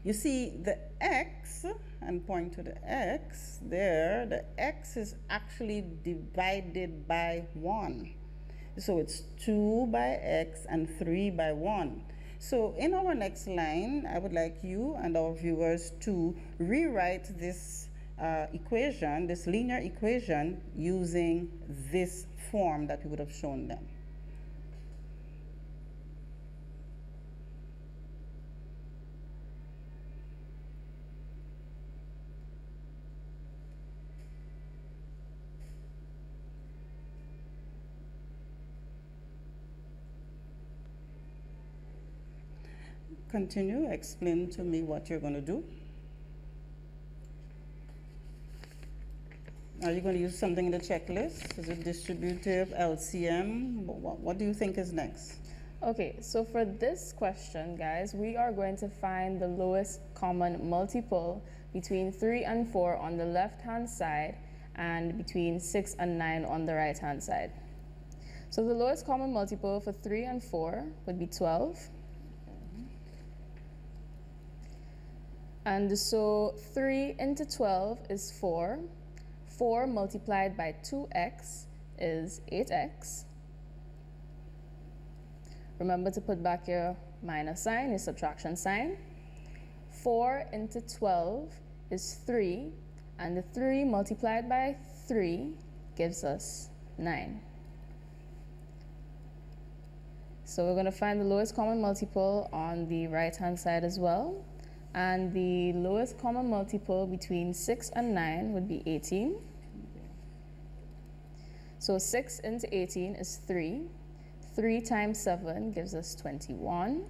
You see, the x, and point to the x there, the x is actually divided by 1. So it's 2 by x and 3 by 1. So in our next line, I would like you and our viewers to rewrite this equation, this linear equation, using this form that we would have shown them. Continue, explain to me what you're going to do. Are you going to use something in the checklist? Is it distributive, LCM? What do you think is next? Okay, so for this question, guys, we are going to find the lowest common multiple between 3 and 4 on the left-hand side and between 6 and 9 on the right-hand side. So the lowest common multiple for 3 and 4 would be 12. And so 3 into 12 is 4. 4 multiplied by 2x is 8x. Remember to put back your minus sign, your subtraction sign. 4 into 12 is 3, and the 3 multiplied by 3 gives us 9. So we're going to find the lowest common multiple on the right-hand side as well. And the lowest common multiple between 6 and 9 would be 18. So 6 into 18 is 3. 3 times 7 gives us 21.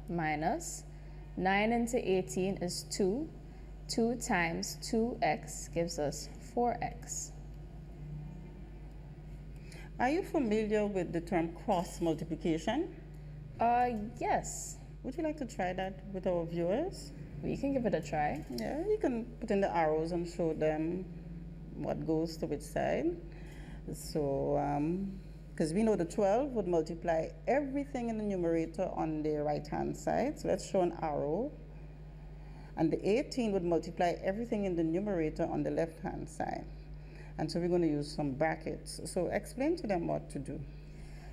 Minus 9 into 18 is 2. 2 times 2x gives us 4x. Are you familiar with the term cross multiplication? Yes. Would you like to try that with our viewers? We can give it a try. Yeah, you can put in the arrows and show them what goes to which side. So, because we know the 12 would multiply everything in the numerator on the right-hand side. So let's show an arrow. And the 18 would multiply everything in the numerator on the left-hand side. And so we're going to use some brackets. So explain to them what to do.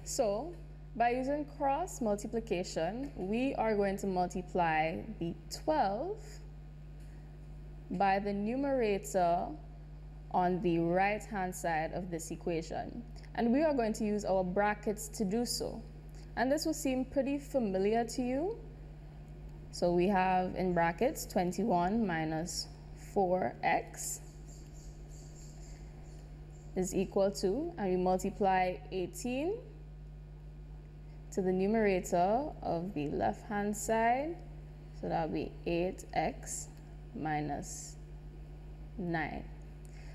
So by using cross multiplication, we are going to multiply the 12 by the numerator on the right-hand side of this equation. And we are going to use our brackets to do so. And this will seem pretty familiar to you. So we have in brackets 21 minus 4x is equal to, and we multiply 18 to the numerator of the left-hand side. So that would be 8x minus 9.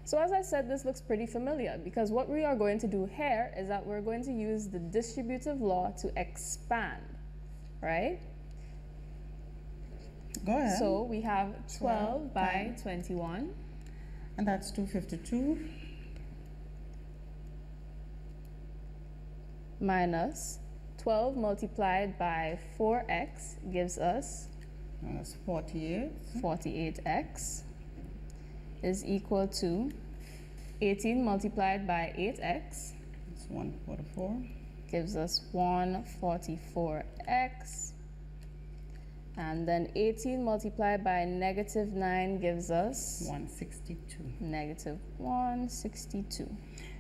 So as I said, this looks pretty familiar because what we are going to do here is that we're going to use the distributive law to expand, right? Go ahead. So we have 12 by 21. And that's 252. Minus 12 multiplied by 4x gives us that's 48. 48x is equal to 18 multiplied by 8x. It's 144. Gives us 144x. And then 18 multiplied by negative 9 gives us 162. Negative 162.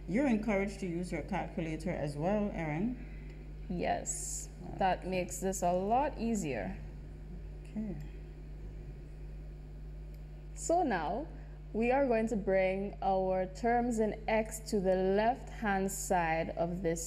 You're encouraged to use your calculator as well, Erin. Yes, that makes this a lot easier. Okay. So now we are going to bring our terms in x to the left-hand side of this